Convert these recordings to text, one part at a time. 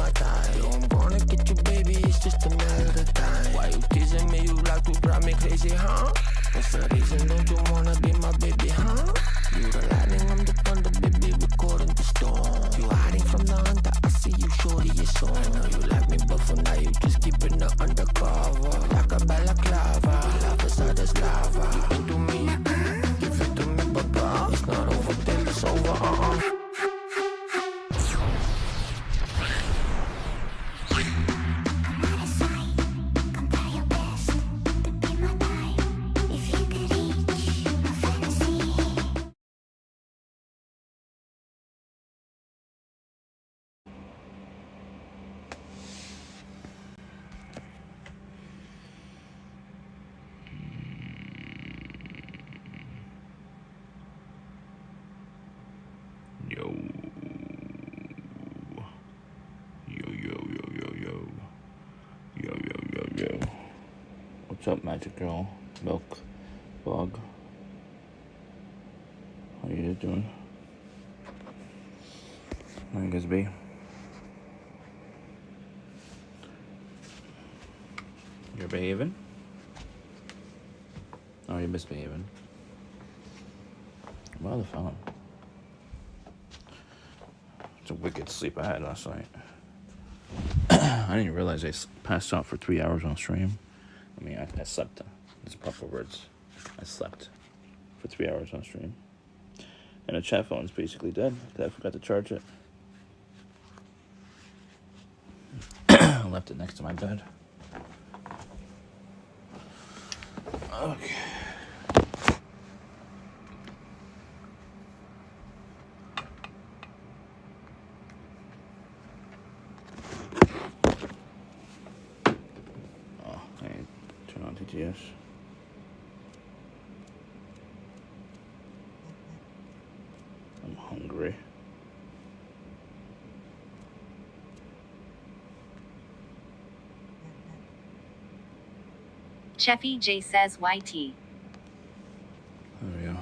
my time. Yo, I'm gonna get you, baby, it's just a matter of time. Why you teasing me? You like to drive me crazy, huh? What's the reason? Don't you wanna be my baby, huh? You the lightning, I'm the thunder, baby, recording the storm. You hiding from the hunter, I see you, shorty, it's on. I know you like me, but for now you just keeping it undercover. Like a balaclava, lava side is lava. You into me, give it to me, papa. It's not over till it's over, Yo. Yo, yo, yo, yo, yo. Yo, yo, yo, yo. What's up, Magic Girl? Milk Bug. How you doing? How you guys be? You're behaving? Oh, you're misbehaving. Well, the phone. It's a wicked sleep I had last night. I didn't realize I passed out for 3 hours on stream. I mean, I slept. That's proper words. I slept for 3 hours on stream. And the chat phone's basically dead. I forgot to charge it. I left it next to my bed. Okay. Oh, I turn on TTS. I'm hungry. Cheffy J says YT. There we go.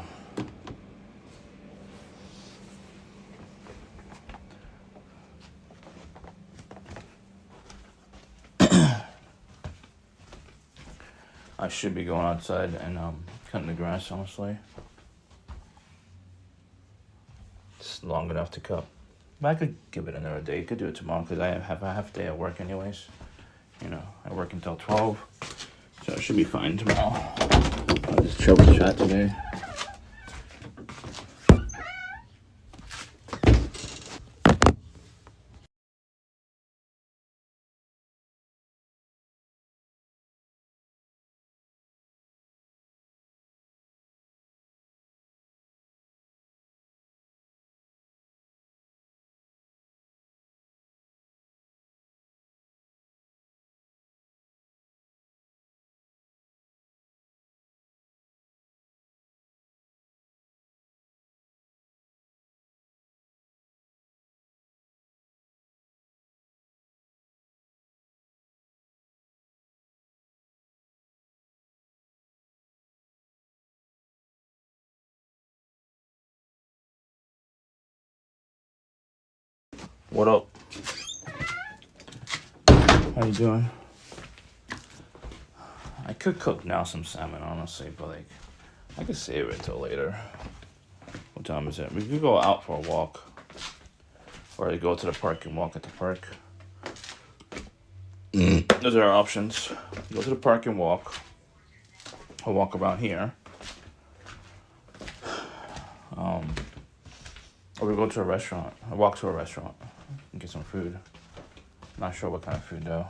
I should be going outside and cutting the grass, honestly. It's long enough to cut. But I could give it another day. Could do it tomorrow because I have a half day at work anyways. You know, I work until 12. So it should be fine tomorrow. I'll just chill with the chat today. What up? How you doing? I could cook now some salmon, honestly, but like, I could save it till later. What time is it? We could go out for a walk. Or I go to the park and walk at the park. Those are our options. Go to the park and walk. Or walk around here. Or we go to a restaurant. Or walk to a restaurant and get some food. Not sure what kind of food though.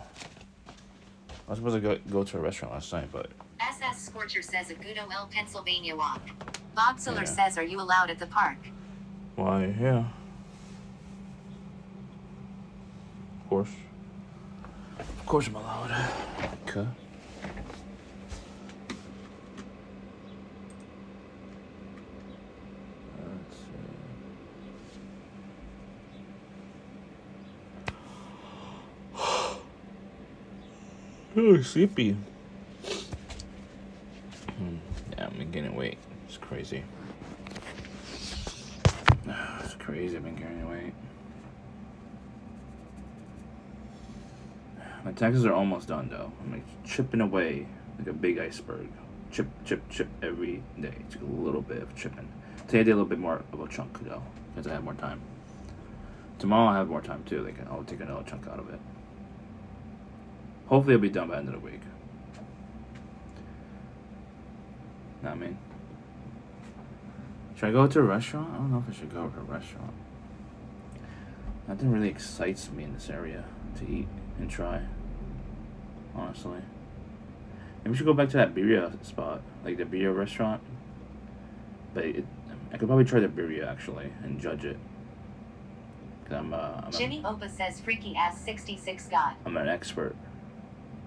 I was supposed to go to a restaurant last night, but... SS Scorcher says a good OL Pennsylvania walk. Bob Siller says, are you allowed at the park? Why, yeah. Of course. Of course I'm allowed. Okay. Let's see. Oh, sleepy. Yeah, I'm gaining weight. It's crazy. It's crazy. I've been gaining weight. My taxes are almost done though. I'm like chipping away like a big iceberg. Chip, chip, chip every day. It's a little bit of chipping. Today I did a little bit more of a chunk though, because I have more time. Tomorrow I have more time too. Like I'll take another chunk out of it. Hopefully it'll be done by the end of the week. Know what I mean? Should I go to a restaurant? I don't know if I should go to a restaurant. Nothing really excites me in this area to eat and try. Honestly. Maybe we should go back to that birria spot. Like the birria restaurant. But I could probably try the birria actually and judge it. Cause I'm Jimmy Opa says freaky ass 66 God. I'm an expert.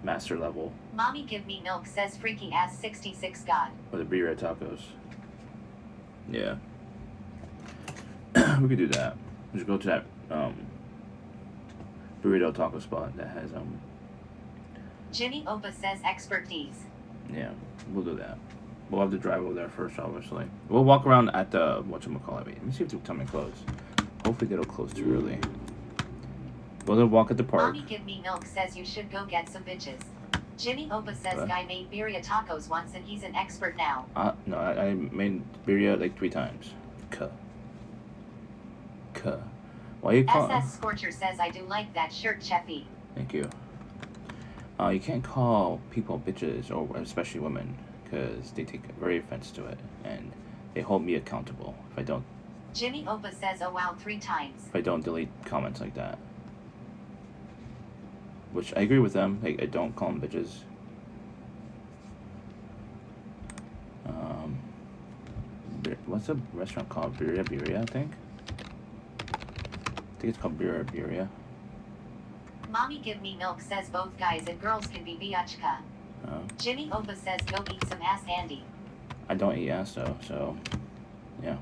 Master level. Mommy give me milk says freaky ass 66 God. Or the birria tacos. Yeah. We could do that. We should go to that burrito taco spot that has Jimmy Opa says expertise. yeah, we'll do that. We'll have to drive over there first, obviously. We'll walk around at the whatchamacallit. Let me see if they'll tell me close. Hopefully they don't close too early. We'll walk at the park. Mommy give me milk says you should go get some bitches. Jimmy Opa says What? guy made birria tacos once and he's an expert now. No, I made birria like 3 times. Why you call? SS Scorcher says I do like that shirt, Cheffy. Thank you. You can't call people bitches, or especially women, because they take very offense to it, and they hold me accountable if I don't. Jimmy Opa says oh wow 3 times. If I don't delete comments like that. Which I agree with them. Like I don't call them bitches. What's the restaurant called? Birria, I think. I think it's called Birria. Mommy give me milk says both guys and girls can be biachka. Jimmy Opa says go eat some ass Andy. I don't eat ass though, so yeah.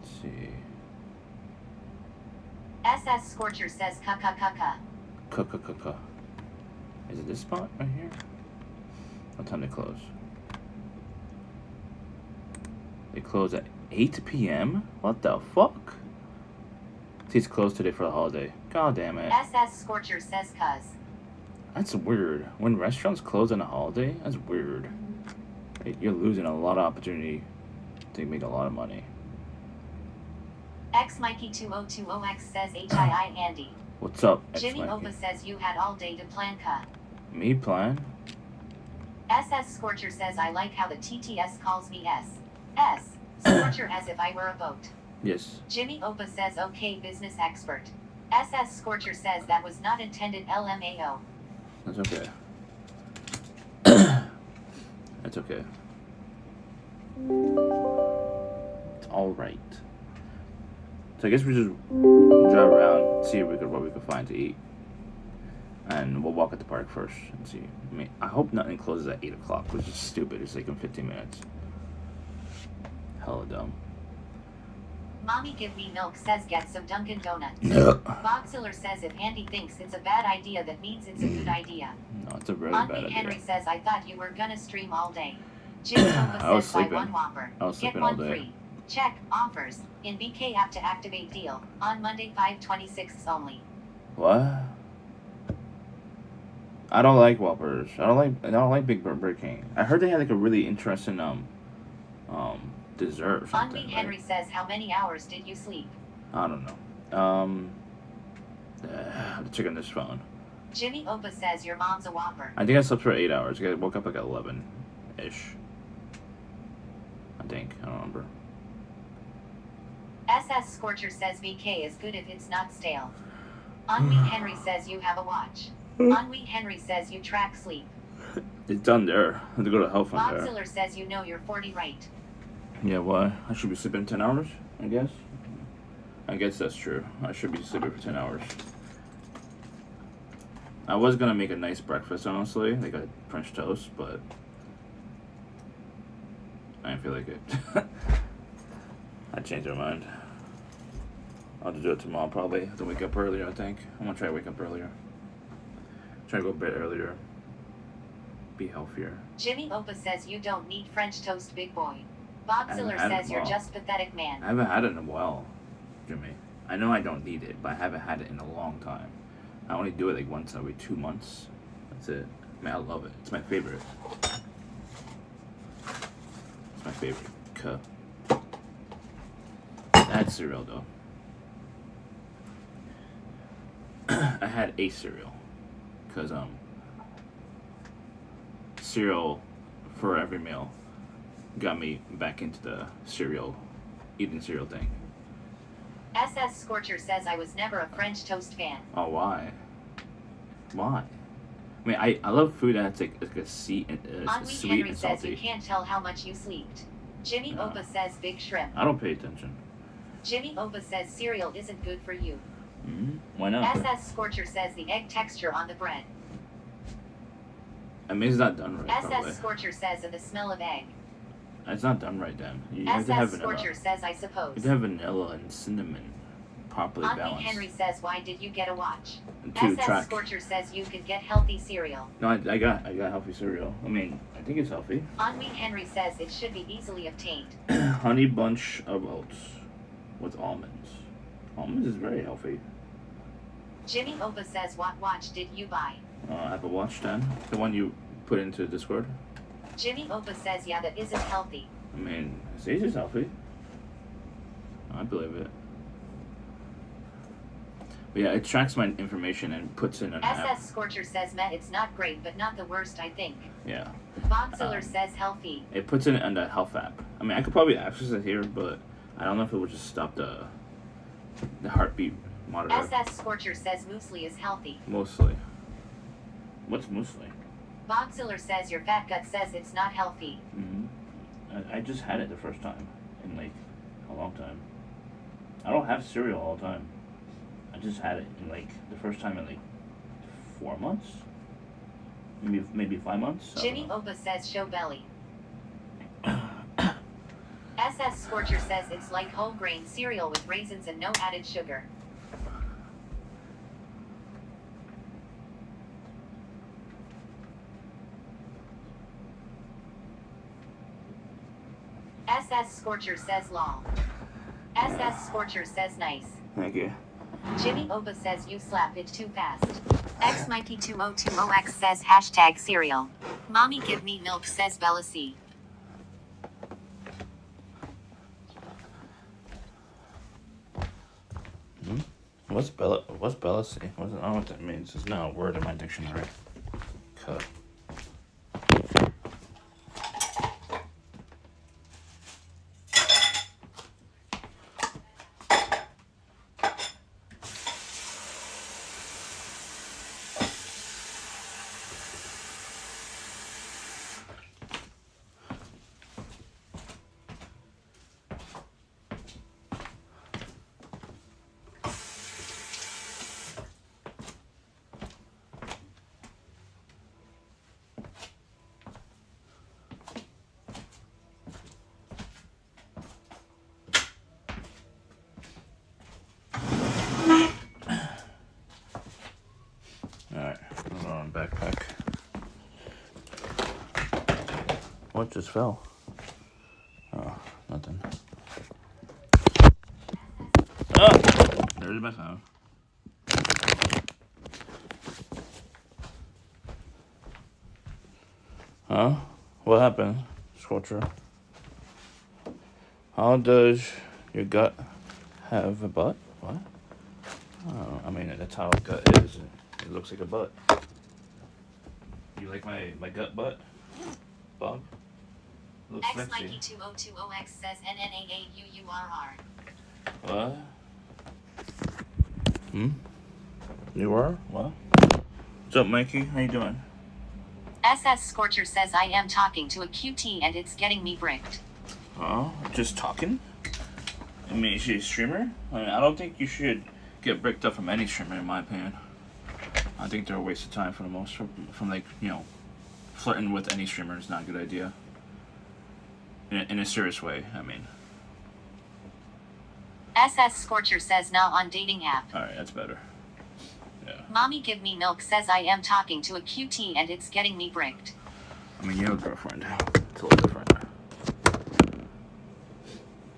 Let's see. SS Scorcher says kaka. Is it this spot right here? What time they close? They close at 8 p.m.? What the fuck? It's closed today for the holiday. God damn it. SS Scorcher says cuz. That's weird. When restaurants close on a holiday, that's weird. You're losing a lot of opportunity to make a lot of money. X Mikey 2020X says HII Andy. What's up, Jimmy X-Mikey? Opa says you had all day to plan ka. Me plan? SS Scorcher says I like how the TTS calls me S. Scorcher as if I were a boat. Yes. Jimmy Opa says okay business expert. SS Scorcher says that was not intended LMAO. That's okay. That's okay. It's alright. So I guess we just drive around, see what we could find to eat. And we'll walk at the park first and see. I mean, I hope nothing closes at 8 o'clock, which is stupid. It's like in 15 minutes. Hella dumb. Mommy give me milk says get some Dunkin' Donuts. No. Boxiller says if Andy thinks it's a bad idea that means it's a good idea. No, it's a really On bad me idea. Henry says I thought you were gonna stream all day. Jimmy Opa I was says buy sleeping. 1 Whopper. I was Get sleeping all 1 day. free. Check offers in BK app to activate deal on Monday 5/26 only. What? I don't like Whoppers. I don't like Big Burger King. I heard they had like a really interesting dessert or On something. me Henry says how many hours did you sleep? I don't know. I have to check on this phone. Jimmy Opa says your mom's a Whopper. I think I slept for 8 hours. I woke up like at 11-ish. I think. I don't remember. SS Scorcher says BK is good if it's not stale. On me Henry says you have a watch. On me Henry says you track sleep. It's done there. I have to go to health on there. Boxiller says you know you're 40 right. Yeah, what? I should be sleeping 10 hours, I guess. I guess that's true. I should be sleeping for 10 hours. I was gonna make a nice breakfast, honestly, like a French toast, but I didn't feel like it. I changed my mind. I'll just do it tomorrow, probably. I have to wake up earlier, I think. I'm gonna try to wake up earlier. Try to go to bed earlier. Be healthier. Jimmy Opa says you don't need French toast, big boy. I haven't Boxiller had it says you're in a while. just pathetic I man. haven't had it in a while. Jimmy. I know I don't need it, but I haven't had it in a long time. I only do it like once every 2 months. That's it. Man, I love it. It's my favorite. It's my favorite cup. That cereal though. I had a cereal, cause cereal for every meal got me back into the eating cereal thing. SS Scorcher says I was never a French toast fan. Oh, why? Why? I mean, I love food that's like a sweet Henry and says salty. you can't tell how much you slept. Jimmy Opa says big shrimp. I don't pay attention. Jimmy Opa says cereal isn't good for you. Why not? SS Scorcher says the egg texture on the bread. I mean, it's not done right. SS Scorcher says of the smell of egg. It's not done right, then. You have to have SS vanilla. Scorcher says I suppose. You have to have vanilla and cinnamon properly balanced. Henry says why did you get a watch? To SS track. Scorcher says you could get healthy cereal. No, I got healthy cereal. I mean, I think it's healthy. Henry says it should be easily obtained. Honey bunch of oats with almonds. Almonds is very healthy. Jimmy Opa says what watch did you buy? Apple Watch 10, the one you put into Discord. Jimmy Opa says yeah that isn't healthy. I mean, it says it's healthy. I believe it. But yeah, it tracks my information and puts in an app. SS Scorcher says Matt it's not great but not the worst I think. Yeah. Boxiller says healthy. It puts it in the health app. I mean, I could probably access it here, but I don't know if it would just stop the heartbeat monitor. SS Scorcher says muesli is healthy. Mostly. What's muesli? Boxiller says your fat gut says it's not healthy. I just had it the first time in like a long time. I don't have cereal all the time. I just had it in like the first time in like 4 months, maybe 5 months. Jimmy Opa says show belly. SS Scorcher says it's like whole grain cereal with raisins and no added sugar. SS Scorcher says lol. SS Scorcher says nice. Thank you. Jimmy Opa says you slap it too fast. XMikey2020X says hashtag cereal. Mommy give me milk says Bella C. What's Bella C? I don't know what that means. It's not a word in my dictionary. Cut. Backpack. What just fell? Oh, nothing. Ah! There's my phone. Huh? What happened, Scorcher? How does your gut have a butt? What? Oh, I mean, that's how a gut is. It looks like a butt. You like my gut butt, Bob? Looks sexy. XMikey2020X says NNAAUURR. What? You are? What? What's up, Mikey? How you doing? SS Scorcher says I am talking to a QT and it's getting me bricked. Oh, just talking? I mean, is she a streamer? I mean, I don't think you should get bricked up from any streamer, in my opinion. I think they're a waste of time for the most. From like, you know, flirting with any streamer is not a good idea. In a serious way, I mean. SS Scorcher says nah on dating app. Alright, that's better. Yeah. Mommy give me milk says I am talking to a QT and it's getting me bricked. I mean, you have a girlfriend. It's a little different.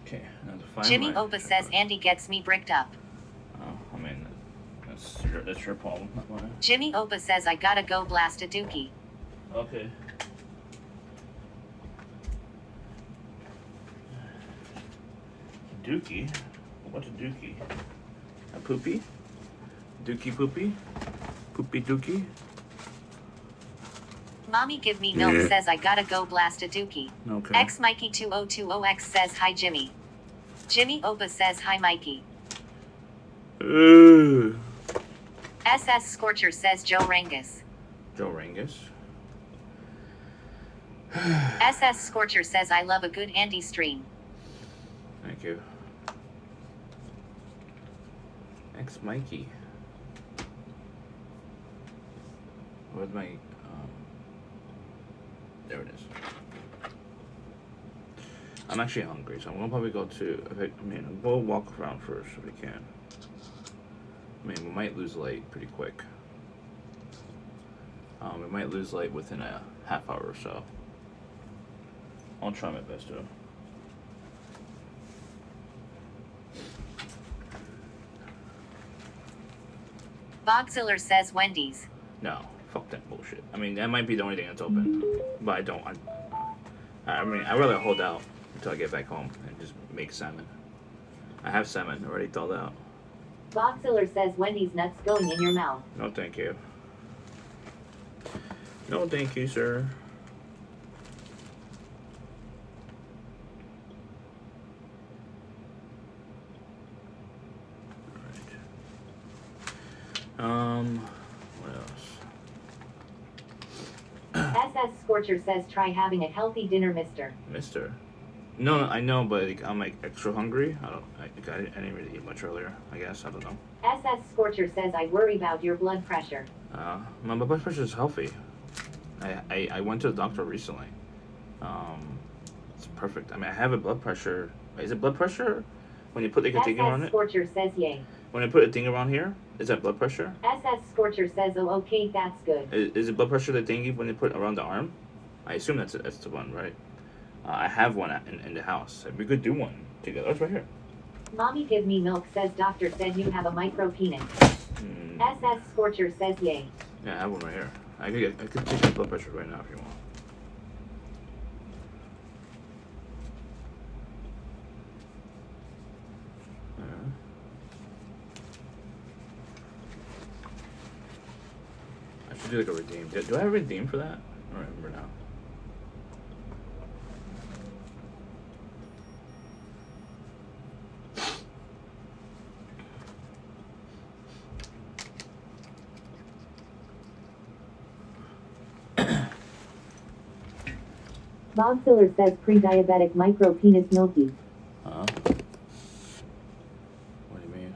Okay, now the find Jimmy my Opa says headphones. Andy gets me bricked up. Oh, I mean, that's your problem, not mine. Jimmy Opa says I gotta go blast a dookie. Okay. Dookie? What's a dookie? A poopy? Dookie poopy? Poopy dookie? Mommy Give Me Milk says I gotta go blast a dookie. Okay. X Mikey 2020X says hi Jimmy. Jimmy Opa says hi Mikey. SS Scorcher says Joe Rangus. Joe Rangus. SS Scorcher says I love a good Andy stream. Thank you. X Mikey. Where's my there it is. I'm actually hungry, so I'm gonna probably go to we'll walk around first if we can. I mean, we might lose light pretty quick. We might lose light within a half hour or so. I'll try my best to. Bogziller says Wendy's. No, fuck that bullshit. I mean, that might be the only thing that's open, but I don't. I mean, I'd rather hold out until I get back home and just make salmon. I have salmon already thawed out. Bogziller says Wendy's nuts going in your mouth. No, thank you. No, thank you, sir. What else? SS Scorcher says try having a healthy dinner, mister. Mister? No, I know, but like, I'm like extra hungry. I didn't really eat much earlier. I guess I don't know. SS Scorcher says I worry about your blood pressure. My blood pressure is healthy. I went to the doctor recently. It's perfect. I mean, I have a blood pressure. Is it blood pressure when you put like a thing around SS it? Scorcher says yay. When I put a thing around here, is that blood pressure? SS Scorcher says oh okay, that's good. Is it blood pressure the thingy when they put around the arm? I assume that's the one, right? I have one in the house. We could do one together. It's right here. Mommy Give Me Milk says doctor said you have a micro penis. SS Scorcher says yay. Yeah, I have one right here. I could take your blood pressure right now if you want. I should do like a redeem. Do I have a redeem for that? I don't remember now. Bogziller says pre-diabetic micro penis milky. What do you mean?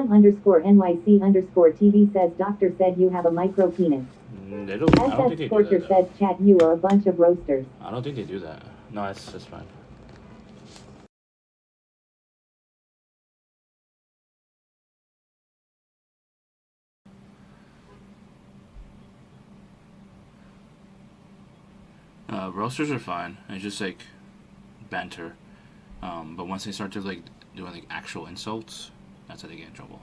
CM_NYC_TV says doctor said you have a micro penis. I don't think SS they do Scorcher that. says chat you are a bunch of roasters. I don't think they do that. No, that's fine. Roasters are fine. It's just like banter. But once they start to like doing like actual insults, that's how they get in trouble.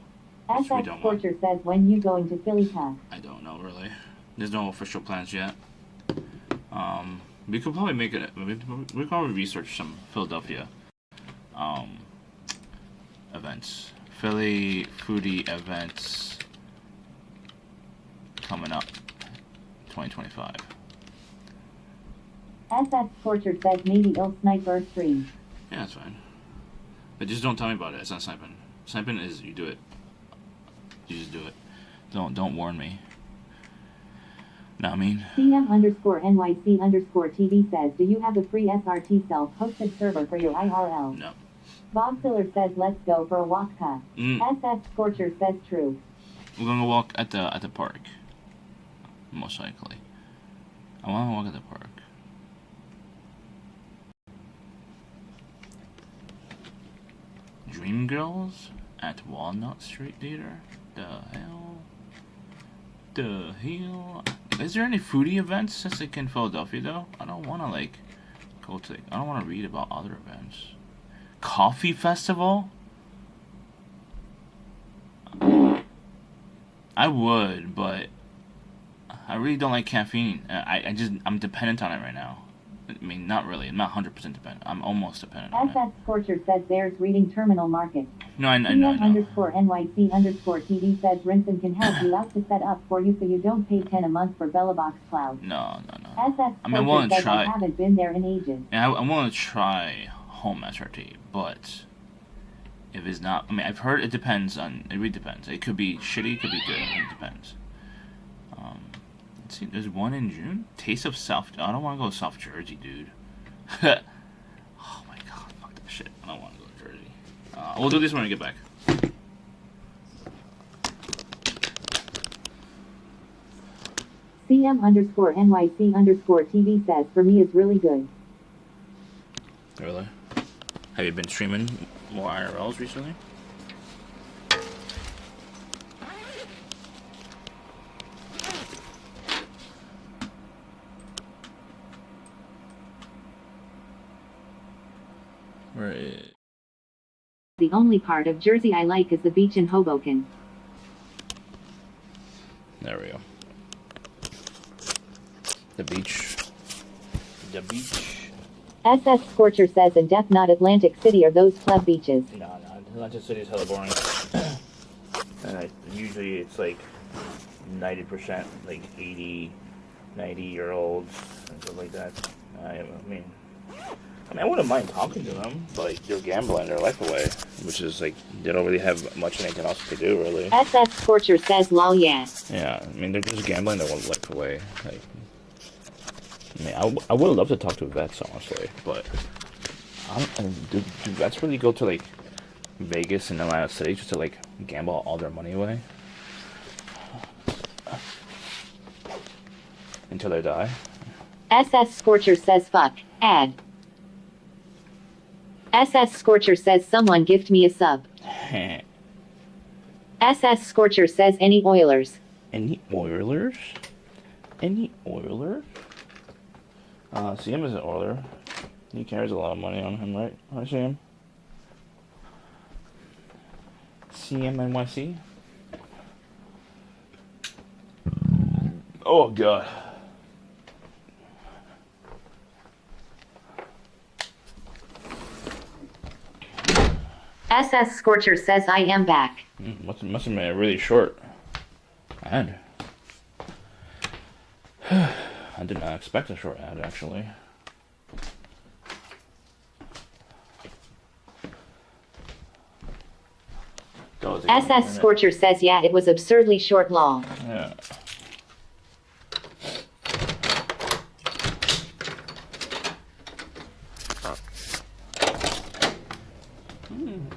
Which we SS don't want. Scorcher says when you going to Philly Pass. I don't know really. There's no official plans yet. We could probably make it. We could probably research some Philadelphia events, Philly foodie events coming up, 2025. SS Scorcher says maybe ill sniper stream. Yeah, that's fine. But just don't tell me about it. It's not sniping. Sniping is you do it. You just do it. Don't warn me. Know what I mean? CM_NYC_TV says, do you have a free SRT self-hosted server for your IRL? No. Bogziller says, let's go for a walk cut. SS Scorcher says true. We're gonna walk at the park. Most likely. I wanna walk at the park. Dreamgirls at Walnut Street Theater? The hell? The hell? Is there any foodie events since like in Philadelphia though? I don't wanna like go to I don't wanna read about other events. Coffee festival? I would, but I really don't like caffeine. I'm dependent on it right now. I mean, not really. I'm not 100% dependent. I'm almost dependent on it. SS Scorcher says there's reading terminal market. No, I know. _NYC_TV says Rinson can help you out to set up for you so you don't pay 10 a month for Bellabox Cloud. No. SS I'm willing to says try. I haven't been there in ages. And I'm willing to try home SRT, but if it's not, I mean, I've heard it depends on. It really depends. It could be shitty, it could be good. It depends. Let's see. There's one in June. Taste of South. I don't want to go to South Jersey, dude. Oh my god, fuck that shit. I don't want to go to Jersey. We'll do this when we get back. CM_NYC_TV says for me is really good. Really? Have you been streaming more IRLs recently? Right. The only part of Jersey I like is the beach in Hoboken. There we go. The beach. The beach. SS Scorcher says in Death Not Atlantic City are those club beaches. No, Atlantic City is hella boring. Usually it's like 90%, like 80, 90-year-olds and stuff like that. I mean, I wouldn't mind talking to them, but like, they're gambling their life away, which is like, they don't really have much anything else to do, really. SS Scorcher says lol yeah. Yeah, I mean, they're just gambling their life away. Like, I mean, I would love to talk to vets, honestly, but do vets really go to like Vegas and Atlantic City just to like gamble all their money away until they die? SS Scorcher says fuck. Ad. SS Scorcher says someone gift me a sub. SS Scorcher says any Oilers. Any Oilers? Any Oilers? CM is an Oiler. He carries a lot of money on him, right? I see him. CMNYC? Oh, God. SS Scorcher says I am back. Must have been a really short ad. I did not expect a short ad, actually. SS Scorcher says yeah, it was absurdly short lol. Yeah.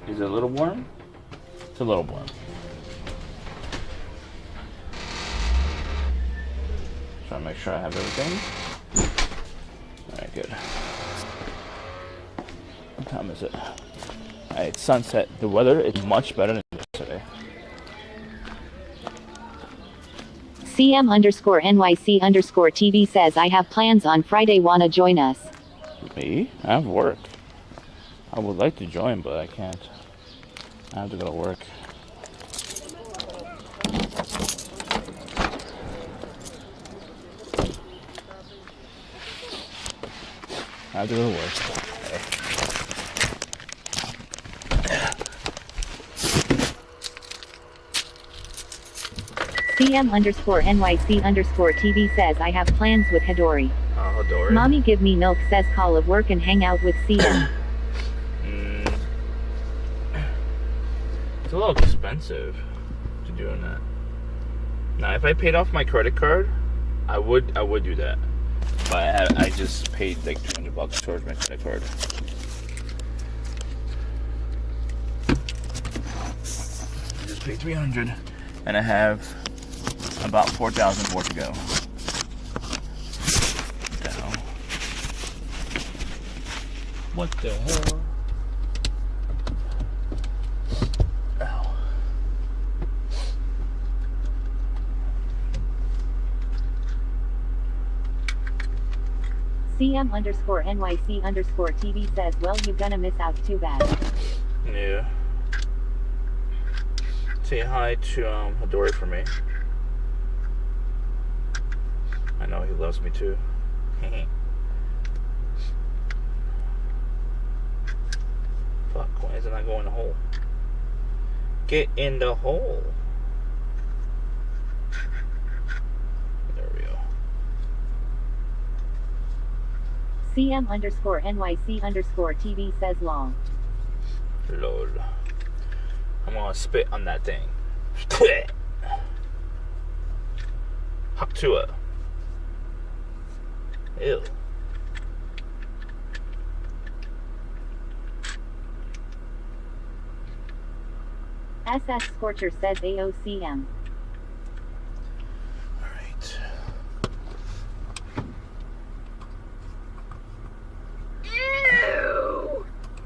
Is it a little warm? It's a little warm. Trying to make sure I have everything. Alright, good. What time is it? Alright, it's sunset. The weather is much better than yesterday. CM_NYC_TV says I have plans on Friday, wanna join us? Me? I have work. I would like to join, but I can't. I have to go to work. I have to go to work. CM_NYC_TV says I have plans with Hidori. Hidori? Mommy give me milk says call of work and hang out with CM. It's a little expensive to doing that. Now, if I paid off my credit card, I would do that. But I just paid like $200 towards my credit card. I just paid $300, and I have about 4,000 more to go. What the hell? Ow. CM_NYC_TV says, well, you gonna miss out too bad. Yeah. Say hi to Adori for me. I know he loves me too. Fuck, why is it not going in the hole? Get in the hole. There we go. CM_NYC_TV says, lol. Lol. I'm gonna spit on that thing. Huck to it. Ew. SS Scorcher says AOCM. Alright.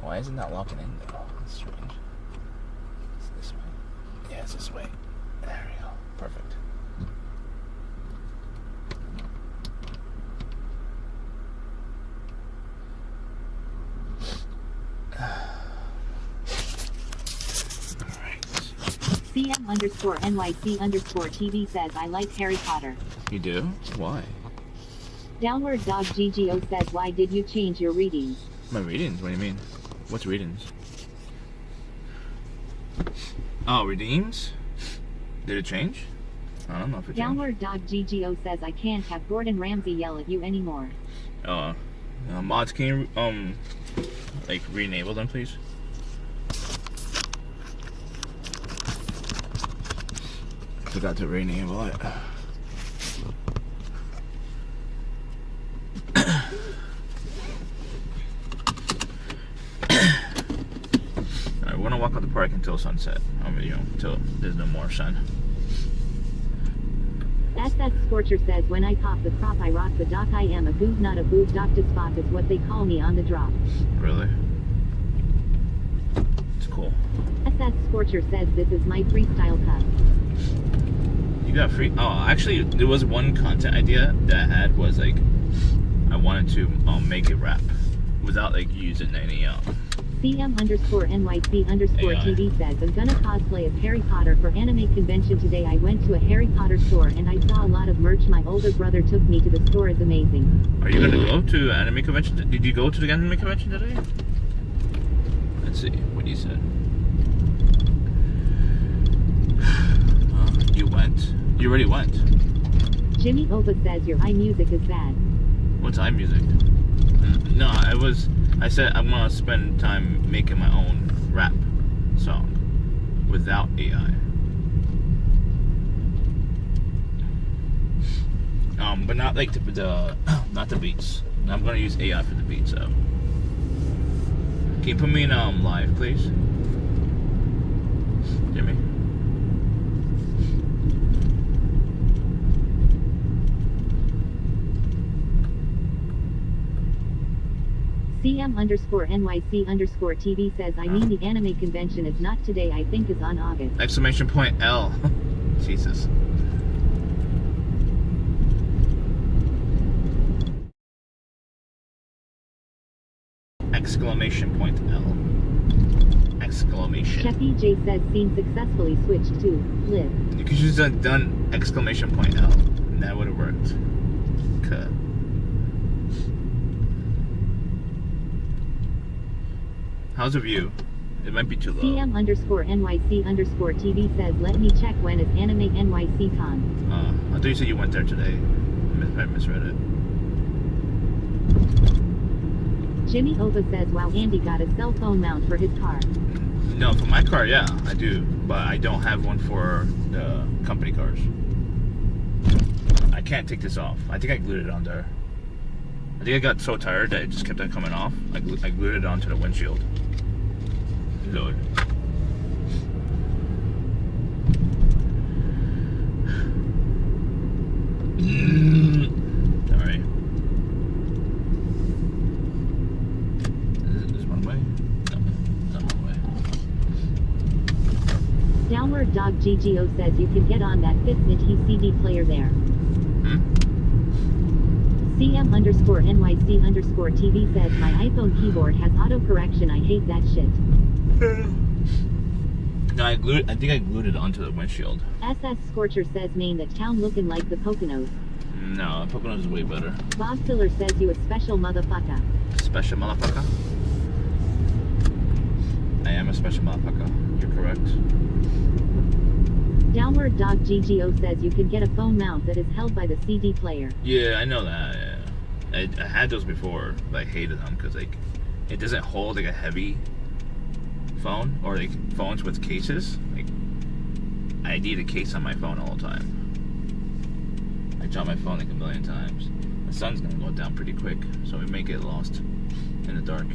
Why is it not locking in though? That's strange. It's this way. Yeah, it's this way. There we go. Perfect. CM_NYC_TV says, I like Harry Potter. You do? Why? Downward Dog GGO says, why did you change your readings? My readings? What do you mean? What's readings? Oh, redeems? Did it change? I don't know if it changed. Downward Dog GGO says, I can't have Gordon Ramsay yell at you anymore. Mods, can you, like, re-enable them, please? Forgot to re-enable it. Alright, we're gonna walk out the park until sunset. Until there's no more sun. SS Scorcher says, when I pop the crop I rock the doc, I am a goob not a boob, Dr. Spock is what they call me on the drop. Really? It's cool. SS Scorcher says, this is my freestyle cup. You got free? Oh, actually, there was one content idea that I had was like, I wanted to make it rap without like using any CM_NYC_TV says, I'm gonna cosplay as Harry Potter for anime convention today. I went to a Harry Potter store and I saw a lot of merch. My older brother took me to the store. It's amazing. Are you gonna go to anime convention? Did you go to the anime convention today? Let's see what he said. You went. You already went. Jimmy Oba says your iMusic is bad. What's iMusic? No, I said I'm gonna spend time making my own rap song without AI. But not like not the beats. I'm gonna use AI for the beats. So, can you put me in live, please, Jimmy? CM_NYC_TV says, I mean the anime convention is not today, I think is on August. Exclamation point L. Jesus. Exclamation point L. Exclamation. Chef EJ says, scene successfully switched to live. You could just done exclamation point L, and that would have worked. Okay. How's the view? It might be too low. CM_NYC_TV says, let me check when is Anime NYC Con. I thought you said you went there today. I misread it. Jimmy Oba says, wow, Andy got a cell phone mount for his car. No, for my car, yeah, I do. But I don't have one for the company cars. I can't take this off. I think I glued it on there. I think I got so tired that it just kept on coming off. I glued it onto the windshield. Lord. Alright. Is this one way? No, not one way. Downward Dog GGO says you can get on that 5th-inch CD player there. CM underscore NYC underscore TV says my iPhone keyboard has autocorrection. I hate that shit. No, I think I glued it onto the windshield. SS Scorcher says Maine that town looking like the Poconos. No, Poconos is way better. Bob Filler says you a special motherfucker. Special motherfucker? I am a special motherfucker. You're correct. Downward Dog GGO says you can get a phone mount that is held by the CD player. Yeah, I know that. Yeah. I had those before, but I hated them because like it doesn't hold like a heavy phone or like phones with cases. Like I need a case on my phone all the time. I drop my phone like a million times. The sun's gonna go down pretty quick, so we may get lost in the dark.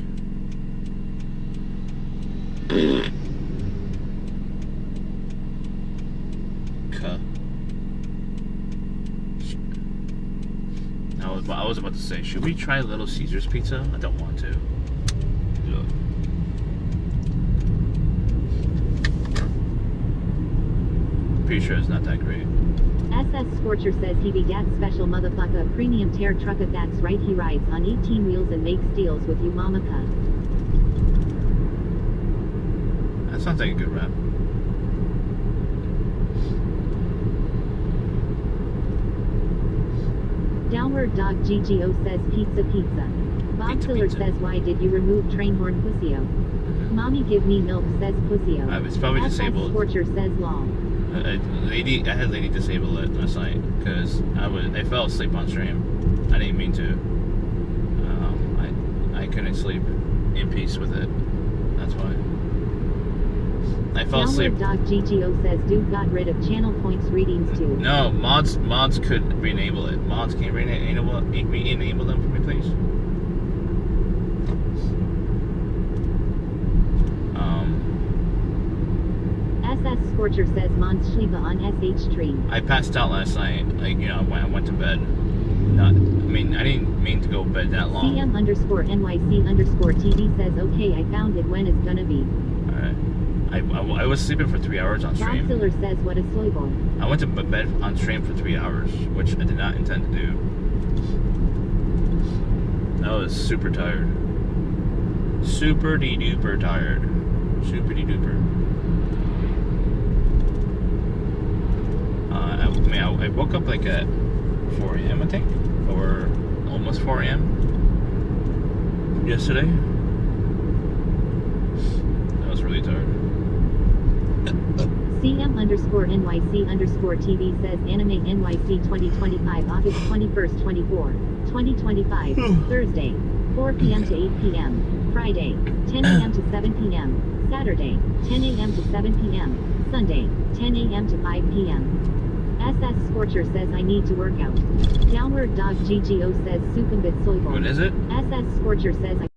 I was about to say, should we try Little Caesars pizza? I don't want to. Ugh. Pretty sure it's not that great. SS Scorcher says he be that special motherfucker premium tear trucker. That's right, he rides on 18 wheels and makes deals with you mamaka. That sounds like a good rap. Downward Dog GGO says pizza pizza. Bob Filler says why did you remove train horn pussyo? Mommy give me milk says pussyo. It's probably SS disabled. Scorcher says lol. I had lady disable it last night because I fell asleep on stream. I didn't mean to. I couldn't sleep in peace with it. That's why. I fell asleep. Downward Dog GGO says dude got rid of channel points readings too. No, mods could re-enable it. Mods can re-enable them for me, please. SS Scorcher says Mons Schlieba on SH stream. I passed out last night. Like, you know, when I went to bed. I didn't mean to go to bed that long. CM underscore NYC underscore TV says okay, I found it. When it's gonna be? Alright. I was sleeping for 3 hours on stream. Bob Filler says what a soy boy. I went to bed on stream for 3 hours, which I did not intend to do. I was super tired. Super de duper tired. Super de duper. I woke up like at 4 a.m. I think, or almost 4 a.m. yesterday. I was really tired. CM underscore NYC underscore TV says Anime NYC 2025 August 21st 2025 Thursday 4 p.m. to 8 p.m. Friday 10 a.m. to 7 p.m. Saturday 10 a.m. to 7 p.m. Sunday 10 a.m. to 5 p.m. SS Scorcher says I need to work out. Downward Dog GGO says Sukumbit Soyboy. What is it? SS Scorcher says I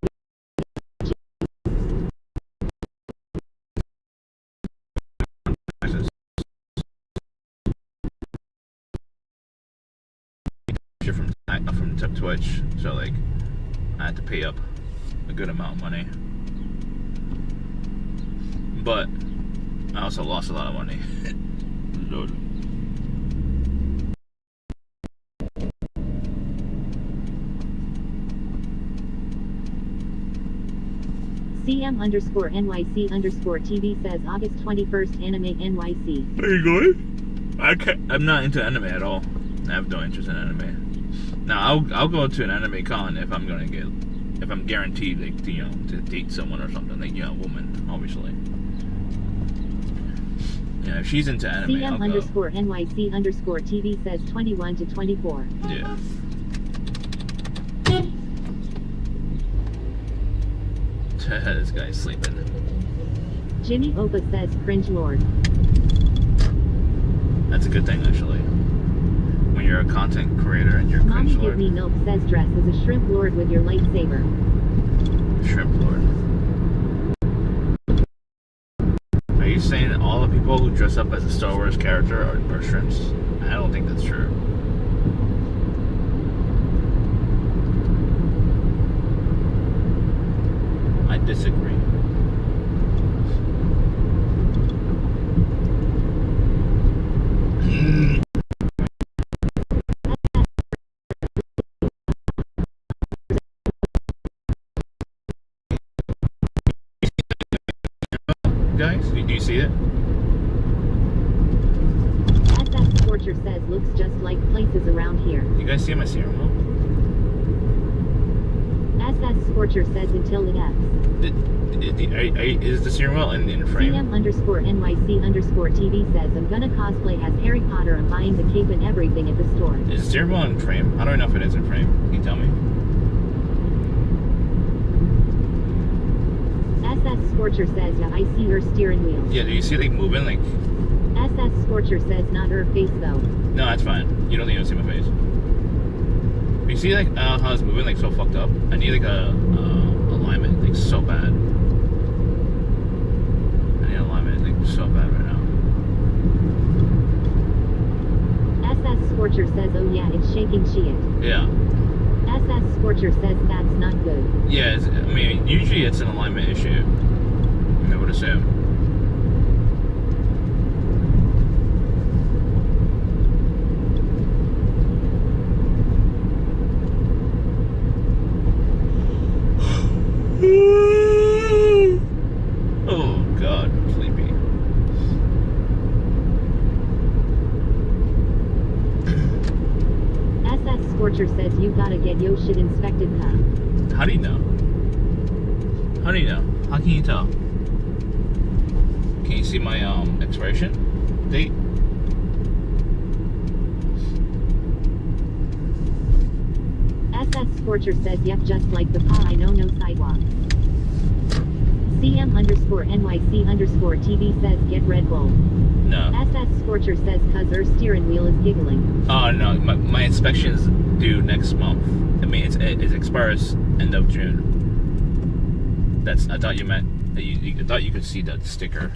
from Twitch, so like I had to pay up a good amount of money, but I also lost a lot of money. Lord. CM underscore NYC underscore TV says August 21st Anime NYC. Are you going? I'm not into anime at all. I have no interest in anime. Now I'll go to an anime con if I'm guaranteed, like, you know, to date someone or something, like, you know, a woman, obviously. Yeah, if she's into anime, CM I'll underscore NYC underscore TV says 21 to 24. Yeah. This guy's sleeping. Jimmy Opa says cringe lord. That's a good thing, actually. When you're a content creator and you're Mommy cringe give lord. me milk says dress as a shrimp lord with your lightsaber. Shrimp lord. Are you saying that all the people who dress up as a Star Wars character are shrimps? I don't think that's true. I disagree. guys? Do you see it? SS Scorcher says looks just like places around here. You guys see my steering wheel? SS Scorcher says until it F's. Is the steering wheel in frame? CM_NYC_TV says I'm gonna cosplay as Harry Potter. I'm buying the cape and everything at the store. Is the steering wheel in frame? I don't know if it is in frame. Can you tell me? SS Scorcher says yeah, I see her steering wheel. Yeah, do you see like moving like? SS Scorcher says not her face though. No, that's fine. You don't need to see my face. You see like how it's moving like so fucked up? I need like a alignment like so bad. I need alignment like so bad right now. SS Scorcher says oh yeah it's shaking shit. Yeah. SS Scorcher says that's not good. Yeah, I mean usually it's an alignment issue. I would assume. Oh God, I'm sleepy. SS Scorcher says you gotta get yo shit inspected, huh? How do you know? How do you know? How can you tell? Can you see my expiration date? SS Scorcher says yep just like the paw I know no sidewalks. CM_NYC_TV says get Red Bull. No. SS Scorcher says cuz her steering wheel is giggling. Oh no, my inspection's due next month. I mean it expires end of June. I thought you meant that I thought you could see the sticker.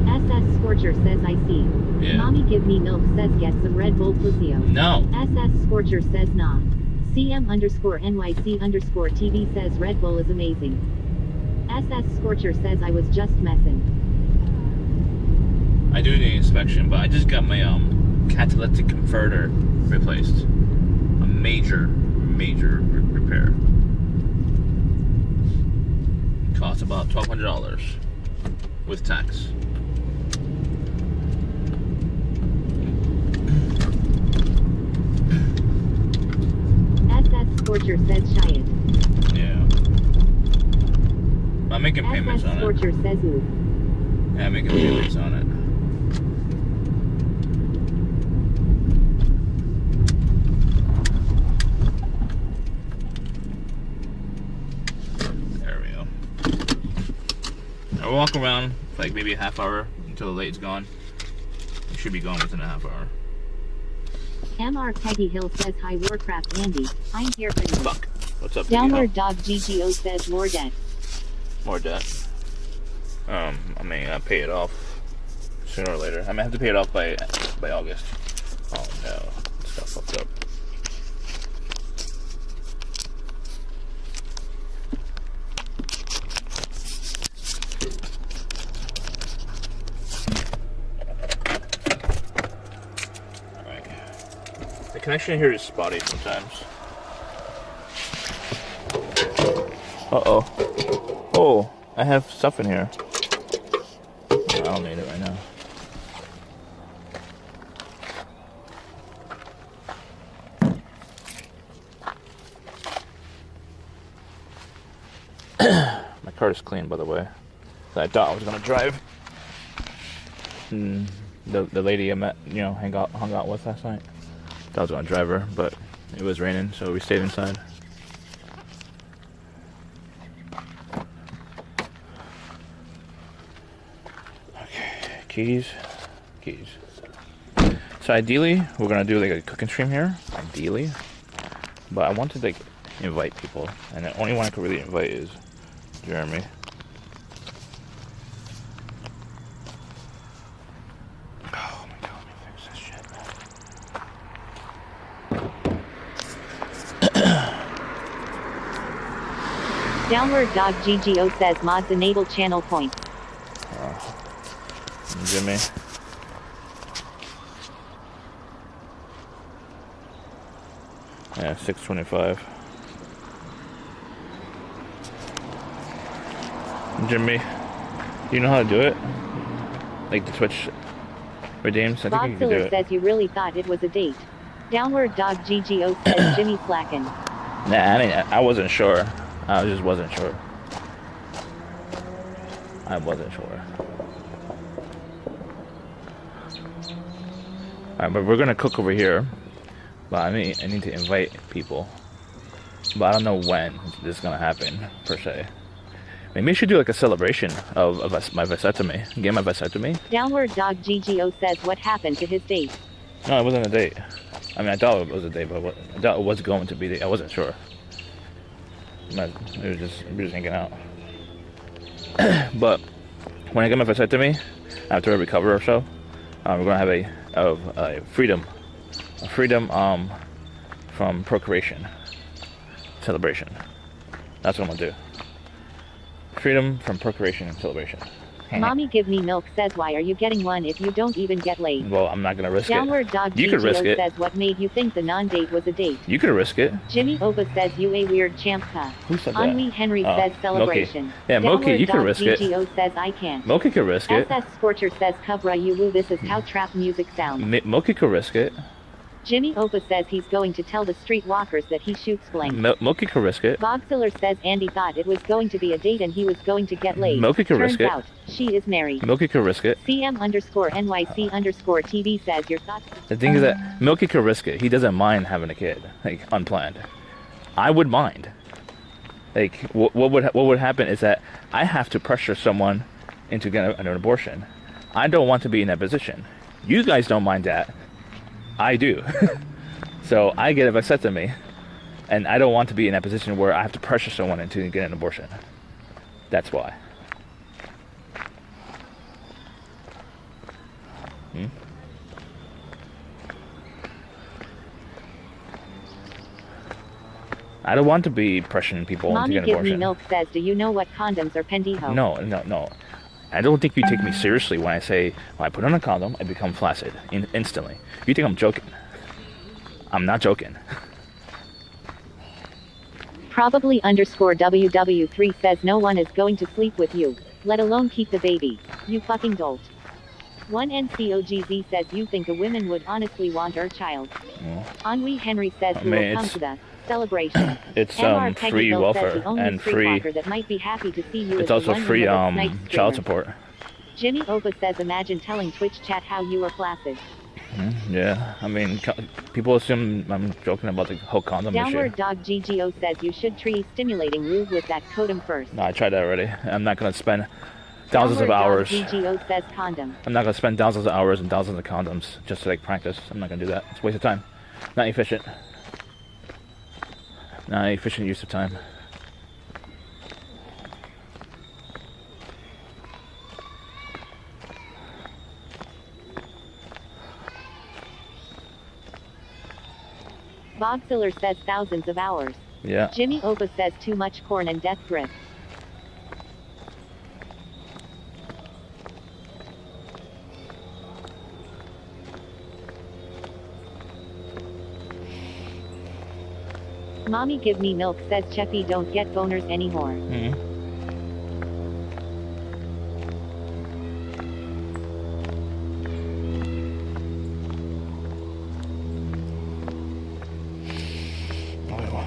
SS Scorcher says I see. Yeah. Mommy give me milk says get some Red Bull Plazio. No. SS Scorcher says nah. CM_NYC_TV says Red Bull is amazing. SS Scorcher says I was just messing. I do need inspection, but I just got my catalytic converter replaced. A major repair. Cost about $1,200 with tax. SS Scorcher says shy it. Yeah. I'm making payments SS on it. Scorcher says ooh. Yeah, I'm making payments on it. There we go. I'll walk around for like maybe a half hour until the light's gone. It should be gone within a half hour. MR Peggy Hill says hi Warcraft Andy. I'm here for you. Fuck. What's up? Downward Dog GGO says more debt. More debt. I mean, I pay it off sooner or later. I might have to pay it off by August. Oh no, stuff fucked up. Alright. The connection here is spotty sometimes. Uh-oh. Oh, I have stuff in here. I don't need it right now. My car is clean, by the way. I thought I was gonna drive. The lady I met, hung out with last night. Thought I was gonna drive her, but it was raining, so we stayed inside. Keys. So ideally, we're gonna do like a cooking stream here. Ideally, but I want to like invite people, and the only one I could really invite is Jeremy. Oh my god, let me fix this shit. Downward Dog GGO says mods enable channel points. Jimmy. Yeah, 6:25. Jimmy, do you know how to do it? Like the Twitch redeems? I think you can do Boxiller it. says you really thought it was a date. Downward Dog GGO says Jimmy slacking. Nah, I wasn't sure. I just wasn't sure. I wasn't sure. Alright, but we're gonna cook over here. But I need to invite people. But I don't know when this is gonna happen, per se. Maybe we should do like a celebration of my vasectomy. Get my vasectomy. Downward Dog GGO says what happened to his date. No, it wasn't a date. I mean, I thought it was a date, but I thought it was going to be a date. I wasn't sure. We were just hanging out. But when I get my vasectomy, after I recover or so, we're gonna have a freedom from procreation celebration. That's what I'm gonna do. Freedom from procreation and celebration. Mommy Give Me Milk says why are you getting one if you don't even get laid? Well, I'm not gonna risk Downward it. Dog You could risk GGO it. says what made you think the non-date was a date? You could risk it. Jimmy Oba says you a weird champ huh? Who said that? Henri Henry Oh, says celebration. Moki. Yeah, Moki, you could Dog risk it. GGO says I can't. Moki could risk it. SS Scorcher says Cobra you woo this is how trap music sounds. Moki could risk it. Jimmy Opa says he's going to tell the streetwalkers that he shoots blank. Moki could risk it. Boxiller says Andy thought it was going to be a date and he was going to get laid. Moki could risk it. Turns out, she is married. Moki could risk it. CM_NYC_TV says your thoughts. The thing is that Milky could risk it. He doesn't mind having a kid, like unplanned. I would mind. Like what would happen is that I have to pressure someone into getting an abortion. I don't want to be in that position. You guys don't mind that. I do. So I get a vasectomy, and I don't want to be in that position where I have to pressure someone into getting an abortion. That's why. I don't want to be pressuring people Mommy into getting an Give abortion. Me Milk says, do you know what condoms are pendejo? No. I don't think you take me seriously when I say, when I put on a condom, I become flaccid instantly. You think I'm joking. I'm not joking. Probably _WW3 says no one is going to sleep with you, let alone keep the baby. You fucking dolt. 1NCOGZ says you think a woman would honestly want her child. Henri Henry says who will come to the celebration. It's MR free Peggyville welfare says the only and free. streetwalker that might be happy to see you is It's the also one who free has a nice child streamer. support. Jimmy Opa says imagine telling Twitch chat how you are flaccid. Yeah, I mean, people assume I'm joking about the whole condom Downward issue. Dog GGO says you should try stimulating Rube with that condom first. No, I tried that already. I'm not gonna spend thousands of hours. Downward Dog GGO says condom. I'm not gonna spend thousands of hours and thousands of condoms just to like practice. I'm not gonna do that. It's a waste of time. Not efficient. Not efficient use of time. Boxiller says thousands of hours. Yeah. Jimmy Opa says too much corn and death grip. Mommy Give Me Milk says Cheffy don't get boners anymore.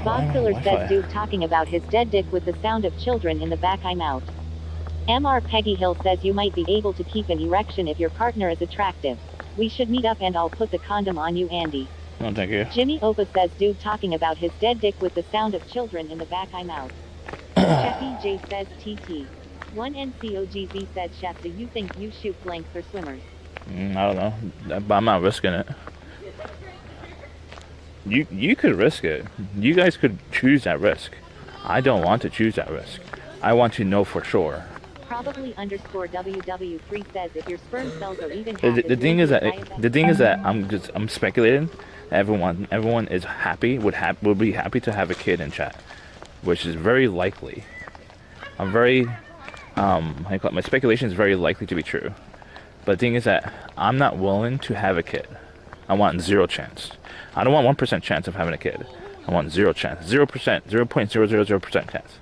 Boxiller says dude talking about his dead dick with the sound of children in the back I'm out. MR Peggy Hill says you might be able to keep an erection if your partner is attractive. We should meet up and I'll put the condom on you Andy. No, thank you. Jimmy Opa says dude talking about his dead dick with the sound of children in the back I'm out. Cheffy J says TT. 1NCOGZ says Chef do you think you shoot blanks for swimmers? I don't know, but I'm not risking it. You could risk it. You guys could choose that risk. I don't want to choose that risk. I want to know for sure. Probably _WW3 says if your sperm cells are even The thing is that I'm speculating. Everyone is happy would be happy to have a kid in chat, which is very likely. My speculation is very likely to be true. But the thing is that I'm not willing to have a kid. I want 0 chance. I don't want 1% chance of having a kid. I want 0 chance. 0%. 0.000% chance.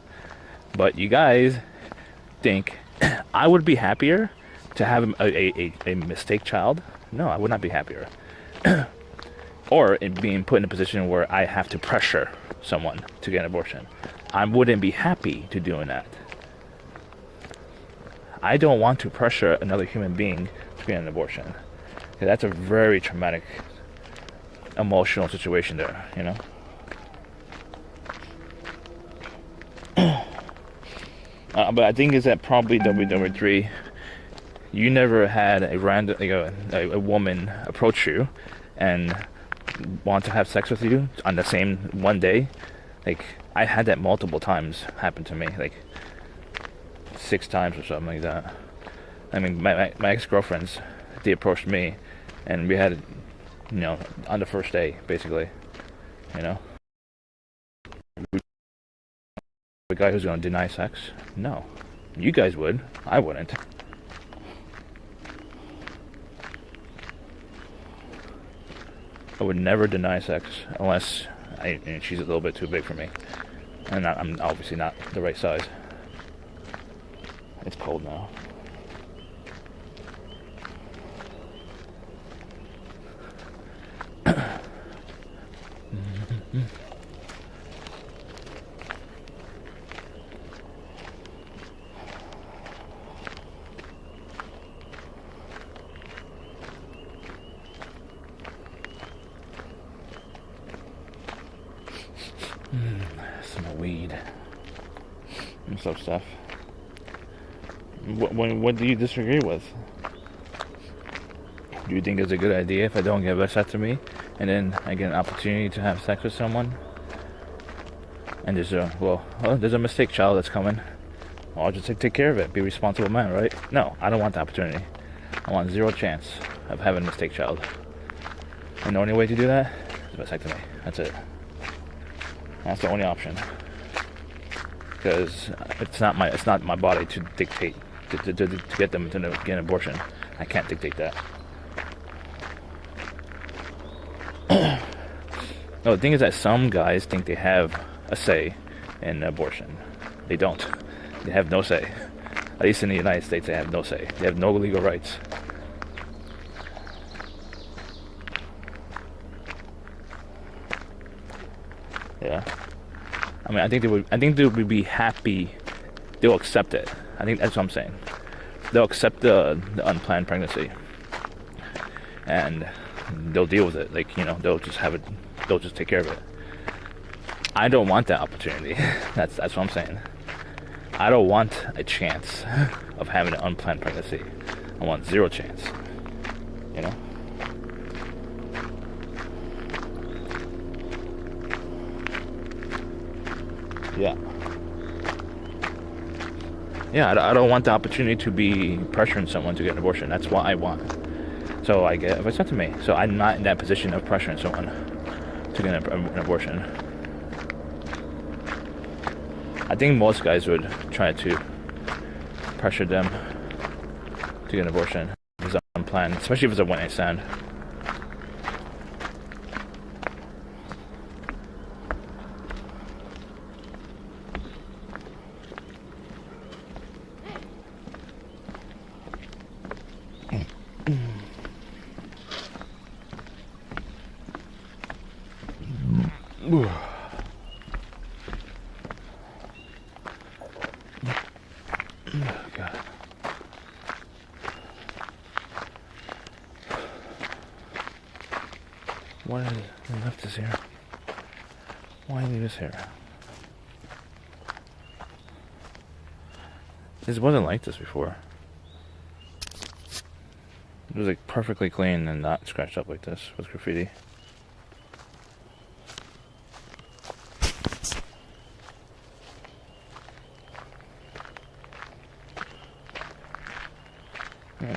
But you guys think I would be happier to have a mistake child? No, I would not be happier. Or in being put in a position where I have to pressure someone to get an abortion. I wouldn't be happy to doing that. I don't want to pressure another human being to get an abortion. That's a very traumatic, emotional situation there, you know? But I think is that probably number 3, you never had a random, like a woman approach you and want to have sex with you on the same one day. Like, I had that multiple times happen to me, like 6 times or something like that. I mean, my ex-girlfriends, they approached me, and we had, you know, on the first day, basically, you know. The guy who's going to deny sex? No. You guys would. I wouldn't. I would never deny sex unless she's a little bit too big for me. And I'm obviously not the right size. It's cold now. Some weed and stuff. What do you disagree with? Do you think it's a good idea if I don't get vasectomy and then I get an opportunity to have sex with someone? And there's a mistake child that's coming. Well, I'll just take care of it. Be a responsible man, right? No, I don't want the opportunity. I want 0 chance of having a mistake child. And the only way to do that is vasectomy. That's it. That's the only option. Because it's not my body to dictate to get them to get an abortion. I can't dictate that. No, the thing is that some guys think they have a say in abortion. They don't. They have no say. At least in the United States, they have no say. They have no legal rights. Yeah. I mean, I think they would be happy. They'll accept it. I think that's what I'm saying. They'll accept the unplanned pregnancy, and they'll deal with it. Like, you know, they'll just have it. They'll just take care of it. I don't want that opportunity. That's what I'm saying. I don't want a chance of having an unplanned pregnancy. I want 0 chance. You know. Yeah. Yeah, I don't want the opportunity to be pressuring someone to get an abortion. That's what I want. So I get vasectomy. So I'm not in that position of pressuring someone to get an abortion. I think most guys would try to pressure them to get an abortion. If it's unplanned, especially if it's a one-night stand. God. Why did they left this here? Why leave this here? This wasn't like this before. It was like perfectly clean and not scratched up like this with graffiti.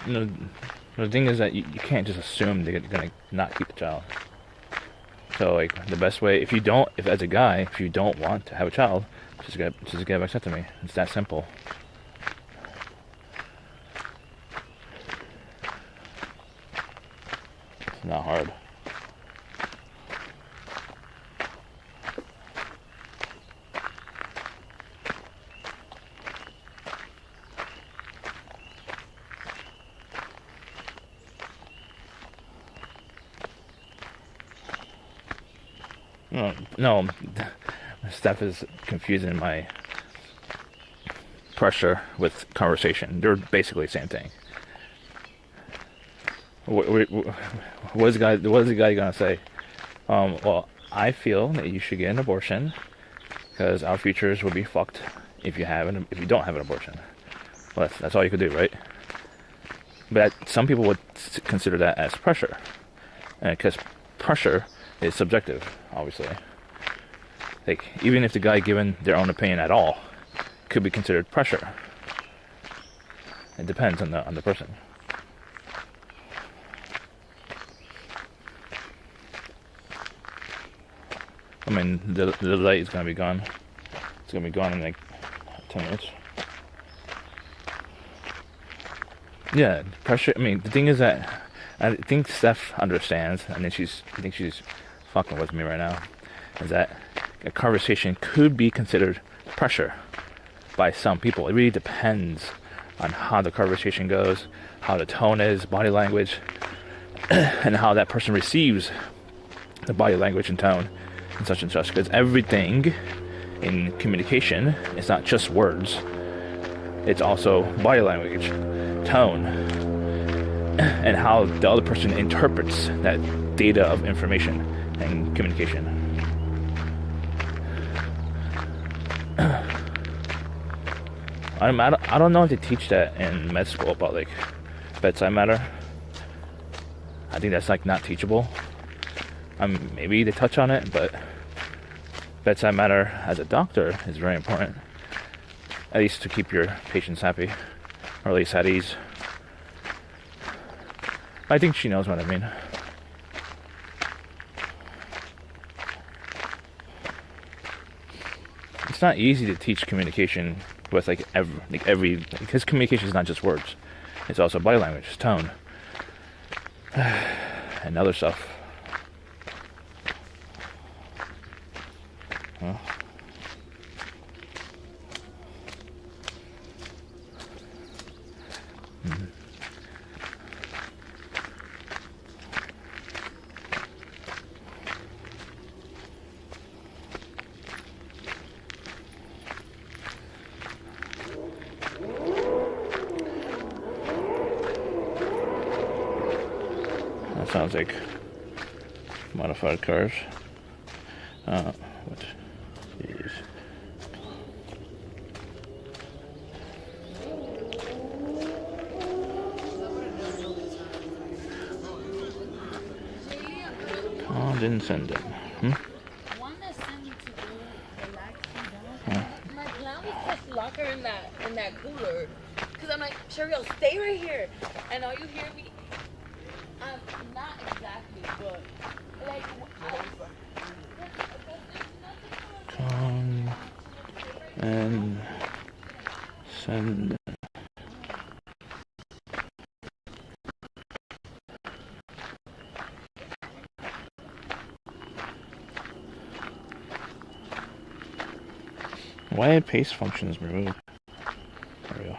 No, the thing is that you can't just assume they're gonna not keep the child. So like the best way, if as a guy, if you don't want to have a child, just get a vasectomy. It's that simple. It's not hard. No, Steph is confusing my pressure with conversation. They're basically the same thing. What is the guy gonna say? Well, I feel that you should get an abortion because our futures will be fucked if you don't have an abortion. Well, that's all you could do, right? But some people would consider that as pressure, because pressure is subjective, obviously. Like, even if the guy given their own opinion at all could be considered pressure. It depends on the person. I mean, the light is gonna be gone. It's gonna be gone in like 10 minutes. Yeah, pressure. I mean, the thing is that I think Steph understands, and then I think she's fucking with me right now, is that a conversation could be considered pressure by some people. It really depends on how the conversation goes, how the tone is, body language, and how that person receives the body language and tone and such. Because everything in communication is not just words. It's also body language, tone, and how the other person interprets that data of information and communication. I don't know if they teach that in med school about like bedside manner. I think that's like not teachable. Maybe they touch on it, but bedside manner as a doctor is very important. At least to keep your patients happy, or at least at ease. I think she knows what I mean. It's not easy to teach communication with every because communication is not just words. It's also body language, tone, and other stuff. Huh? That sounds like modified cars. What is oh, didn't send it. One that sent me to go relax down. My plan was just lock her in that cooler. Cause I'm like, Cheryl, stay right here. And all you hear me, not exactly, but like, Come and send. Why paste function is removed? There we go.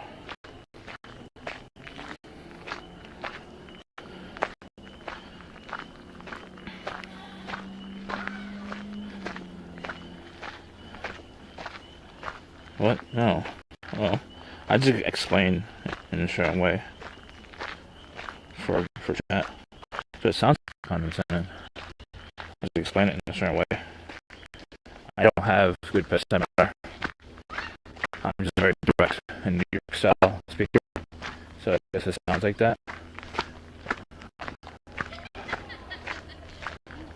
What? No. Well, I just explain in a certain way for chat. So it sounds condescending. I just explain it in a certain way. I don't have good bedside manner. I'm just very direct and New York style speaker. So I guess it sounds like that.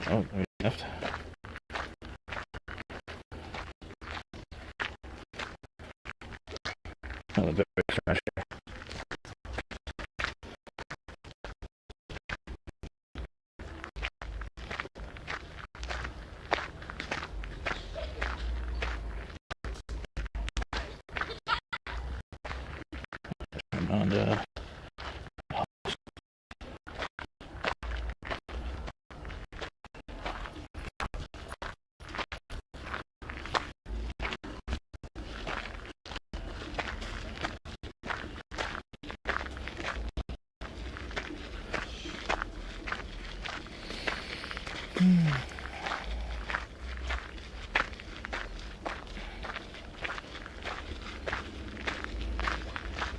Oh, we left. Oh, the bit smash here. And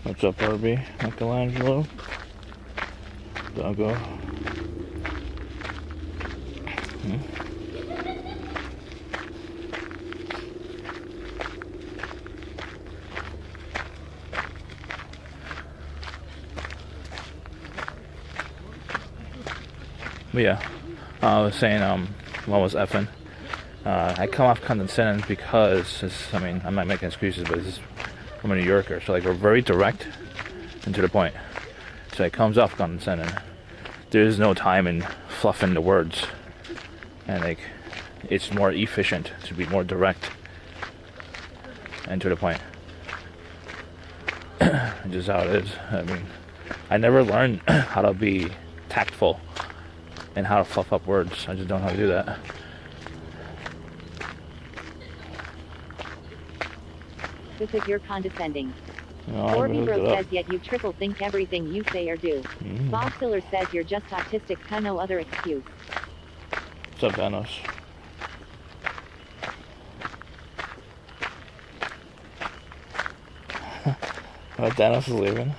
What's up, Herbie? Michelangelo? Doggo? But yeah, I was saying, what was effing? I come off condescending because, I mean, I'm not making excuses, but I'm a New Yorker, so like we're very direct and to the point. So it comes off condescending. There's no time in fluffing the words, and like it's more efficient to be more direct and to the point. Just how it is. I mean, I never learned how to be tactful and how to fluff up words. I just don't know how to do that. Because you're condescending. No, I Orby looked Bro it up. says yet you triple think everything you say or do. Bob Filler says you're just autistic, no other excuse. What's up, Danos? Danos is leaving.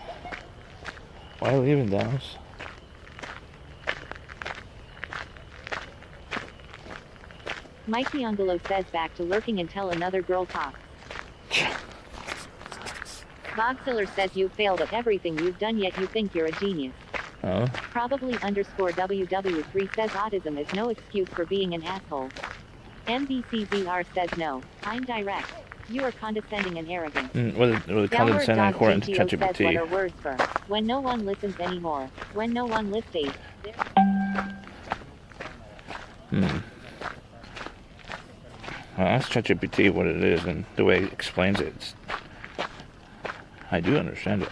Why are you leaving, Danos? Mikey Angelo says back to lurking until another girl talks. Bob Filler says you failed at everything you've done yet you think you're a genius. Oh. Probably _WW3 says autism is no excuse for being an asshole. MBCZR says no, I'm direct. You are condescending and arrogant. Well, condescending according to says what are ChatGPT. words for? When no one listens anymore. When no one listens. Well, ask ChatGPT what it is, and the way it explains it, I do understand it.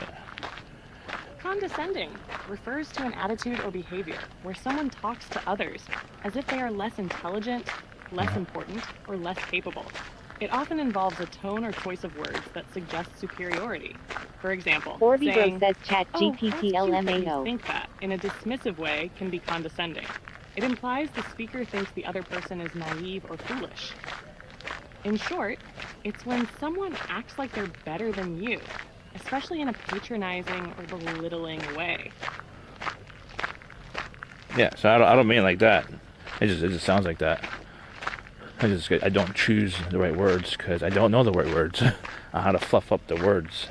Condescending refers to an attitude or behavior where someone talks to others as if they are less intelligent, less important, or less capable. It often involves a tone or choice of words that suggests superiority. For example, Orby saying, Bro says chat "Oh, GPT that's cute that you LMAO. think that," in a dismissive way can be condescending. It implies the speaker thinks the other person is naive or foolish. In short, it's when someone acts like they're better than you, especially in a patronizing or belittling way. Yeah, so I don't mean it like that. It just sounds like that. I don't choose the right words because I don't know the right words. On how to fluff up the words.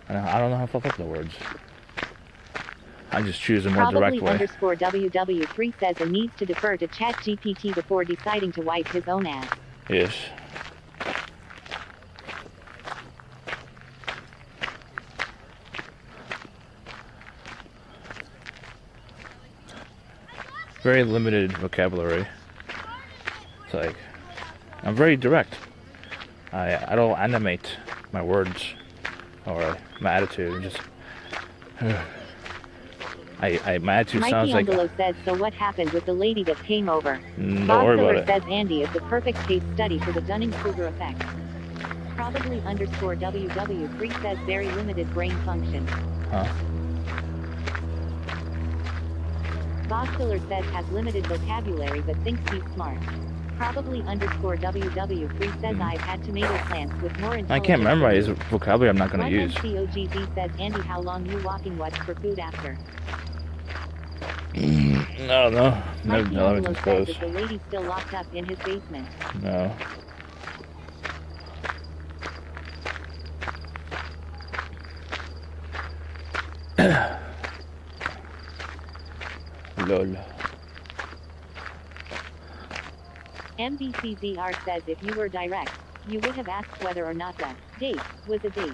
I don't know how to fluff up the words. I just choose a more direct way. _WW3 says it needs to defer to chat GPT before deciding to wipe his own ass. Yes. Very limited vocabulary. It's like, I'm very direct. I don't animate my words or my attitude. Just, my attitude Mikey sounds like. Angelo says, so what happened with the lady that came over? Don't Bob worry Filler about it. says Andy is the perfect case study for the Dunning-Kruger effect. Probably _WW3 says very limited brain function. Huh? Bob Filler says has limited vocabulary but thinks he's smart. Probably _WW3 says I've had tomato plants with more intelligence. I can't memorize vocabulary I'm not going to use. COGZ says Andy how long you walking what's for food after? No. Mikey No, Angelo everything's says closed. is the lady still locked up in his basement? No. Lol. MBCZR says if you were direct, you would have asked whether or not the date was a date.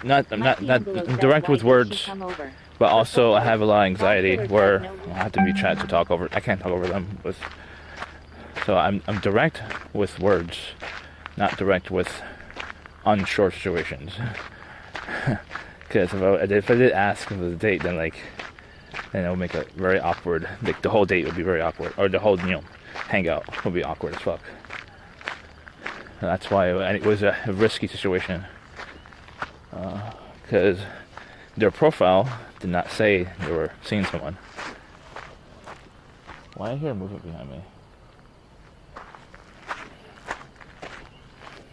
Not Mikey Angelo says, direct why with did she words, come over? but also I have a lot of anxiety where I have to be chat to talk over. I can't talk over them. So I'm direct with words, not direct with unsure situations. Because if I did ask for the date, then it would make it very awkward. Like the whole date would be very awkward, or the whole hangout would be awkward as fuck. That's why it was a risky situation. Because their profile did not say they were seeing someone. Why I hear movement behind me?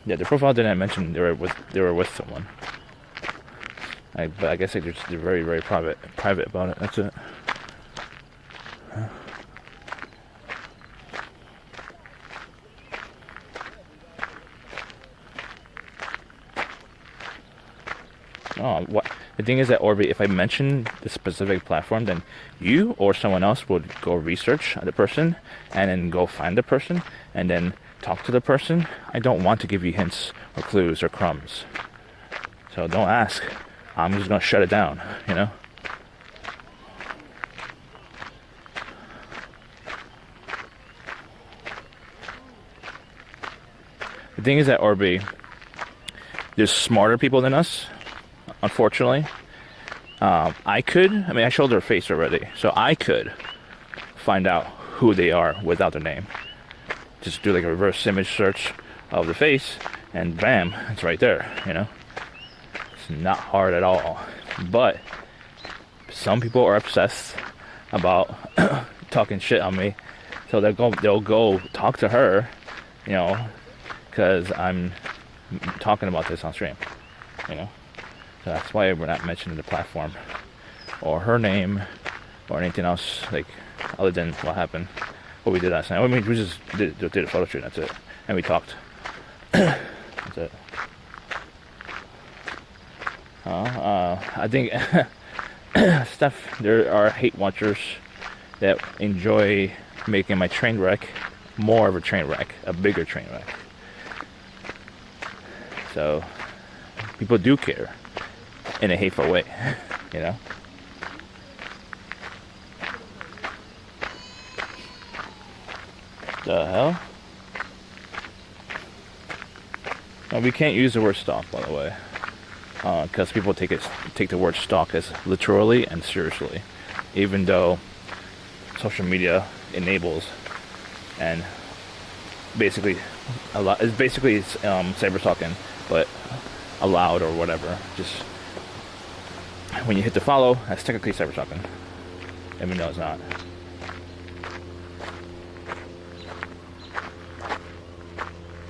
Yeah, their profile didn't mention they were with someone. But I guess they're very, very private about it. That's it. Oh, what? The thing is that Orby, if I mention the specific platform, then you or someone else would go research the person and then go find the person and then talk to the person. I don't want to give you hints or clues or crumbs. So don't ask. I'm just going to shut it down, you know? The thing is that Orby, there's smarter people than us. Unfortunately, I showed their face already, so I could find out who they are without their name. Just do like a reverse image search of the face, and bam, it's right there, you know? It's not hard at all. But some people are obsessed about talking shit on me, so they'll go talk to her, you know, because I'm talking about this on stream, you know? So that's why we're not mentioning the platform or her name or anything else, like, other than what happened, what we did last night. I mean, we just did a photo shoot, that's it. And we talked. That's it. I think, Steph, there are hate watchers that enjoy making my train wreck more of a train wreck, a bigger train wreck. So, people do care. In a hateful way, you know? The hell? No, we can't use the word stalk, by the way. Because people take the word stalk as literally and seriously. Even though social media enables and basically cyber stalking, but allowed or whatever. Just when you hit the follow, that's technically cyber stalking, even though it's not.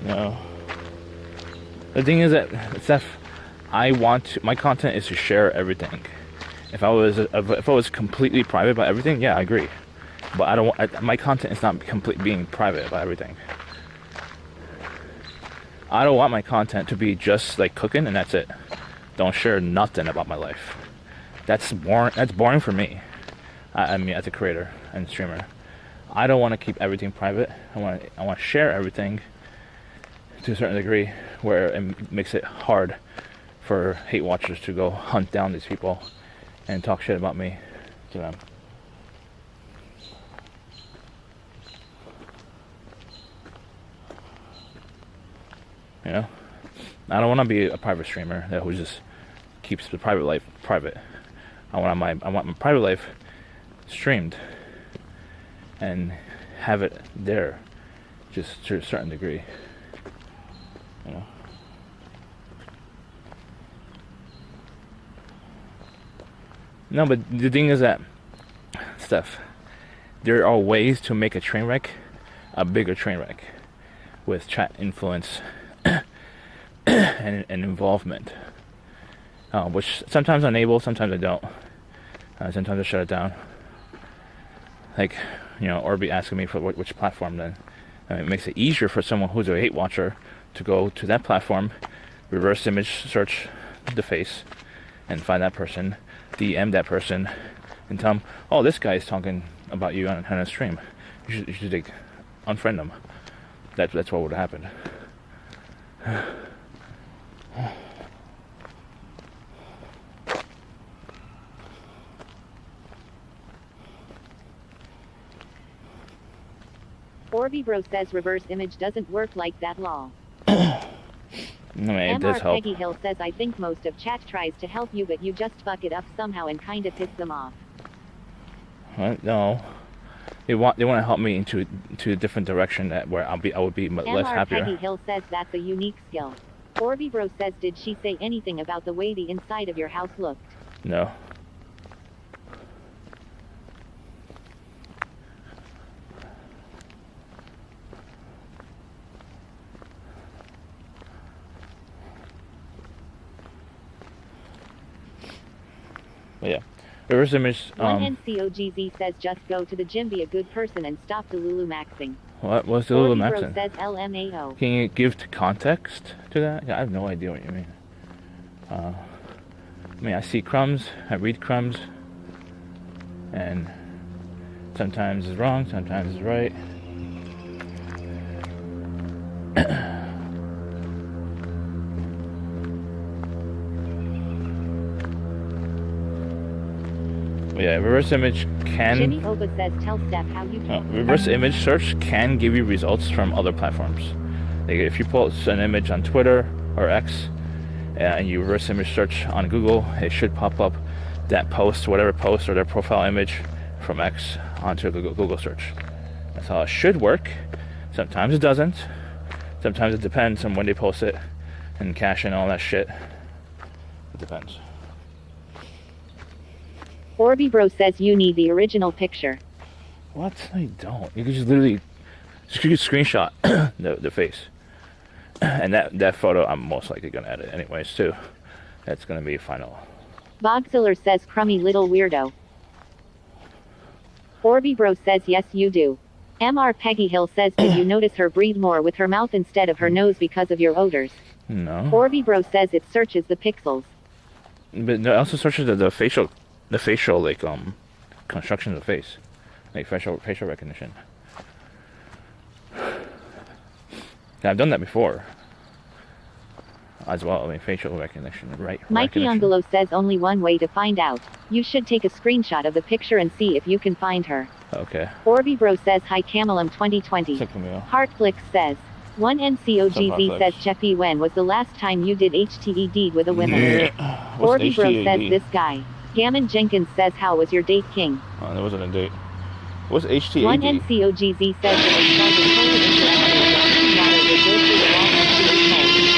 No. The thing is that, Steph, my content is to share everything. If I was completely private about everything, yeah, I agree. But my content is not being private about everything. I don't want my content to be just like cooking and that's it. Don't share nothing about my life. That's boring for me. I mean, as a creator and streamer, I don't want to keep everything private. I want to share everything to a certain degree, where it makes it hard for hate watchers to go hunt down these people and talk shit about me to them. You know, I don't want to be a private streamer who just keeps the private life private. I want my private life streamed and have it there, just to a certain degree. You know. No, but the thing is that, Steph, there are ways to make a train wreck a bigger train wreck with chat influence and involvement, which sometimes I enable, sometimes I don't. Sometimes I shut it down. Like, you know, or be asking me for which platform then. It makes it easier for someone who's a hate watcher to go to that platform, reverse image search the face, and find that person, DM that person, and tell them, oh, this guy is talking about you on a stream. You should like, unfriend them. That's what would have happened. Orbibro says reverse image doesn't work like that law. I mean, it does help. Peggy Hill says I think most of chat tries to help you, but you just fuck it up somehow and kinda piss them off. What? No. They want to help me into a different direction where I would be less happier. Peggy Hill says that's a unique skill. Orbibro says, did she say anything about the way the inside of your house looked? No. But yeah, reverse image. One NCOGZ says just go to the gym, be a good person, and stop the Lulu maxing. What's the Lulu Bro maxing? says LMAO. Can you give context to that? Yeah, I have no idea what you mean. I mean, I see crumbs, I read crumbs, and sometimes it's wrong, sometimes it's right. Yeah, reverse image can. Jimmy Ova says tell Steph how you can. Reverse image search can give you results from other platforms. Like if you post an image on Twitter or X, and you reverse image search on Google, it should pop up that post, whatever post or their profile image from X onto Google search. That's how it should work. Sometimes it doesn't. Sometimes it depends on when they post it and cache and all that shit. It depends. Orby Bro says you need the original picture. What? No, you don't. You can just literally screenshot the face. And that photo I'm most likely going to edit anyways too. That's going to be final. Bogziller says crummy little weirdo. Orby Bro says yes you do. MR Peggy Hill says did you notice her breathe more with her mouth instead of her nose because of your odors? No. Orby Bro says it searches the pixels. But it also searches the facial like construction of the face, like facial recognition. Yeah, I've done that before as well. I mean, facial recognition, right? Mikey Angelo says only one way to find out. You should take a screenshot of the picture and see if you can find her. Okay. Orby Bro says hi Camelum 2020. Heartflix says one NCOGZ says Jeffy, when was the last time you did HTE with a woman? Yeah. Orby Bro says this guy. Gammon Jenkins says how was your date, King? Oh, that wasn't a date. What's HTAD? One NCOGZ says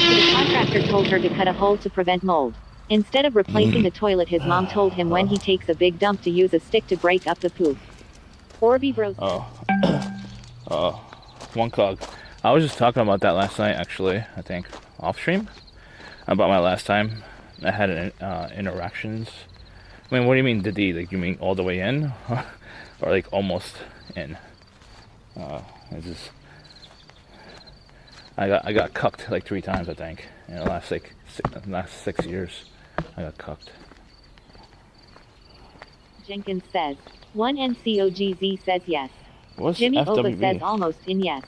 the contractor told her to cut a hole to prevent mold. Instead of replacing the toilet, his mom told him when he takes a big dump to use a stick to break up the poop. Orby Bro. One cog. I was just talking about that last night, actually. I think off stream about my last time I had interactions. I mean, what do you mean the D? Like, you mean all the way in, or like almost in? It's just I got cucked like 3 times, I think, in the last last 6 years. I got cucked. Jenkins says one NCOGZ says yes. What's Jimmy FWB? Ova says almost in yes.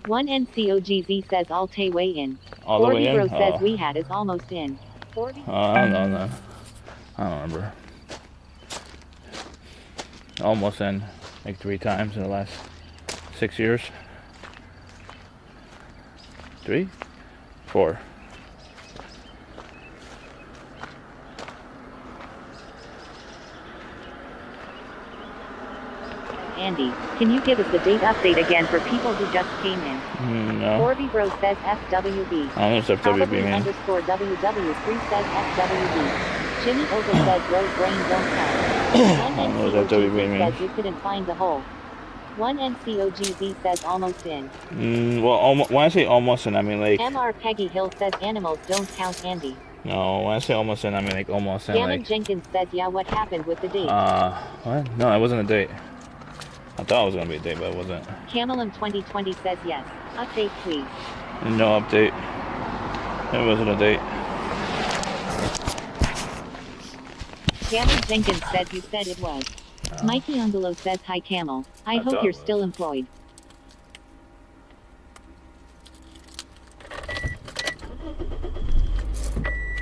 One NCOGZ says all tay way in. All the way in? Bro says we had is almost in. I don't know. I don't remember. Almost in like 3 times in the last 6 years. 3? 4. Andy, can you give us the date update again for people who just came in? No. Orby Bro says FWB. I don't know what's FWB Probably mean. underscore WW3 says FWB. Jimmy Ova says road brain don't count. One know what FWB NCOGZ says means. you couldn't find the hole. One NCOGZ says almost in. Well, when I say almost in, I mean like. MR Peggy Hill says animals don't count, Andy. No, when I say almost in, I mean like almost in. Gammon Like. Jenkins says yeah, what happened with the date? What? No, it wasn't a date. I thought it was gonna be a date, but it wasn't. Camelum 2020 says yes. Update please. No update. It wasn't a date. Gammon Jenkins says you said it was. Mikey Angelo says hi Camel. I hope you're still employed.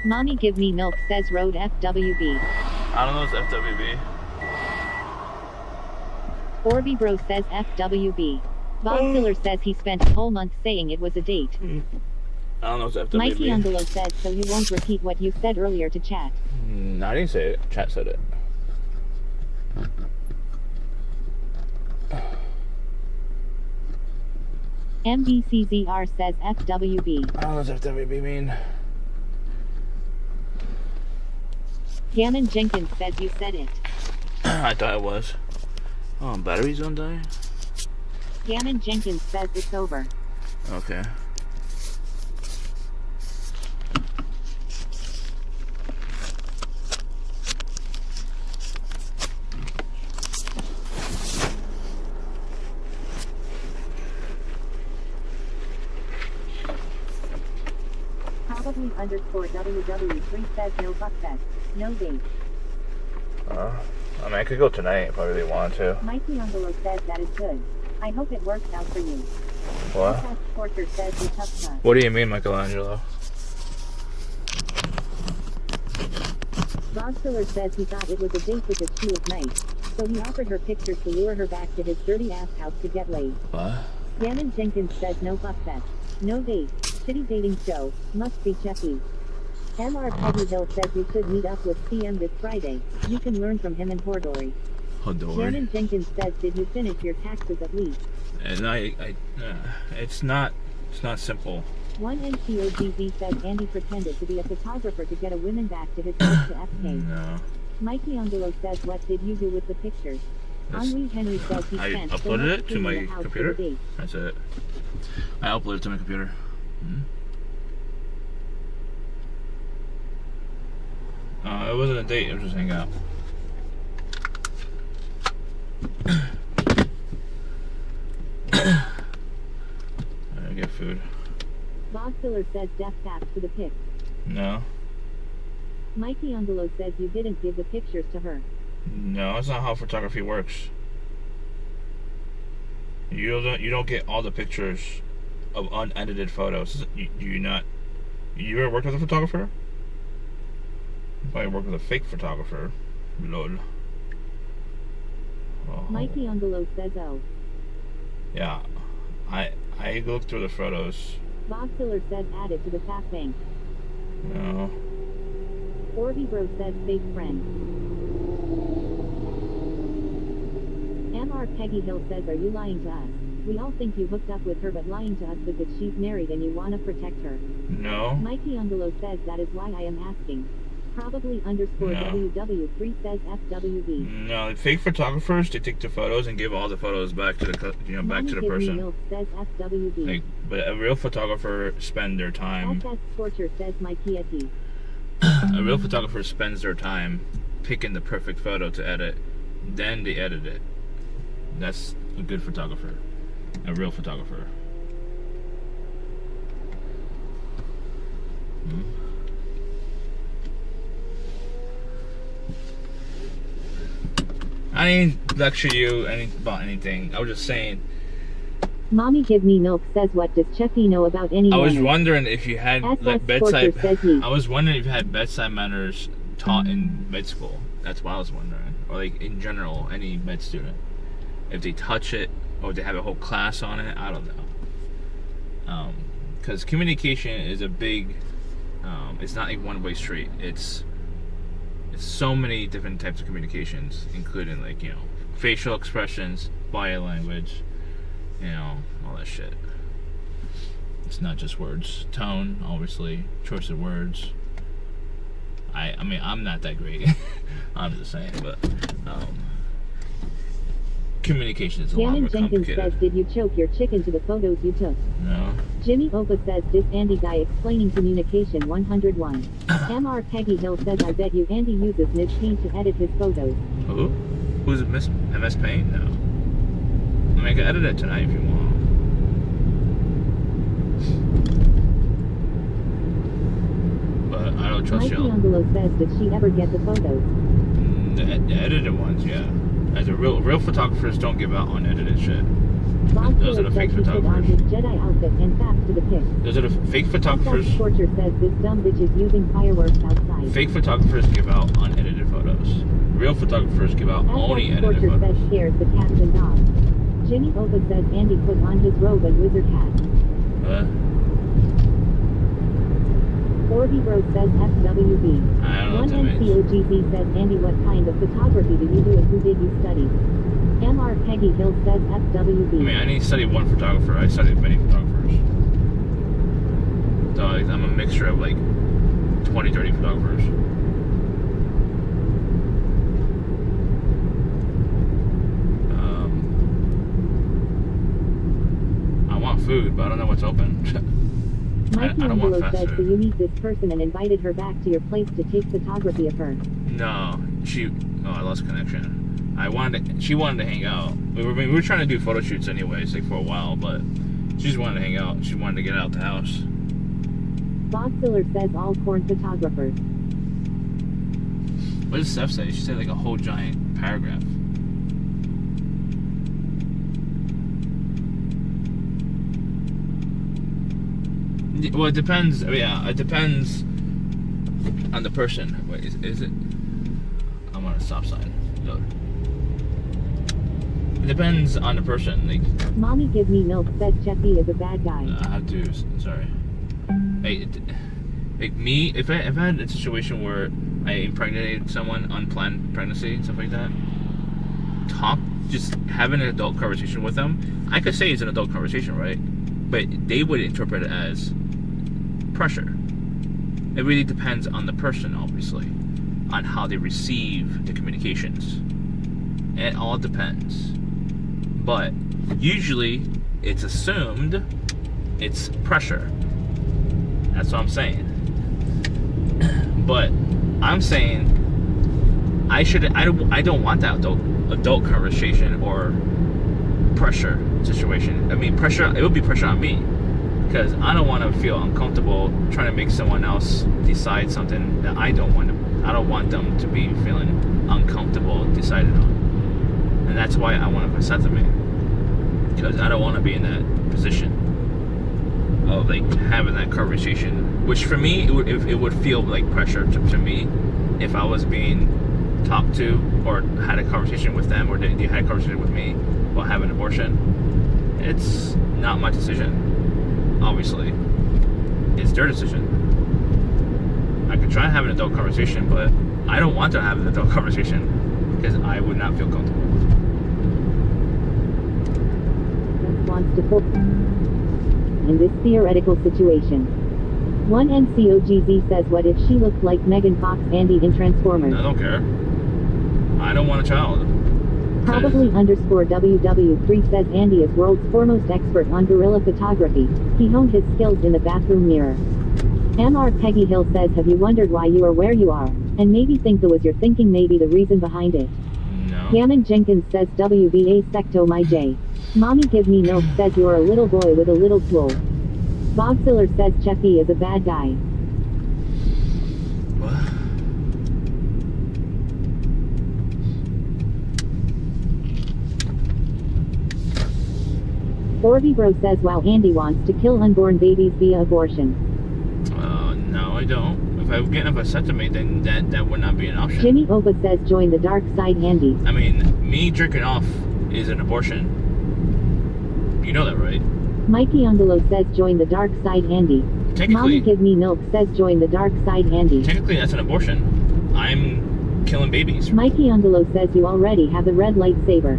Mommy give me milk says road FWB. I don't know what's FWB. Orby Bro says FWB. Bogziller says he spent a whole month saying it was a date. I don't know what's FWB. Mikey Angelo says so you won't repeat what you said earlier to chat. No, I didn't say it. Chat said it. MBCZR says FWB. I don't know what's FWB mean. Gammon Jenkins says you said it. I thought it was. Oh, batteries don't die? Gammon Jenkins says it's over. Okay. Probably _WW3 says no fuckfest. No date. I mean, I could go tonight if I really wanted to. Mikey Angelo says that is good. I hope it works out for you. What? SS Porter says you tough cut. What do you mean, Michelangelo? Bob Filler says he thought it was a date because she was nice. So he offered her pictures to lure her back to his dirty ass house to get laid. What? Gannon Jenkins says no fuckfest. No date. Shitty dating show. Must be Chucky. MR Peggy Hill says you should meet up with CM this Friday. You can learn from him and Hordori. Gannon Jenkins says, did you finish your taxes at least? And it's not simple. One NCOGZ says Andy pretended to be a photographer to get a woman back to his house to FK. No. Mikey Angelo says, what did you do with the pictures? Henry Henry says he I spent uploaded it to in my the house computer. for the date. That's it. I uploaded it to my computer. It wasn't a date. It was just hang out. I get food. Bob Filler says death taps to the pic. No. Mikey Angelo says you didn't give the pictures to her. No, that's not how photography works. You don't get all the pictures of unedited photos. You ever worked with a photographer? You probably worked with a fake photographer. Lol. Oh. Mikey Angelo says oh. Yeah. I looked through the photos. Bob Filler says added to the fat bank. No. Orby Bro says fake friend. MR Peggy Hill says, are you lying to us? We all think you hooked up with her, but lying to us because she's married and you want to protect her. No. Mikey Angelo says that is why I am asking. Probably _WW3 says FWB. No, fake photographers, they take the photos and give all the photos back to the back to the person. Milk says FWB. But a real photographer spend their time. SS Scorcher says Mikey T. A real photographer spends their time picking the perfect photo to edit, then they edit it. That's a good photographer. A real photographer. I didn't lecture you about anything. I was just saying. Mommy Give Me Milk says, what does Chucky know about any I was manners? wondering if you had like bedside. I was wondering if you had bedside manners taught in med school. That's what I was wondering, or like in general, any med student, if they touch it or they have a whole class on it. I don't know. Because communication is a big. It's not a one-way street. It's so many different types of communications, including like facial expressions, body language. All that shit. It's not just words. Tone, obviously, choice of words. I mean, I'm not that great. I'm just saying, but communication is a lot more Jenkins complicated. says, did you choke your chicken to the photos you took? No. Jimmy Opa says, this Andy guy explaining communication 101. MR Peggy Hill says, I bet you Andy uses Ms. Paint to edit his photos. Who? Who's MS Paint? No. I mean, I can edit it tonight if you want. But I don't trust Mikey you. Angelo says, did she ever get the photos? The edited ones, yeah. As a real photographers don't give out unedited shit. Bob Those are the fake says he put on photographers. his Jedi outfit and faxed to the pic. Those are the fake photographers. Scorcher says, this dumb bitch is using fireworks outside. Fake photographers give out unedited photos. Real photographers give out only edited Scorcher photos. says, shares the cats and dogs. Jimmy Opa says, Andy put on his robe and wizard hat. Orby Bro says FWB. I don't know One what that means. NCOGZ says, Andy, what kind of photography do you do and who did you study? MR Peggy Hill says FWB. I mean, I didn't study one photographer. I studied many photographers. So I'm a mixture of like 20, 30 photographers. I want food, but I don't know what's open. I Mikey don't want Angelo fast says, food. so you meet this person and invited her back to your place to take photography of her. No, I lost connection. She wanted to hang out. We were trying to do photo shoots anyways, like for a while, but she just wanted to hang out. She wanted to get out the house. Boxiller says all corn photographers. What does Steph say? She said like a whole giant paragraph. Well, it depends. Yeah, it depends on the person. Wait, is it? I'm on a stop sign. No. It depends on the person. Like, Mommy Give Me Milk says Jeffy is a bad guy. I have to. Sorry. Hey, like me, if I had a situation where I impregnated someone, unplanned pregnancy, stuff like that, just having an adult conversation with them, I could say it's an adult conversation, right? But they would interpret it as pressure. It really depends on the person, obviously, on how they receive the communications. It all depends. But usually, it's assumed it's pressure. That's what I'm saying. But I'm saying I don't want that adult conversation or pressure situation. I mean, pressure. It would be pressure on me because I don't want to feel uncomfortable trying to make someone else decide something that I don't want to. I don't want them to be feeling uncomfortable decided on, and that's why I want a vasectomy because I don't want to be in that position of like having that conversation, which for me it would feel like pressure to me if I was being talked to or had a conversation with them or they had a conversation with me about having an abortion. It's not my decision, obviously. It's their decision. I could try and have an adult conversation, but I don't want to have an adult conversation because I would not feel comfortable. Wants to focus in this theoretical situation. One NCOGZ says, what if she looked like Megan Fox Andy in Transformers? I don't care. I don't want a child. Probably _WW3 says Andy is world's foremost expert on guerrilla photography. He honed his skills in the bathroom mirror. MR Peggy Hill says, have you wondered why you are where you are? And maybe think that was your thinking maybe the reason behind it. No. Gammon Jenkins says WBA secto my J. Mommy Give Me Milk says you're a little boy with a little tool. Boxiller says Jeffy is a bad guy. What? Orby Bro says, wow, Andy wants to kill unborn babies via abortion. No, I don't. If I was getting a vasectomy, then that would not be an option. Jimmy Opa says, join the dark side, Andy. I mean, me jerking off is an abortion. You know that, right? Mikey Angelo says, join the dark side, Andy. Technically, Mommy Give Me Milk says, join the dark side, Andy. Technically, that's an abortion. I'm killing babies. Mikey Angelo says, you already have the red lightsaber.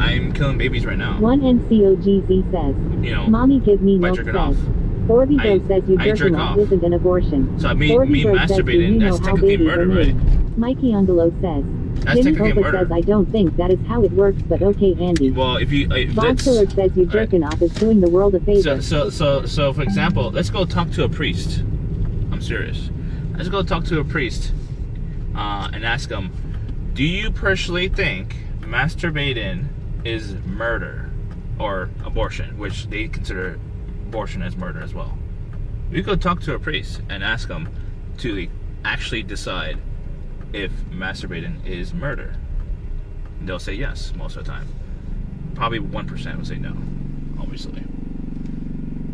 I'm killing babies right now. One NCOGZ says, You know, Mommy Give Me by Milk jerking says. off. Orby Bro says you I jerking jerk off off. isn't an abortion. So me Orby Bro says, do masturbating, you know that's how technically babies murder, are made? right? Mikey Angelo says. That's Jimmy technically Opa murder. says, I don't think that is how it works, but okay, Andy. Well, if that's... Boxiller says you jerking off is doing the world a favor. So for example, let's go talk to a priest. I'm serious. Let's go talk to a priest and ask him, do you personally think masturbating is murder or abortion, which they consider abortion as murder as well? We go talk to a priest and ask him to actually decide if masturbating is murder. And they'll say yes most of the time. Probably 1% will say no, obviously.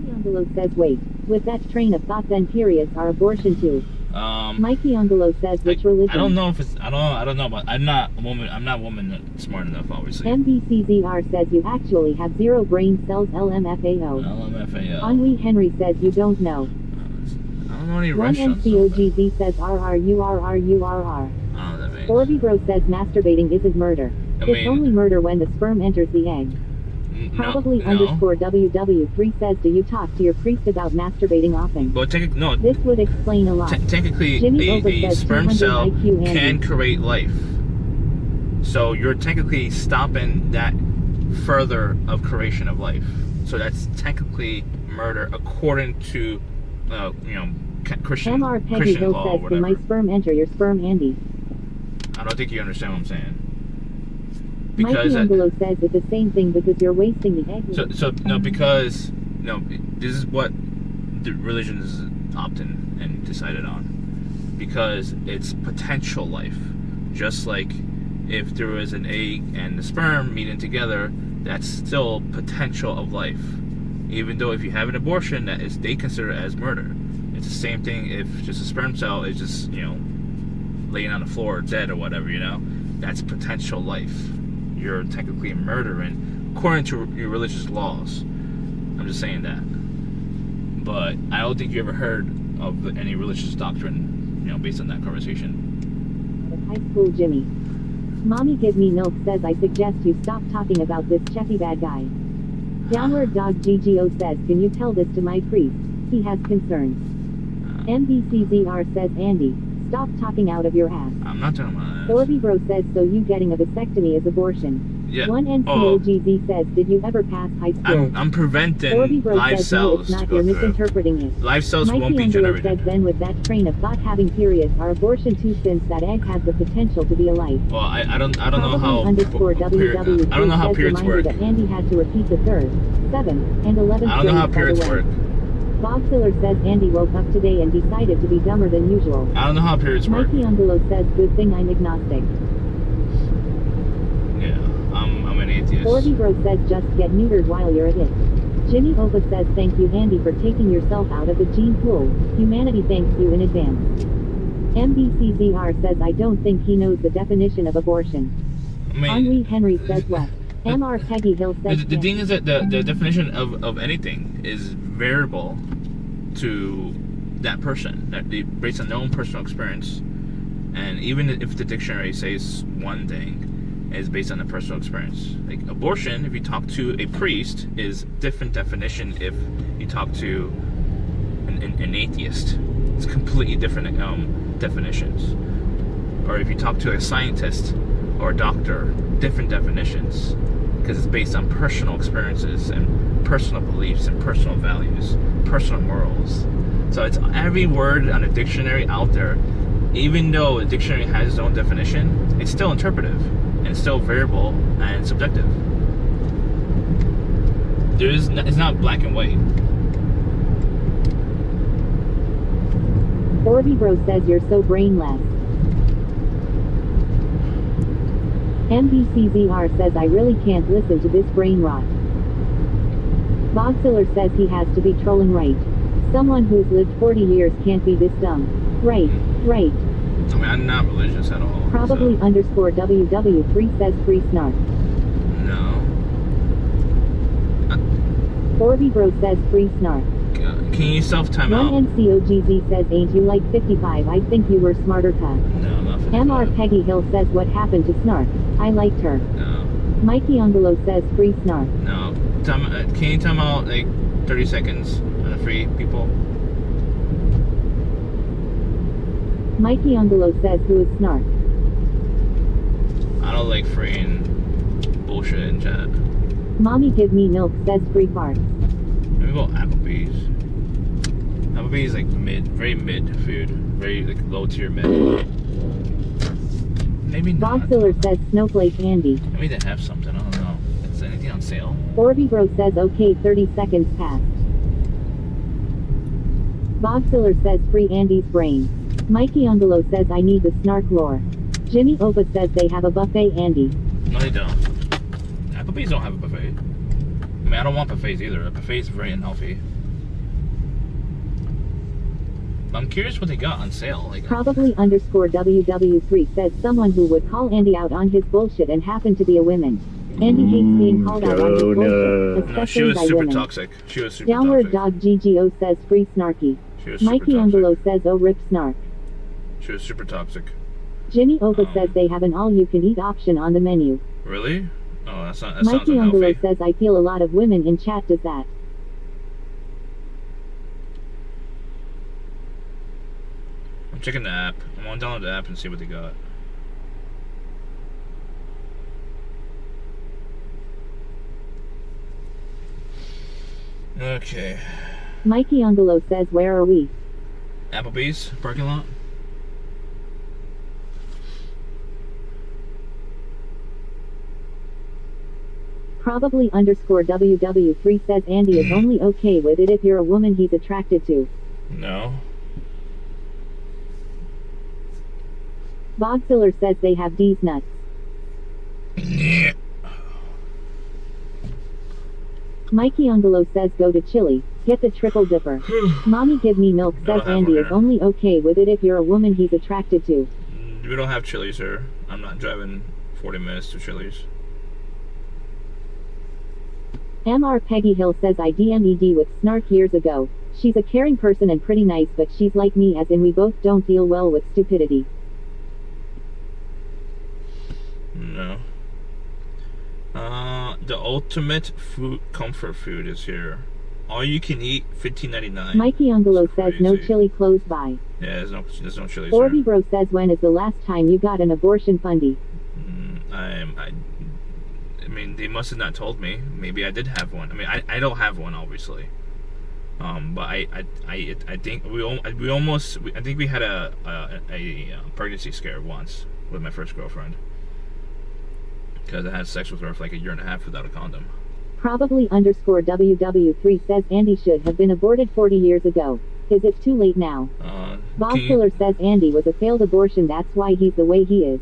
Angelo says, wait, with that train of thought, then periods are abortion too. Mikey Angelo says, which religion? I don't know if it's. I don't know about. I'm not a woman. I'm not a woman smart enough, obviously. MBCZR says you actually have zero brain cells. LMFAO. LMFAO. Henri Henry says you don't know. I don't know any One restaurants. NCOGZ says RRURRURR. I don't know what that means. Orby Bro says masturbating isn't murder. It's only murder when the sperm enters the egg. Probably _WW3 says, do you talk to your priest about masturbating often? Well, no. This would explain a lot. Technically, Jimmy Opa a says sperm 200 cell IQ Andy. can create life. So you're technically stopping that further of creation of life. So that's technically murder according to, Christian MR Peggy Hill law or says, can whatever. my sperm enter your sperm, Andy? I don't think you understand what I'm saying. Mikey Angelo says it's the same thing because you're wasting the egg. Because this is what the religions opt in and decided on, because it's potential life. Just like if there was an egg and the sperm meeting together, that's still potential of life. Even though if you have an abortion, that is, they consider it as murder. It's the same thing if just a sperm cell is just, laying on the floor dead or whatever, that's potential life. You're technically murdering according to your religious laws. I'm just saying that. But I don't think you ever heard of any religious doctrine, based on that conversation. High school Jimmy. Mommy Give Me Milk says I suggest you stop talking about this Cheffy bad guy. Downward Dog GGO says, can you tell this to my priest? He has concerns. MBCZR says, Andy, stop talking out of your ass. I'm not talking about that. Orby Bro says, so you getting a vasectomy is abortion. Yeah. One NCOGZ says, did you ever pass high school? I'm preventing Orby Bro live says, cells no, it's to not, go you're through. misinterpreting it. Live cells Mikey won't be Angelo generated. says, then with that train of thought, having periods are abortion too, since that egg has the potential to be a life. Well, I don't know how. Underscore WW3 I don't know how says periods reminder work. that Andy had to repeat the 3rd, 7th, and 11th I don't know how grades, by the periods way. work. Bobziller says Andy woke up today and decided to be dumber than usual. I don't know how periods work. Mikey Angelo says, good thing I'm agnostic. Yeah, I'm an atheist. Orby Bro says, just get neutered while you're at it. Jimmy Opa says, thank you Andy for taking yourself out of the gene pool. Humanity thanks you in advance. MBCZR says, I don't think he knows the definition of abortion. I mean, Henry Henry says what? MR Peggy Hill says the thing is that the definition of anything is variable to that person, based on their own personal experience. And even if the dictionary says one thing, it's based on the personal experience. Like abortion, if you talk to a priest, is different definition if you talk to an atheist. It's completely different definitions. Or if you talk to a scientist or a doctor, different definitions, because it's based on personal experiences and personal beliefs and personal values, personal morals. So it's every word on a dictionary out there, even though a dictionary has its own definition, it's still interpretive and it's still variable and subjective. It's not black and white. Orby Bro says you're so brainless. MBCZR says I really can't listen to this brain rot. Bogziller says he has to be trolling right. Someone who's lived 40 years can't be this dumb. Right. I mean, I'm not religious at all. Probably so. underscore WW3 says free snark. No. Orby Bro says free snark. Can you self-time out? One NCOGZ says ain't you like 55, I think you were smarter cut. No, I'm not 55. MR Peggy Hill says what happened to snark? I liked her. No. Mikey Angelo says free snark. No. Can you time out like 30 seconds on the free people? Mikey Angelo says who is snark? I don't like freeing bullshit in chat. Mommy Give Me Milk says free farts. Maybe go Applebee's. Applebee's like very mid food. Very like low tier mid. Maybe not. Bogziller says Snowflake Andy. Maybe they have something, I don't know. Is anything on sale? Orby Bro says okay 30 seconds passed. Bogziller says free Andy's brain. Mikey Angelo says I need the snark lore. Jimmy Opa says they have a buffet Andy. No, they don't. Applebee's don't have a buffet. I mean, I don't want buffets either. A buffet is very unhealthy. I'm curious what they got on sale. Like, Probably underscore WW3 says someone who would call Andy out on his bullshit and happen to be a woman. Andy hates being called out on his bullshit, no, she especially was by super women. toxic. She was super Downward toxic. Dog GGO says free snarky. She was super Mikey toxic. Angelo says oh rip snark. She was super toxic. Jimmy Opa says they have an all-you-can-eat option on the menu. Really? Oh, that sounds Mikey Angelo unhealthy. says I feel a lot of women in chat does that. I'm checking the app. I'm gonna download the app and see what they got. Okay. Mikey Angelo says where are we? Applebee's parking lot. Probably underscore WW3 says Andy is only okay with it if you're a woman he's attracted to. No. Bogziller says they have D's nuts. Yeah. Mikey Ungalo says go to Chile, get the triple dipper. Mommy give me milk says Andy is only okay with it if you're a woman he's attracted to. We don't have Chili's here. I'm not driving 40 minutes to Chili's. MR Peggy Hill says I DMED with Snark years ago. She's a caring person and pretty nice, but she's like me, as in we both don't deal well with stupidity. No. The ultimate food comfort food is here. All you can eat, $15.99. Mikey Ungalo says no chili close by. Yeah, there's no Chili's Orby here. Bro says when is the last time you got an abortion fundy? I mean, they must have not told me. Maybe I did have one. I mean, I don't have one, obviously. But I think I think we had a pregnancy scare once with my first girlfriend, because I had sex with her for like 1.5 years without a condom. Probably underscore WW3 says Andy should have been aborted 40 years ago. Is it too late now? Bob Killer says Andy was a failed abortion, that's why he's the way he is.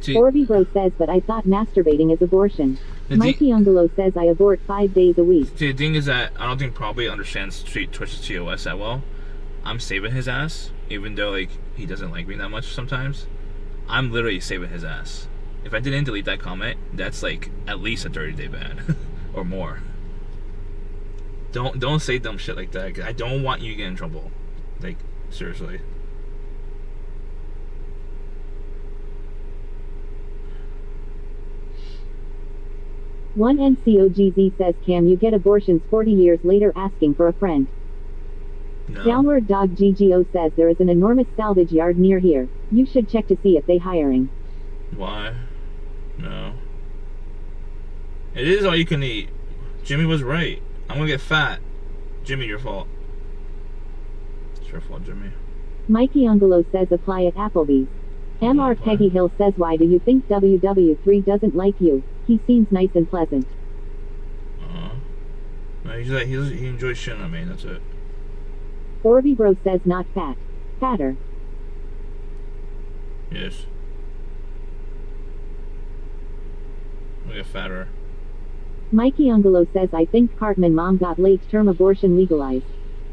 Orby Bro says, but I thought masturbating is abortion. Mikey Ungalo says I abort 5 days a week. The thing is that I don't think probably understands Twitch's TOS that well. I'm saving his ass, even though like he doesn't like me that much sometimes. I'm literally saving his ass. If I didn't delete that comment, that's like at least a 30-day ban or more. Don't say dumb shit like that, 'cause I don't want you to get in trouble. Like, seriously. One NCOGZ says Cam you get abortions 40 years later asking for a friend. No. Downward Dog GGO says there is an enormous salvage yard near here. You should check to see if they hiring. Why? No. It is all you can eat. Jimmy was right. I'm gonna get fat. Jimmy, your fault. It's your fault, Jimmy. Mikey Ungalo says apply at Applebee's. MR Peggy Hill says why do you think WW3 doesn't like you? He seems nice and pleasant. No, he's like, he enjoys shitting on me, that's it. Orby Bro says not fat. Fatter. Yes. I'll get fatter. Mikey Ungalo says I think Cartman mom got late-term abortion legalized.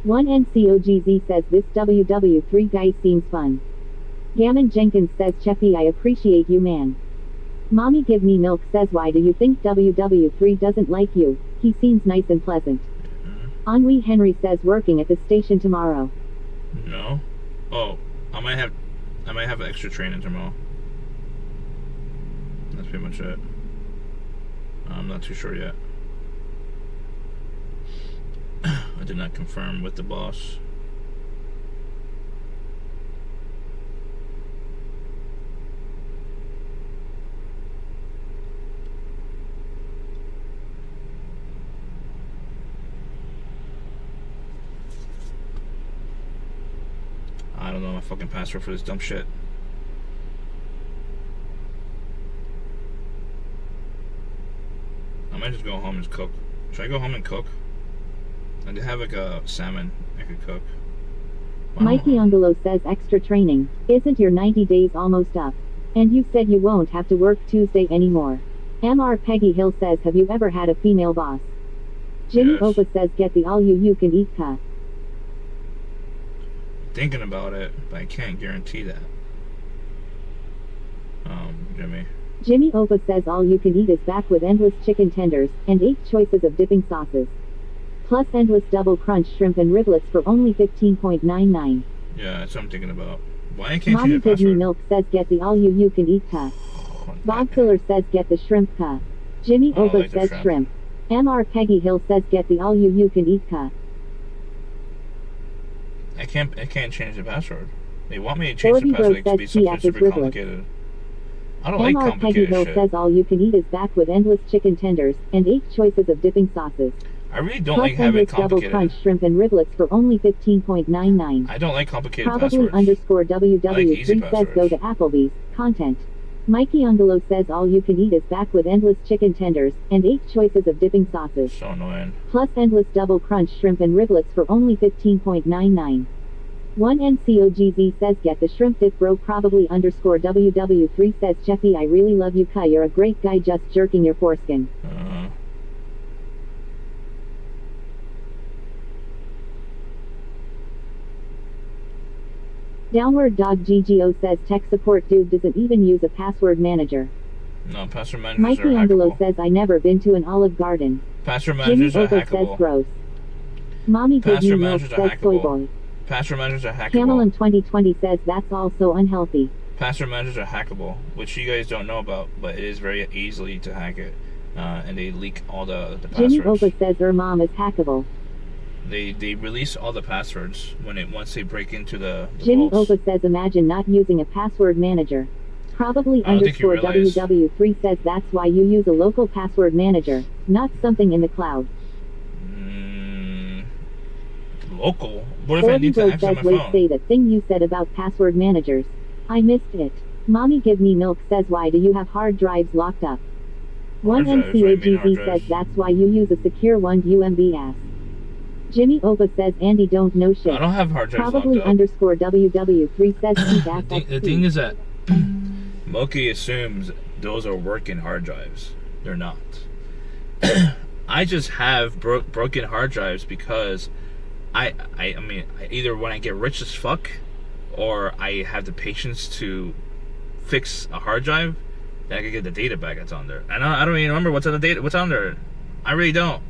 One NCOGZ says this WW3 guy seems fun. Gammon Jenkins says Cheppy I appreciate you man. Mommy Give Me Milk says why do you think WW3 doesn't like you? He seems nice and pleasant. Ennui Henry says working at the station tomorrow. No. Oh, I might have an extra training tomorrow. That's pretty much it. I'm not too sure yet. I did not confirm with the boss. I don't know my fucking password for this dumb shit. I might just go home and cook. Should I go home and cook? I have like a salmon I could cook. Wow. Mikey Ungalo says extra training. Isn't your 90 days almost up? And you said you won't have to work Tuesday anymore. MR Peggy Hill says have you ever had a female boss? Jimmy Yes. Opa says get the all you can eat cuh. Thinking about it, but I can't guarantee that. Jimmy. Jimmy Opa says all you can eat is back with endless chicken tenders, and 8 choices of dipping sauces. Plus endless double crunch shrimp and riblets for only $15.99. Yeah, that's what I'm thinking about. Why I can't Mommy change the Give Me password? Milk says get the all you can eat cuh. Bob Filler says get the shrimp cuh. Jimmy I don't Opa like the says shrimp. shrimp. MR Peggy Hill says get the all you can eat cuh. I can't change the password. They want me to change the Orby Bro password to be says something TF is super riblets. complicated. I don't like MR Peggy complicated Hill shit. says all you can eat is back with endless chicken tenders, and 8 choices of dipping sauces. I really don't Plus like having endless double complicated. crunch shrimp and riblets for only $15.99. I don't like complicated Probably passwords. underscore WW3 easy says go passwords. to Applebee's. Content. Mikey Angelo says all you can eat is back with endless chicken tenders, and 8 choices of dipping sauces. So annoying. Plus endless double crunch shrimp and riblets for only $15.99. 1NCOGZ says get the shrimp dip bro probably underscore WW3 says Cheffy I really love you Kai you're a great guy just jerking your foreskin. Downward Dog GGO says tech support dude doesn't even use a password manager. No, password managers Mikey are Angelo hackable. says I never been to an Olive Garden. Password Jimmy managers are Opa says hackable. gross. Mommy give you Password milk managers are says soy hackable. boy. Password managers are hackable. Camel in 2020 says that's also unhealthy. Password managers are hackable, which you guys don't know about, but it is very easily to hack it. And they leak all the passwords. Jimmy Opa says her mom is hackable. They release all the passwords once they break into the Jimmy vaults. Opa says imagine not using a password manager. Probably I don't think you underscore realize. WW3 says that's why you use a local password manager, not something in the cloud. Local? What if I need to Bro access says my wait phone? say the thing you said about password managers. I missed it. Mommy give me milk says why do you have hard drives locked up? Hard drives? What do you mean hard 1NCAGZ drives? says that's why you use a secure 1 UMB. Jimmy Opa says Andy don't know shit. I don't have hard drives Probably locked up. underscore WW3 says keep ass The thing is that Moki assumes those are working hard drives. They're not. I just have broken hard drives because I mean, either when I get rich as fuck or I have the patience to fix a hard drive, then I can get the data back that's on there. And I don't even remember what's on there. I really don't.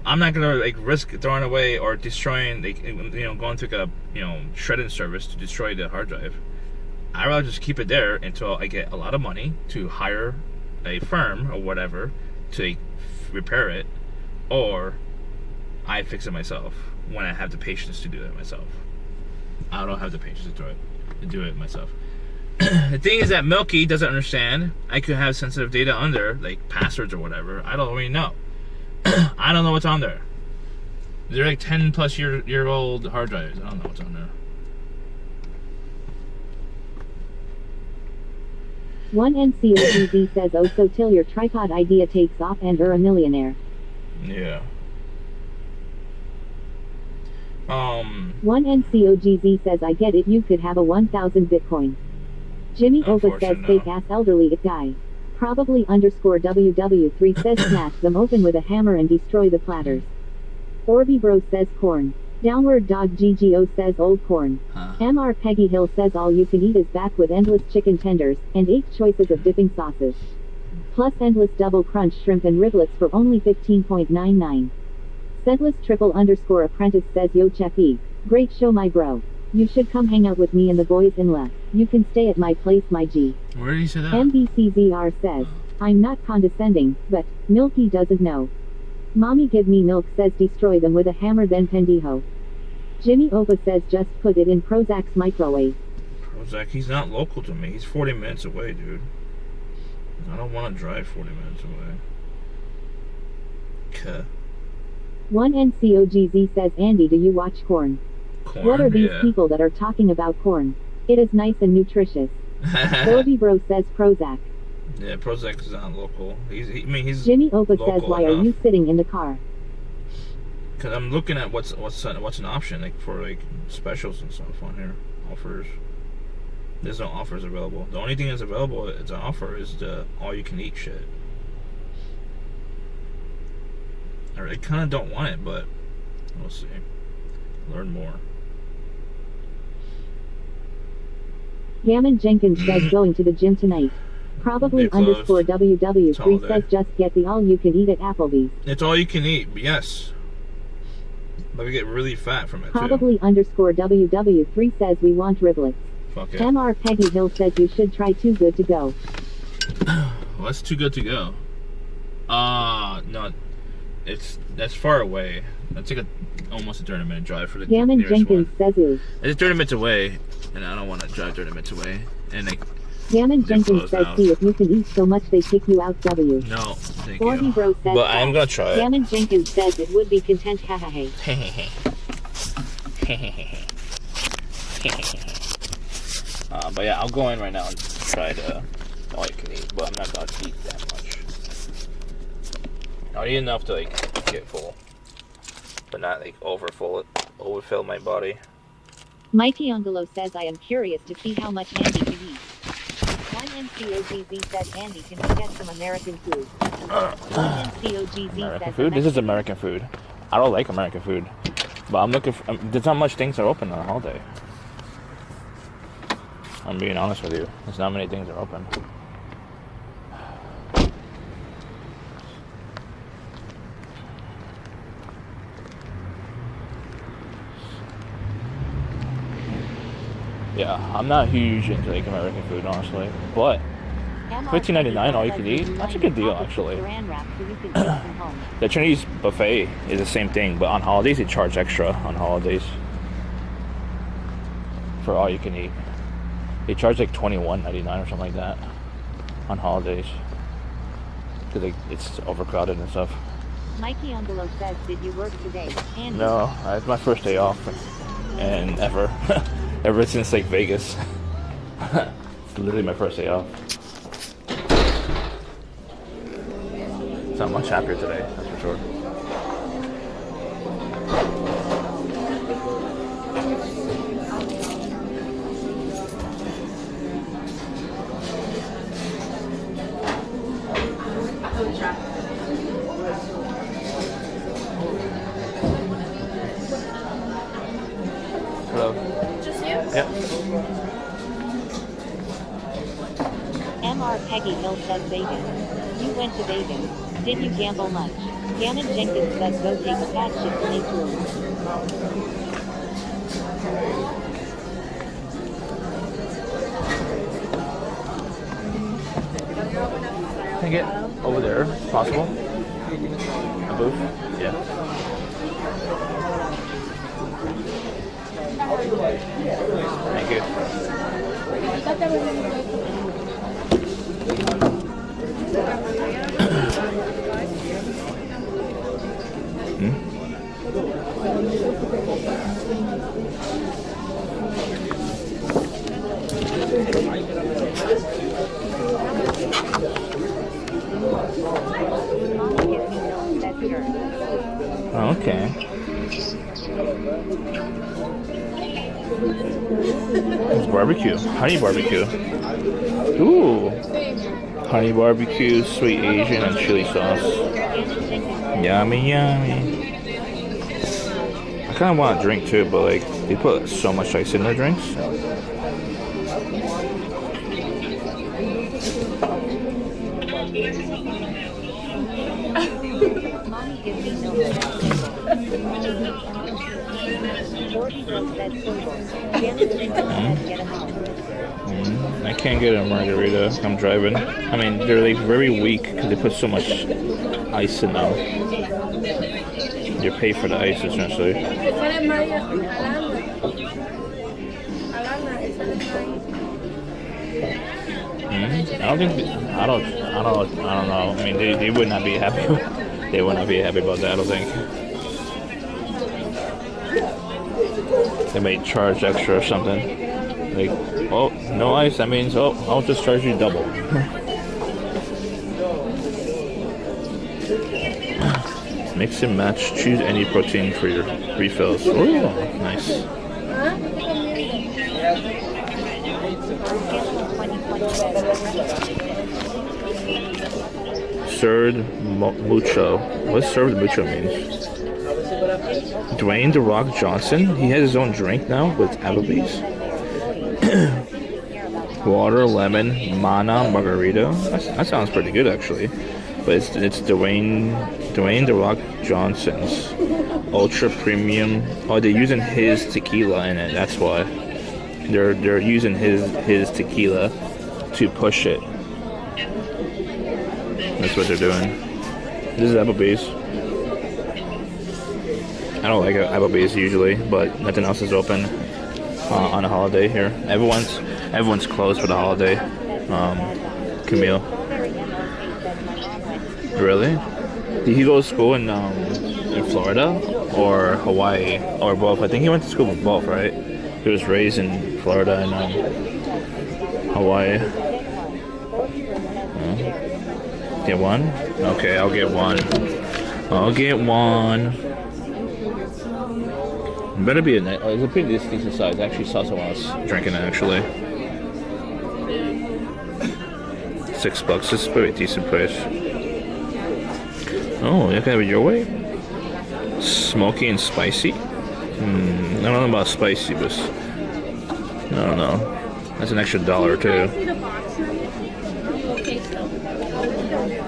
I'm not gonna risk throwing away or destroying, going through a shredding service to destroy the hard drive. I'd rather just keep it there until I get a lot of money to hire a firm or whatever to repair it, or I fix it myself when I have the patience to do it myself. I don't have the patience to do it myself. The thing is that Milky doesn't understand. I could have sensitive data on there, like passwords or whatever. I don't really know. I don't know what's on there. They're like 10 plus year old hard drives. I don't know what's on there. 1NCOGZ says oh so till your tripod idea takes off and you're a millionaire. Yeah. 1NCOGZ says I get it you could have a 1,000 Bitcoin. Jimmy Opa says Unfortunately, no. fake ass elderly it guy. Probably underscore WW3 says smash them open with a hammer and destroy the platters. Orby Bro says corn. Downward Dog GGO says old corn. MR Peggy Hill says all you can eat is back with endless chicken tenders, and 8 choices of dipping sauces. Plus endless double crunch shrimp and riblets for only $15.99. Scentless triple underscore apprentice says yo Cheffy, great show my bro. You should come hang out with me and the boys in left. You can stay at my place my G. Where did he say that? MBCZR says, I'm not condescending, but Milky doesn't know. Mommy give me milk says destroy them with a hammer then pendejo. Jimmy Opa says just put it in Prozac's microwave. Prozac, he's not local to me. He's 40 minutes away, dude. I don't want to drive 40 minutes away. Kuh. 1NCOGZ says Andy do you watch corn? Corn, What are these yeah. people that are talking about corn? It is nice and nutritious. Orby Bro says Prozac. Yeah, Prozac is not local. He's Jimmy Opa says local why are enough. you sitting in the car? Because I'm looking at what's an option for specials and stuff on here, offers. There's no offers available. The only thing that's available as an offer is the all-you-can-eat shit. I kind of don't want it, but we'll see. Learn more. Gammon Jenkins says going to the gym tonight. Probably They closed. underscore It's WW3 holiday. says just get the all you can eat at Applebee's. It's all you can eat, yes. But we get really fat from it Probably underscore WW3 says we want riblets. too. Fuck it. MR Peggy Hill says you should try Too Good to Go. Well, that's too good to go. No, that's far away. That's like almost a 30-minute drive for the Gammon nearest Jenkins one. says ooh. It's 30 minutes away, and I don't want to drive 30 minutes away. And Gammon They're Jenkins closed says now. see if you can eat so much they kick you out W. no, thank Orby you. Bro says But I'm that. gonna try it. Gammon Jenkins says it would be content hahaha. But yeah, I'll go in right now and try to all you can eat, but I'm not about to eat that much. I'll eat enough to like get full, but not like overfill my body. Mikey Angelo says, I am curious to see how much Andy can eat. YMCOGZ says Andy can we get some American food. YMCOGZ American says food? This is American food. I don't like American food, but I'm looking for. There's not much things are open on a holiday. I'm being honest with you. There's not many things are open. Yeah, I'm not huge into like American food, honestly, but $15.99 all you can eat. That's a good deal, actually. The Chinese buffet is the same thing, but on holidays they charge extra on holidays for all you can eat. They charge like $21.99 or something like that on holidays because it's overcrowded and stuff. Mikey Angelo says, did you work today? Andy? No, it's my first day off, and ever since like Vegas. It's literally my first day off. So I'm much happier today, that's for sure. Hello. Just you? Yep. MR Peggy Hill says Vegas. You went to Vegas. Did you gamble much? Gannon Jenkins says go take a fat shit to make room. Can I get over there, if possible? A booth? Yeah. Thank Okay. It's barbecue. Honey barbecue. Ooh. Honey barbecue, sweet Asian, and chili sauce. Yummy, yummy. I kind of want a drink too, but like they put so much ice in their drinks. I can't get a margarita. I'm driving. I mean, they're like very weak because they put so much ice in them. You pay for the ice essentially. I don't know. I mean, they would not be happy. They would not be happy about that. I don't think. They may charge extra or something. Like, oh, no ice. That means, oh, I'll just charge you double. Mix and match. Choose any protein for your refills. Ooh, nice. Served mucho. What served mucho means? Dwayne "The Rock" Johnson. He has his own drink now with Applebee's. Water, lemon, mana, margarita. That sounds pretty good actually. But it's Dwayne "The Rock" Johnson's ultra premium. Oh, they're using his tequila in it. That's why they're using his tequila to push it. That's what they're doing. This is Applebee's. I don't like Applebee's usually, but nothing else is open on a holiday here. Everyone's closed for the holiday. Camille. Really? Did he go to school in Florida or Hawaii or both? I think he went to school with both, right? He was raised in Florida and Hawaii. Get one? Okay, I'll get one. I'll get one. It better be a nice. Oh, it's a pretty decent size. I actually saw someone else drinking it actually. $6. This is pretty decent price. Oh, you can have it your way. Smoky and spicy. I don't know about spicy, but I don't know. That's an extra $1 too.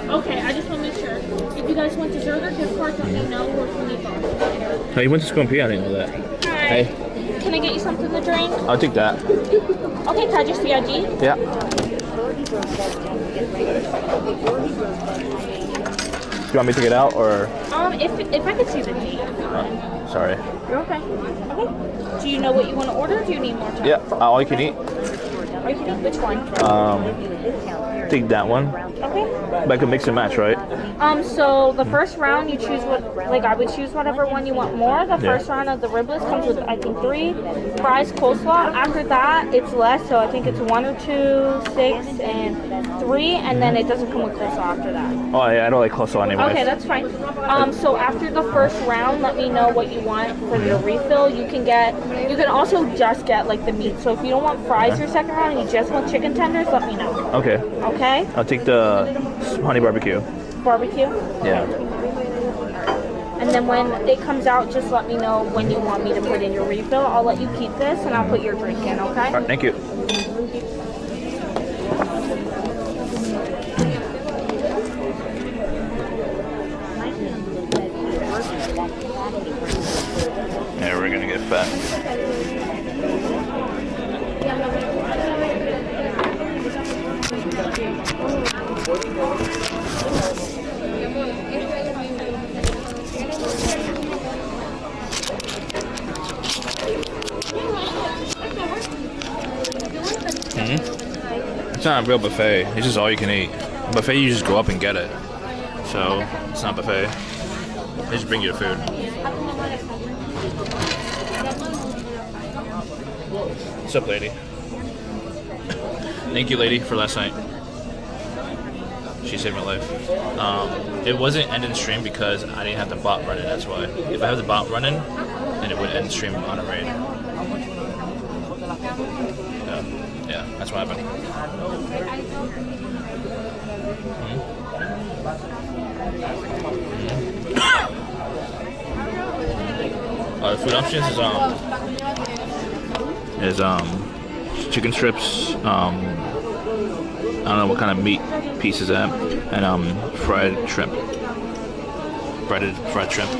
Okay, I just want to make sure. If you guys want dessert or gift cards, let me know or if you need both. Oh, you went to School and P? I didn't know that. Hi. Hey, Can I get you something to drink? I'll take that. Okay, can I just see ID? Yeah. Do you want me to get out or? If I could see the D. Sorry. You're okay. Okay. Do you know what you want to order? Or do you need more time? Yeah, all you can eat. Or you can eat which one? Take that one. Okay. But I can mix and match, right? So the first round you choose I would choose whatever one you want more. The first round of the riblets comes with I think 3 fries, coleslaw. After that it's less, so I think it's 1 or 2, 6, and 3, and then it doesn't come with coleslaw after that. Oh yeah, I don't like coleslaw anyway. Okay, that's fine. So after the first round, let me know what you want for your refill. You can also just get like the meat. So if you don't want fries your second round and you just want chicken tenders, let me know. Okay. Okay? I'll take the honey barbecue. Barbecue? Yeah. And then when it comes out, just let me know when you want me to put in your refill. I'll let you keep this and I'll put your drink in, okay? All right, thank you. Yeah, we're gonna get fat. It's not a real buffet. It's just all you can eat. A buffet, you just go up and get it. So it's not a buffet. They just bring you the food. What's up, lady? Thank you, lady, for last night. She saved my life. It wasn't ending stream because I didn't have the bot running. That's why. If I have the bot running, then it would end stream on a raid. Yeah, that's what happened. The food options is chicken strips. I don't know what kind of meat pieces that, and fried shrimp. Fried shrimp.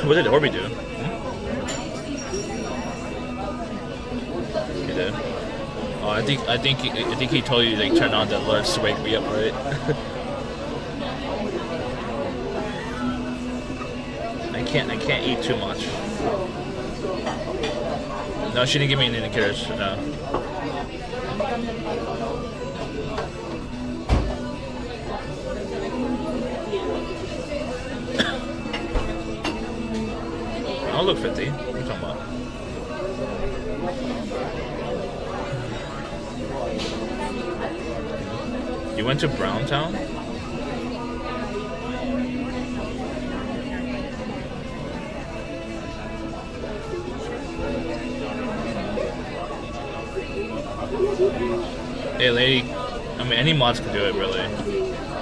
What did Orby do? He did. Oh, I think he told you like turn on the alerts to wake me up, right? I can't eat too much. No, she didn't give me any indicators. No. I'll look 50. What are you talking about? You went to Browntown? Hey, lady. I mean, any mods can do it, really.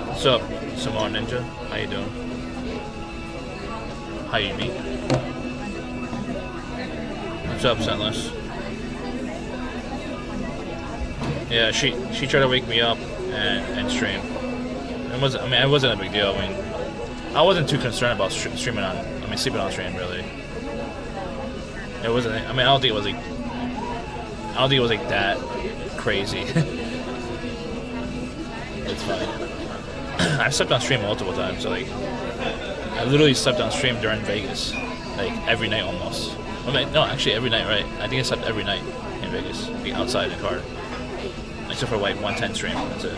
What's up, Samoa Ninja? How you doing? How you meet? What's up, Sentless? Yeah, she tried to wake me up and stream. It wasn't a big deal. I mean, I wasn't too concerned about sleeping on stream, really. It wasn't. I mean, I don't think it was like that crazy. It's fine. I've slept on stream multiple times. So like, I literally slept on stream during Vegas, like every night almost. I mean, no, actually every night, right? I think I slept every night in Vegas, like outside the car, except for like 110 stream. That's it.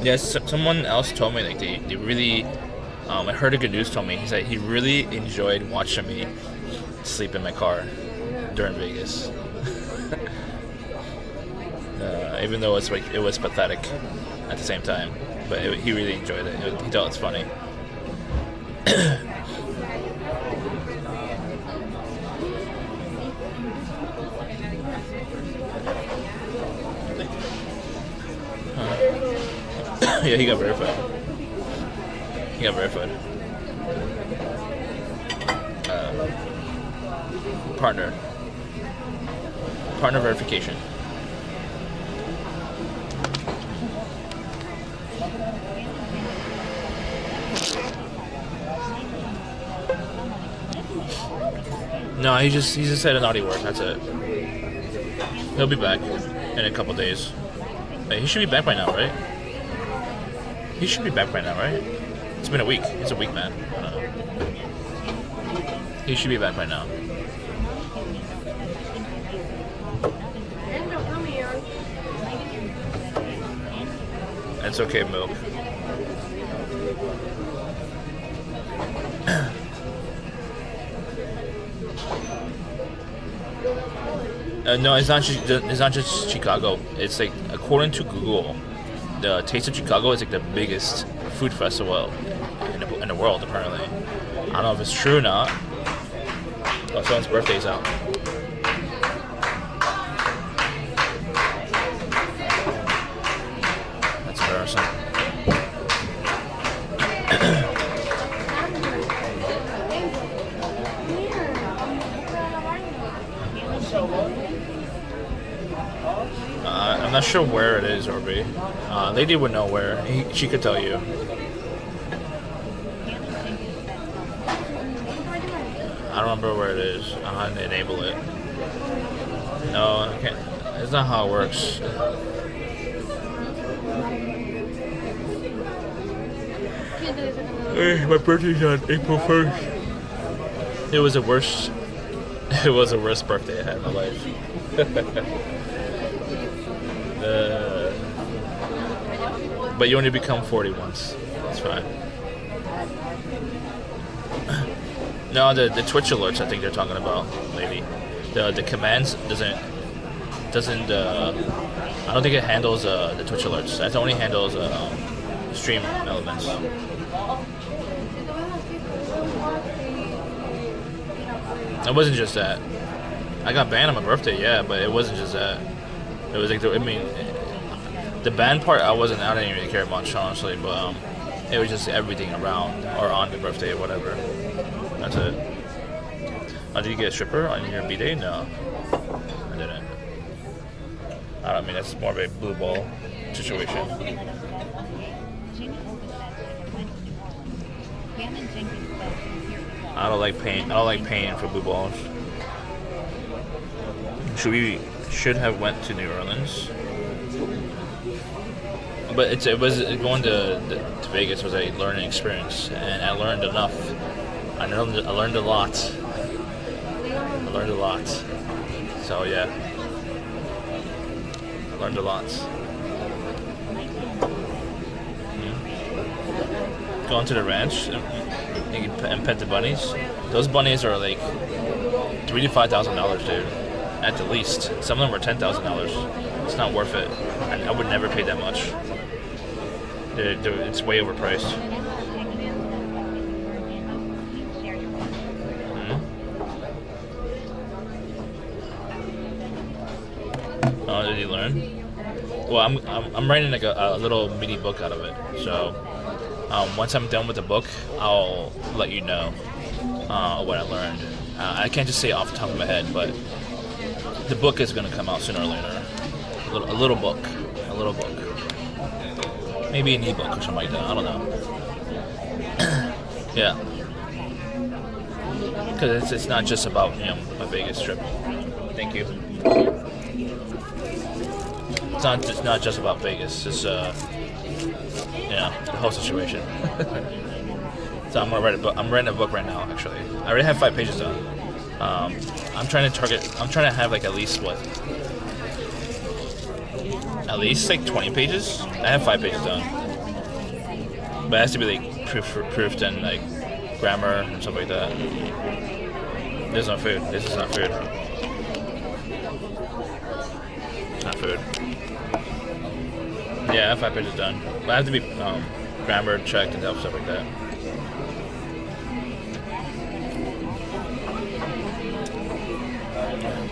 Yes, someone else told me like they really. I heard a good news told me. He said he really enjoyed watching me sleep in my car during Vegas. Even though it's like it was pathetic at the same time, but he really enjoyed it. He thought it's funny. Yeah, he got verified. Partner verification. No, he just said a naughty word. That's it. He'll be back in a couple days. Hey, he should be back by now, right? He should be back by now, right? It's been a week. It's a week, man. He should be back by now. It's okay, Milk. No, it's not just Chicago. It's like, according to Google, the Taste of Chicago is like the biggest food festival in the world, apparently. I don't know if it's true or not. Oh, someone's birthday's out. That's embarrassing. I'm not sure where it is, Orby. Lady would know where. She could tell you. I don't remember where it is. I didn't enable it. No, I can't. It's not how it works. Hey, my birthday's on April 1st. It was the worst. It was the worst birthday I had in my life. But you only become 40 once. That's fine. No, the Twitch alerts I think they're talking about, lady. The commands doesn't. I don't think it handles the Twitch alerts. It only handles stream elements. It wasn't just that. I got banned on my birthday, yeah, but it wasn't just that. It was like the band part. I didn't really care much, honestly, but it was just everything around or on the birthday or whatever. That's it. Did you get a stripper on your B-Day? No, I didn't. I mean, that's more of a blue ball situation. I don't like paying for blue balls. Should have went to New Orleans, but going to Vegas was a learning experience, and I learned enough. I learned a lot. So yeah, I learned a lot. Going to the ranch and pet the bunnies. Those bunnies are like $3,000 to $5,000, dude, at the least. Some of them are $10,000. It's not worth it. I would never pay that much. It's way overpriced. Oh, did you learn? Well, I'm writing like a little mini book out of it. So once I'm done with the book, I'll let you know what I learned. I can't just say it off the top of my head, but the book is going to come out sooner or later. A little book. Maybe an ebook or something like that. I don't know. Yeah. Because it's not just about a Vegas trip. Thank you. It's not just about Vegas. It's the whole situation. So I'm gonna write a book. I'm writing a book right now. Actually, I already have 5 pages done. I'm trying to have like at least at least like 20 pages. I have 5 pages done, but it has to be like proofed and like grammar and stuff like that. This is not food. This is not food. Not food. Yeah, I have 5 pages done, but I have to be grammar checked and stuff like that.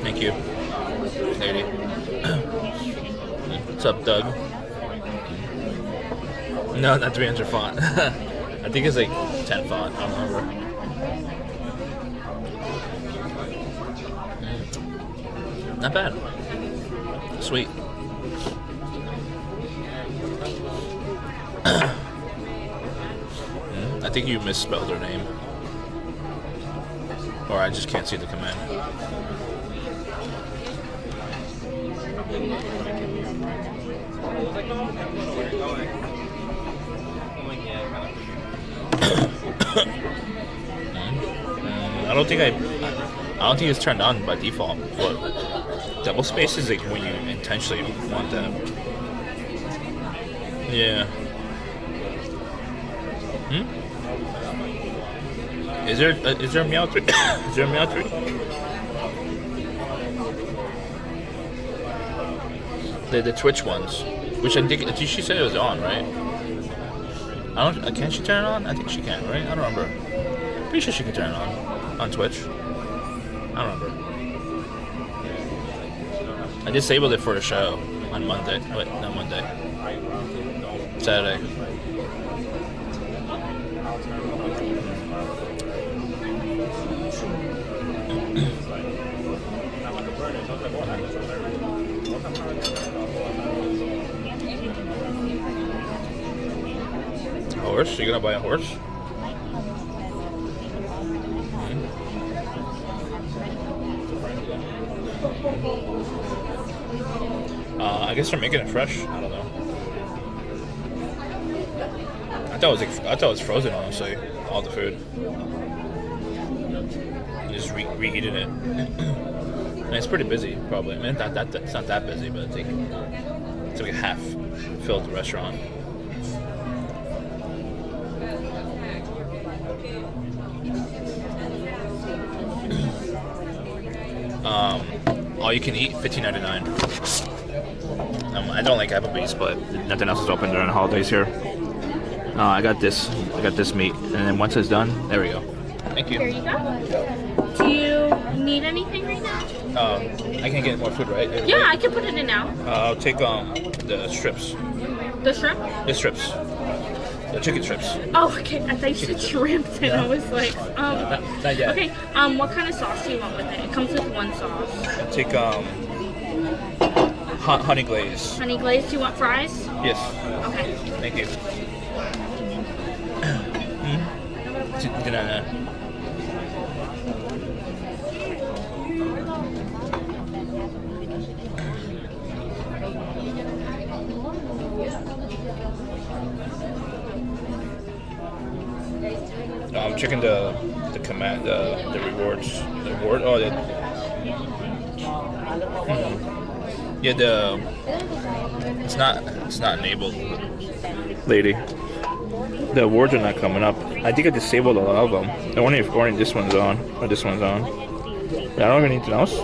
Thank you, lady. What's up, Doug? No, not 300 font. I think it's like 10 font. I don't remember. Not bad. Sweet. I think you misspelled her name. Or I just can't see the command. I don't think it's turned on by default, but double space is like when you intentionally want that. Yeah. Is there a meow 3? Is there a meow 3? The Twitch ones, which I think she said it was on, right? Can she turn it on? I think she can, right? I don't remember. Pretty sure she can turn it on Twitch. I don't remember. I disabled it for the show on Monday. Wait, not Monday. Saturday. Horse? You gonna buy a horse? I guess they're making it fresh. I don't know. I thought it was frozen. Honestly, all the food. Just reheated it. And it's pretty busy, probably. I mean, it's not that busy, but it's like a half filled restaurant. All you can eat, $15.99. I don't like Applebee's, but nothing else is open during the holidays here. I got this meat, and then once it's done, there we go. Thank you. Here you go. Do you need anything right now? I can get more food, right? Yeah, I can put it in now. I'll take the strips. The shrimp? The strips. The chicken strips. Oh, okay. I thought you said shrimp, and I was like, Not yet. Okay. What kind of sauce do you want with it? It comes with one sauce. I'll take honey glaze. Honey glaze. Do you want fries? Yes. Okay. Thank you. I'm checking the command, the rewards. The reward. Oh, yeah. It's not enabled, lady. The awards are not coming up. I think I disabled a lot of them. Only this one's on, or this one's on. But I don't have anything else. I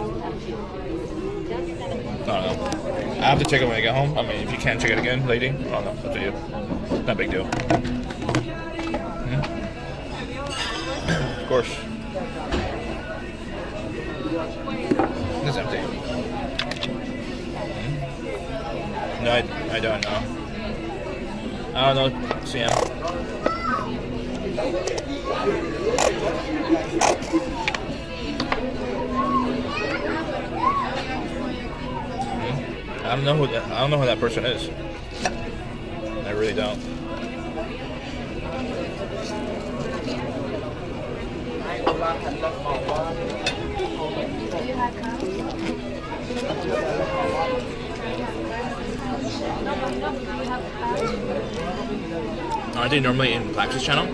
don't know. I have to check it when I get home. I mean, if you can't check it again, lady, I don't know. Up to you. Not a big deal. Of course. It's empty. No, I don't know. I don't know, Sam. I don't know who that person is. I really don't. Aren't they normally in Plax's channel?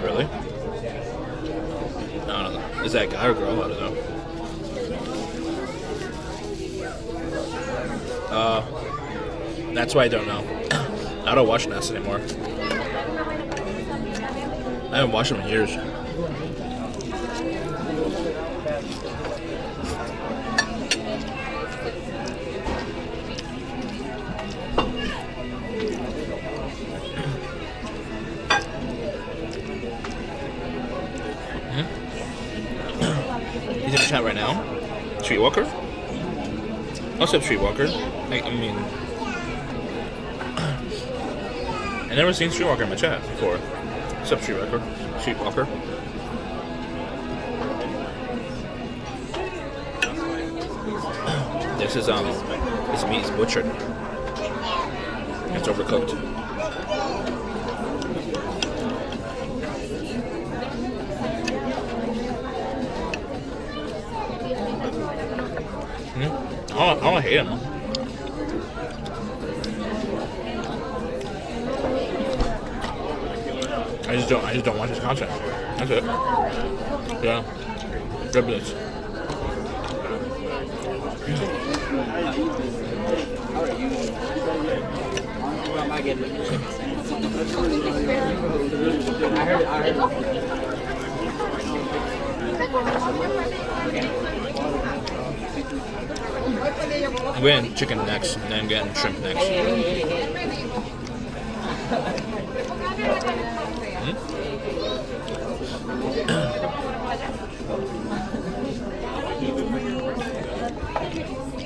Really? don't know. Is that a guy or girl? I don't know. That's why I don't know. I don't watch Nest anymore. I haven't watched them in years. He's in the chat right now. Streetwalker? What's up, Streetwalker? I mean, I never seen Streetwalker in my chat before. What's up, Streetwalker? Streetwalker. This meat is butchered. It's overcooked. I don't hate him. I just don't watch his content. That's it. Yeah. Riblets. I'm getting chicken next, and then getting shrimp next.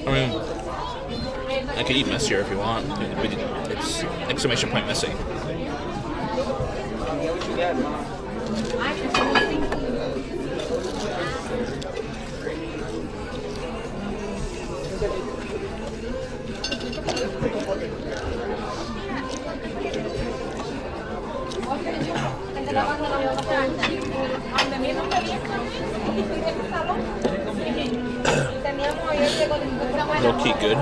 I mean, I could eat messier if you want. It's exclamation point messy. Low key good.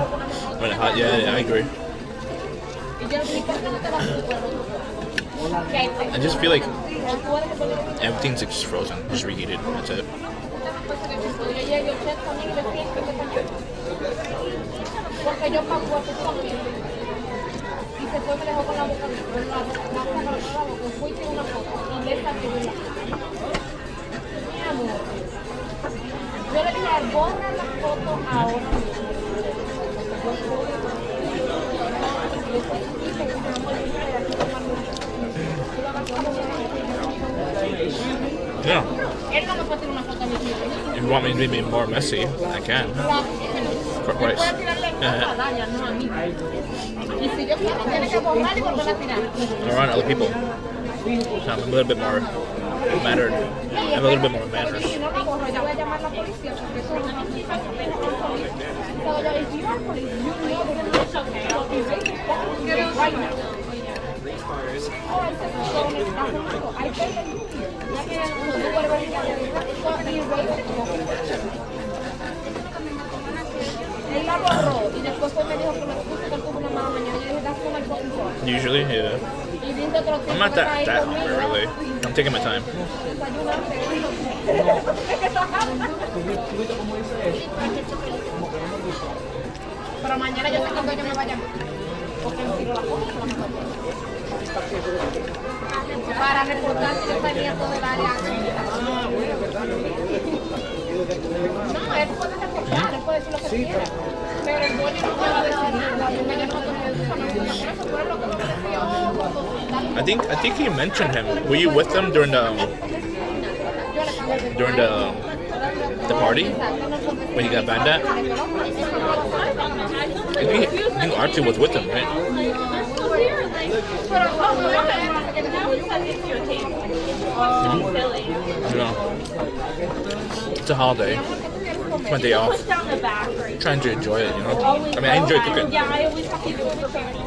When it's hot, yeah, I agree. I just feel like everything's just frozen, just reheated. That's it. Yo le dije, borra la foto ahora Yeah. If you want me to be more messy, I can. For price. Around other people. So I'm a little bit more mannered. I'm a little bit more manners. Usually, yeah. I'm not that hungry, really. I'm taking my time. Pero mañana yo sé cuando yo me vaya. Porque me tiro la foto. Para reportar si yo salía todo el área. No, él puede reportar, él puede decir lo que quiera. Pero el dueño no me va a decidir. I think he mentioned him. Were you with them during the party when he got banned at? I think Archie was with him, right? You know, it's a holiday. It's my day off. I'm trying to enjoy it, you know. I mean, I enjoy cooking. Yeah, I always have to do it for family.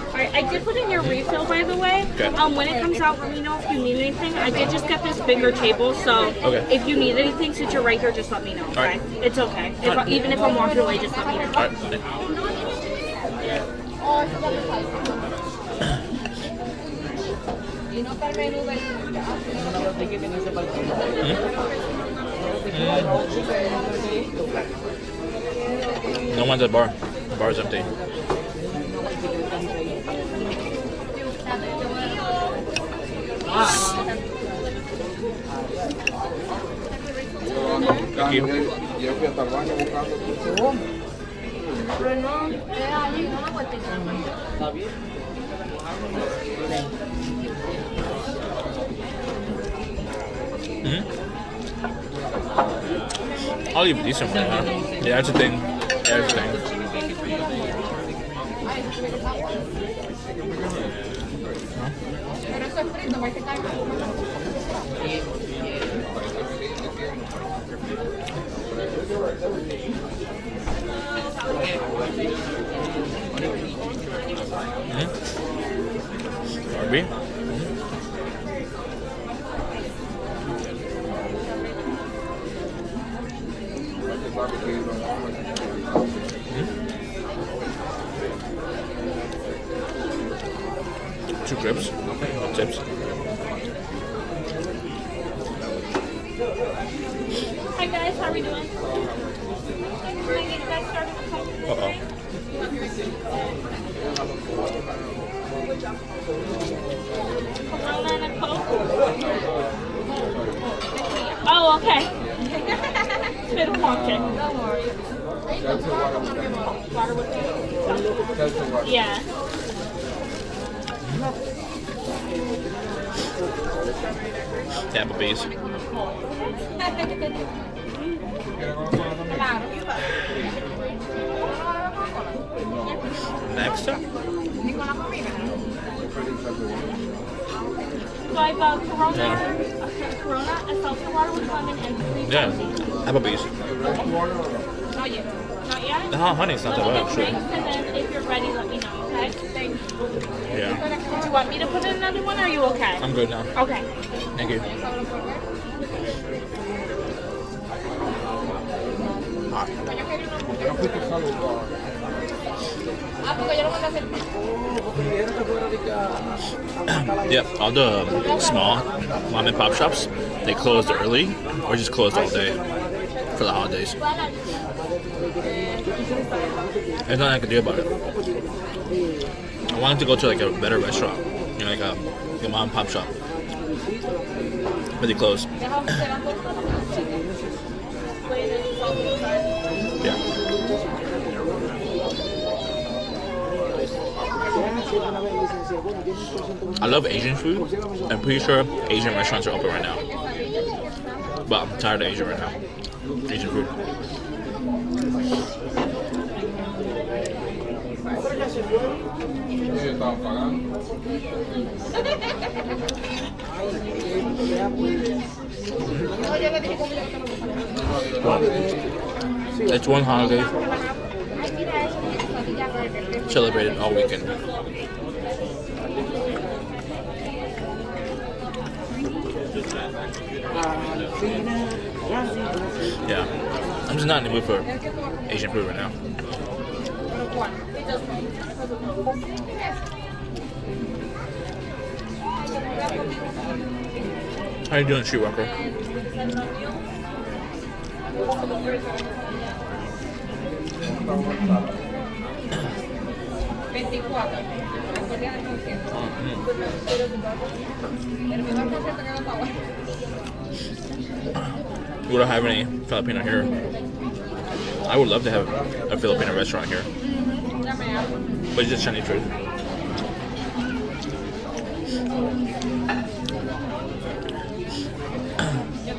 Alright, I did put in your refill, by the way. Okay. When it comes out, let me know if you need anything. I did just get this bigger table, so if you need anything, since you're right here, just let me know, okay? Right. It's okay. Even if I'm walking away, just let me know. Alright. Hmm? No one's at the bar. The bar's empty. Thank you. I'll leave decent money, huh? Yeah, that's a thing. Yeah, that's a thing. Barbie? Two grips, tips. Hi guys, how are we doing? Can I get you guys started with something? Uh-oh. Corona and a Coke? Oh, okay. Spit them okay. Water with me? Yeah. Applebee's. Next up? So I got Corona, Corona, a seltzer water with lemon, and 3 Yeah, Applebee's. Not yet. Not yet? The honey's not that bad, actually. And then if you're ready, let me know, okay? Thanks. Yeah, Do you want me to put in another one, or are you okay? I'm good now. Okay. Thank you. Yep, all the small mom and pop shops, they closed early or just closed all day for the holidays. There's nothing I can do about it. I wanted to go to like a better restaurant, you know, like a mom and pop shop, but they closed. Yeah. I love Asian food. I'm pretty sure Asian restaurants are open right now. But I'm tired of Asia right now. Asian food. It's one holiday celebrated all weekend. Yeah, I'm just not in the mood for Asian food right now. How you doing, Streetwalker? We don't have any Filipino here. I would love to have a Filipino restaurant here, but it's just Chinese food.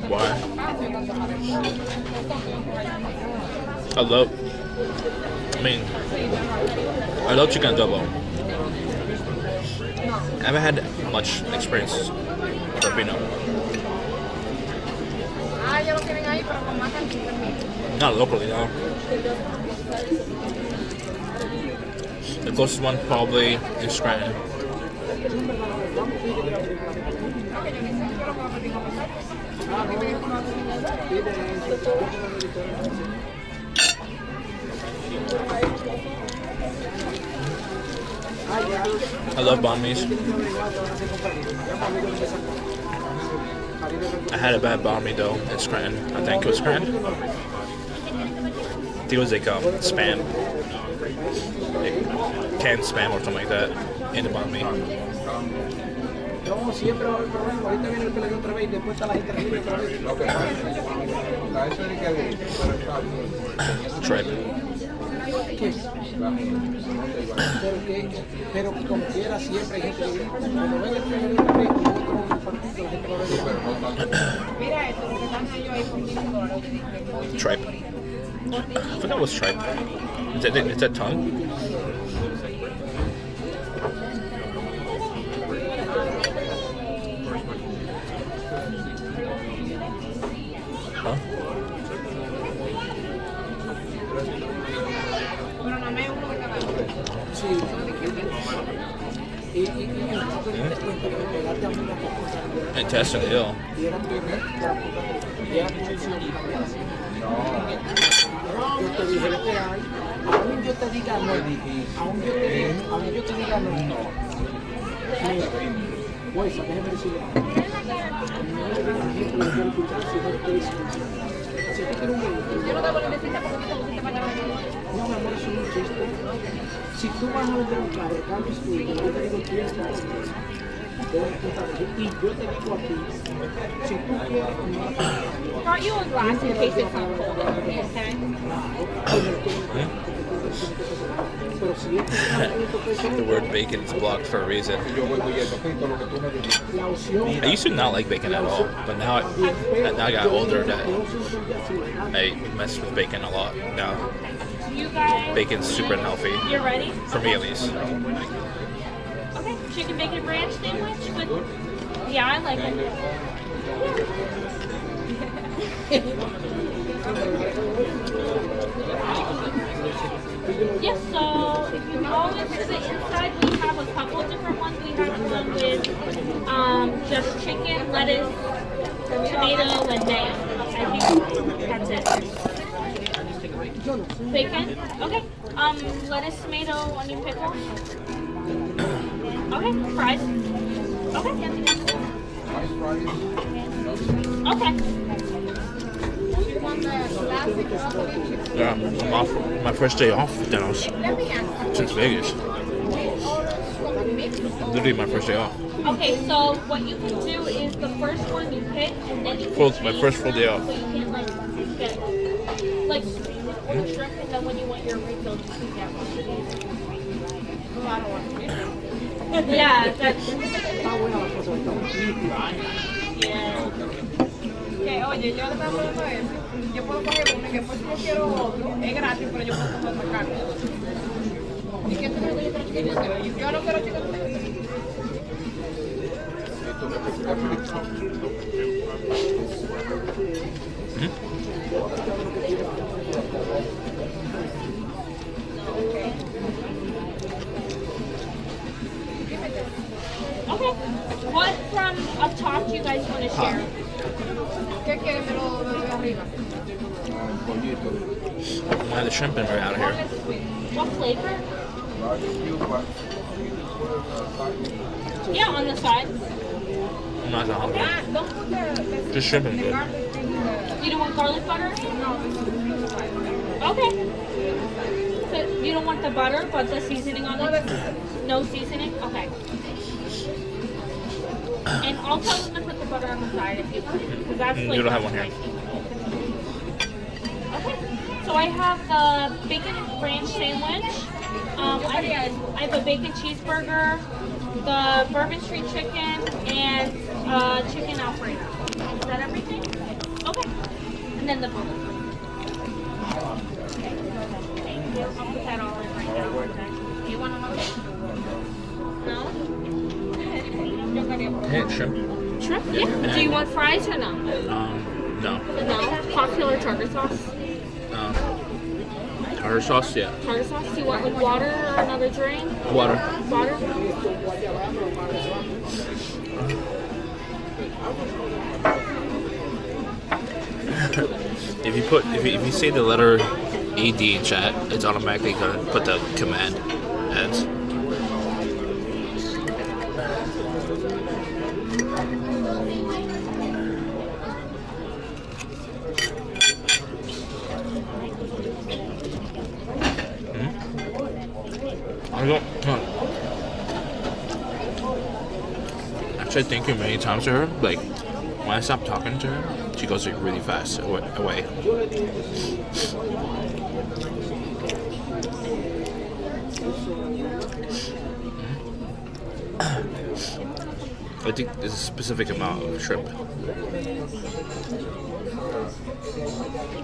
Why? I love chicken adobo. I haven't had much experience with Filipino. Not locally, no. The closest one probably in Scranton. I love banh mi's. I had a bad banh mi though in Scranton. I think it was Scranton. I think it was like spam, like canned spam or something like that in the banh mi. No, siempre va a haber problema. Ahorita viene el peleo otra vez y después está la gente que viene otra vez. Tripe. Pero como quiera, siempre hay gente que viene. Cuando ven el peleo otra vez, otro partido, la gente va a ver. Tripe. I forgot what's tripe. Is that tongue? Huh? Intestinally ill. Yo te dije lo que hay, aún yo te diga no, aún yo te diga no. Mira, pues, déjeme decirle. Yo no te voy a decir porque tú te vas a ganar. No, mi amor, eso es un chiste. Si tú vas a vender un carro, cambio es tuyo, yo te digo tienes que hacer. Y yo te digo a ti, si tú quieres Brought you a glass in case it's not cold. Okay. The word bacon is blocked for a reason. I used to not like bacon at all, but now I got older that I mess with bacon a lot now. You guys. Bacon's super unhealthy. You're ready? For me at least. Okay, chicken bacon ranch sandwich with. Yeah, I like it. Yes, so if you go into the inside, we have a couple different ones. We have one with just chicken, lettuce, tomato, and mayo. I think that's it. Bacon? Okay. Lettuce, tomato, onion, pickle. Okay, fries. Okay. Okay. Yeah, I'm off my first day off now since Vegas. Literally my first day off. Okay, so what you can do is the first one you pick, and then you My first full day off. So you can get order shrimp, and then when you want your refill, you can get one. Yeah, that's. Yeah. Que, oye, yo estaba hablando de eso. Yo puedo coger uno y después si yo quiero otro, es gratis, pero yo puedo comer otra carne. ¿Y qué tú quieres? Yo no quiero chicken. Okay. What from up top do you guys want to share? ¿Qué quieres de lo de arriba? I had the shrimp in right out of here. What flavor? Yeah, on the side. I'm not that hungry. Don't put the Just shrimp and good. You don't want garlic butter? Okay. So you don't want the butter, but the seasoning on it? No seasoning? Okay. And I'll tell them to put the butter on the side if you want, because that's like. You don't have one here. Okay. So I have the bacon ranch sandwich. I have a bacon cheeseburger, the Bourbon Street chicken, and chicken Alfredo. Is that everything? Okay. And then the burger. Okay. Thank you. I'll put that all in right now. Okay. Do you want another? No? Hey, shrimp. Shrimp? Yeah. Do you want fries or no? No. No. Popular tartar sauce? Tartar sauce, yeah. Tartar sauce? Do you want like water or another drink? Water. Water? If you say the letter AD in chat, it's automatically gonna put the command ads. I don't. I've said thank you many times to her. Like when I stop talking to her, she goes like really fast away. I think there's a specific amount of shrimp.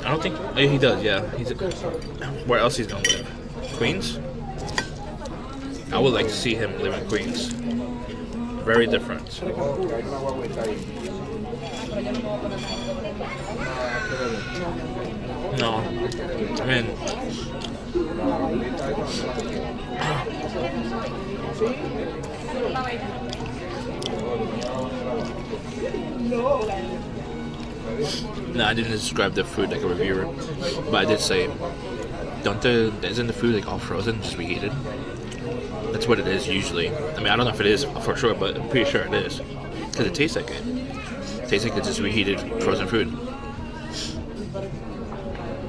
I don't think he does. Yeah, where else he's gonna live? Queens. I would like to see him live in Queens. Very different. No, I mean. No, I didn't describe the food like a reviewer, but I did say, isn't the food like all frozen, just reheated? That's what it is usually. I mean, I don't know if it is for sure, but I'm pretty sure it is, because it tastes like it. It tastes like it's just reheated frozen food.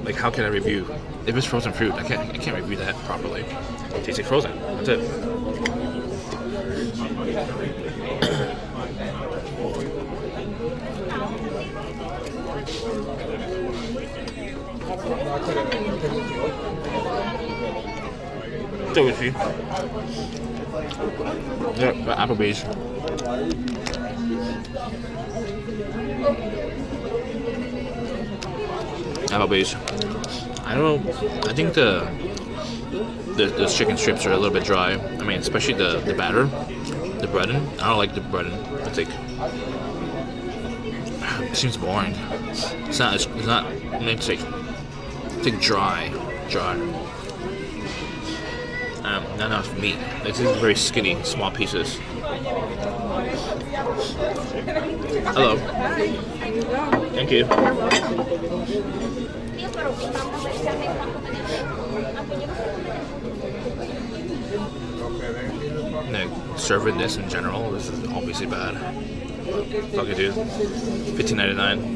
Like, how can I review if it's frozen fruit? I can't review that properly. It tastes like frozen. That's it. So is she. Yeah, but Applebee's. I don't know. I think the chicken strips are a little bit dry. I mean, especially the batter, the breading. I don't like the breading. I think it seems boring. It's not. It's not. I mean, it's like dry. Not enough meat. It's very skinny, small pieces. Hello. Thank you. Like, serving this in general, this is obviously bad. Fuck it, dude. $15.99.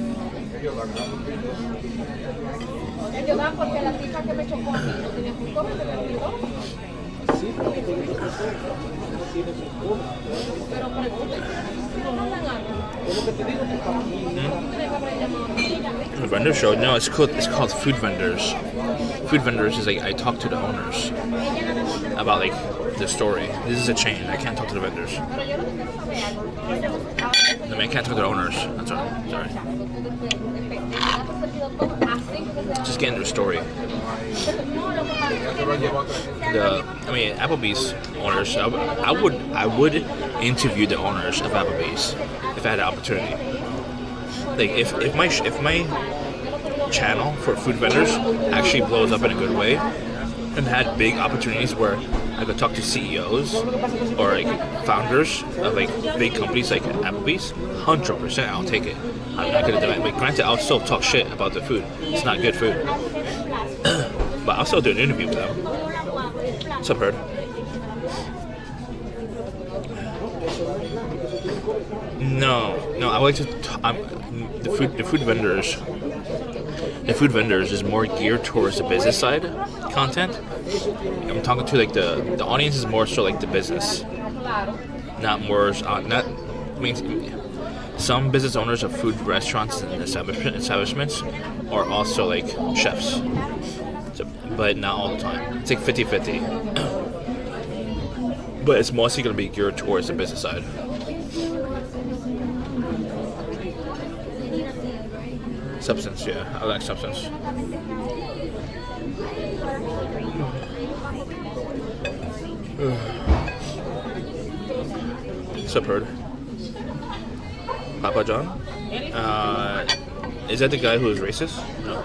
The vendor show? No, it's called Food Vendors. Food Vendors is like I talk to the owners about like the story. This is a chain. I can't talk to the vendors. I mean, I can't talk to the owners. That's all. Sorry. Just getting their story. Applebee's owners. I would interview the owners of Applebee's if I had the opportunity. Like if my channel for food vendors actually blows up in a good way, and had big opportunities where I could talk to CEOs or like founders of like big companies like Applebee's, 100% I'll take it. I'm not gonna do it. But granted, I'll still talk shit about the food. It's not good food, but I'll still do an interview with them. What's up, Herd? No. I like to. The food vendors. The food vendors is more geared towards the business side content. I'm talking to like the audience is more so like the business, not more not. I mean, some business owners of food restaurants and establishments are also like chefs, so, but not all the time. It's like 50-50. But it's mostly going to be geared towards the business side. Substance, yeah. I like substance. What's up, Herd? Papa John? Is that the guy who is racist? No.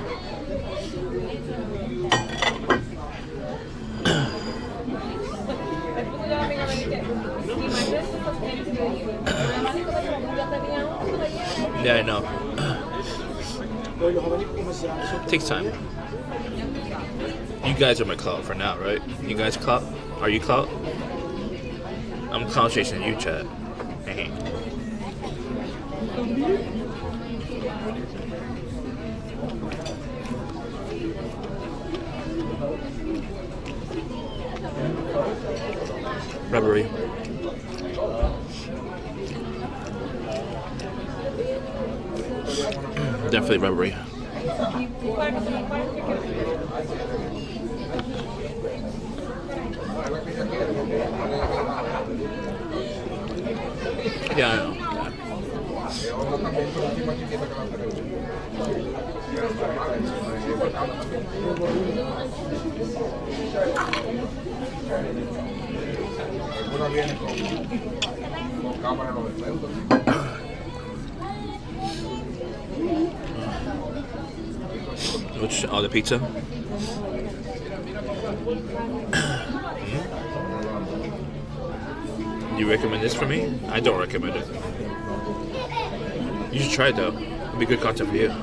Yeah, I know. It takes time. You guys are my clout for now, right? You guys clout? Are you clout? I'm clout chasing you, chat. rubbery. Definitely rubbery. Yeah, I know. Which, the pizza? Do you recommend this for me? I don't recommend it. You should try it though. It'd be good content for you.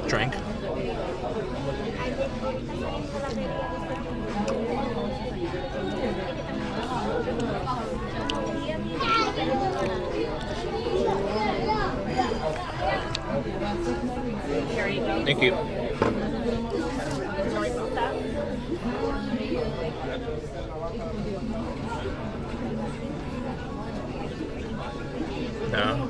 Drink. Thank you. No.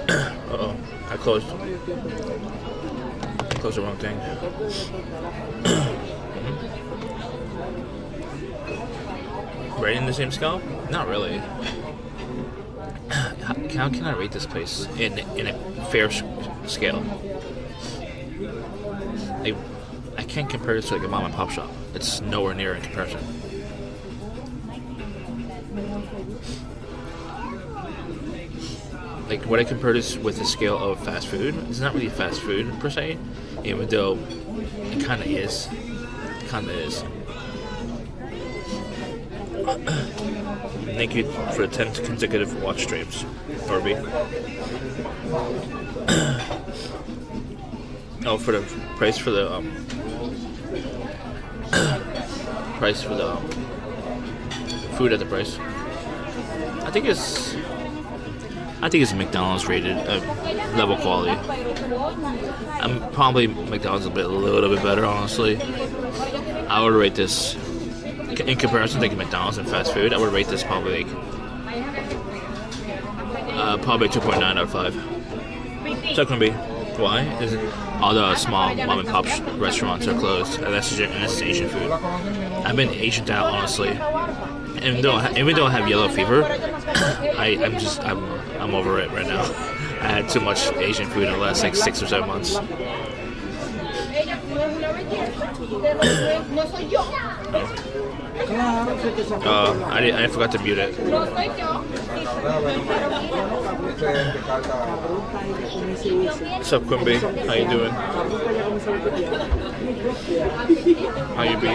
Uh-oh. I closed the wrong thing. Rating the same scale? Not really. How can I rate this place in a fair scale? I can't compare this to like a mom and pop shop. It's nowhere near in comparison. Like, would I compare this with the scale of fast food? It's not really fast food per se, even though it kind of is. It kind of is. Thank you for the 10 consecutive watch streams, Barbie. Oh, for the price for the food at the price. I think it's McDonald's rated level quality. I'm probably McDonald's a little bit better, honestly. I would rate this in comparison to McDonald's and fast food. I would rate this probably probably 2.9 out of 5. So can be. Why? Is it all the small mom and pop restaurants are closed, and this is Asian food. I've been Asian out, honestly. Even though I have yellow fever, I'm over it right now. I had too much Asian food in the last like 6 or 7 months. I forgot to mute it. What's up, Quimby? How you doing? How you be?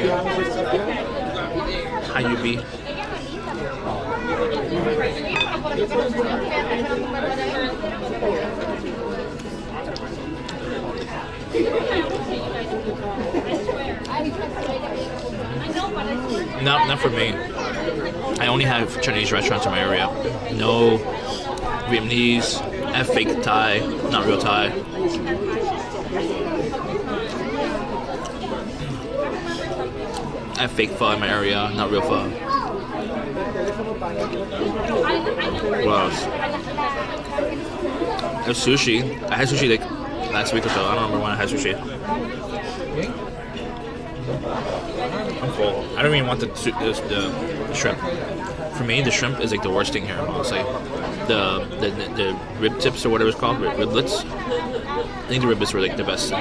How you be? Not for me. I only have Chinese restaurants in my area. No Vietnamese, fake Thai, not real Thai. I have fake pho in my area, not real pho. What else? I have sushi. I had sushi like last week or so. I don't remember when I had sushi. I'm full. I don't even want the shrimp. For me, the shrimp is like the worst thing here, honestly. The rib tips or whatever it's called, riblets. I think the riblets were like the best.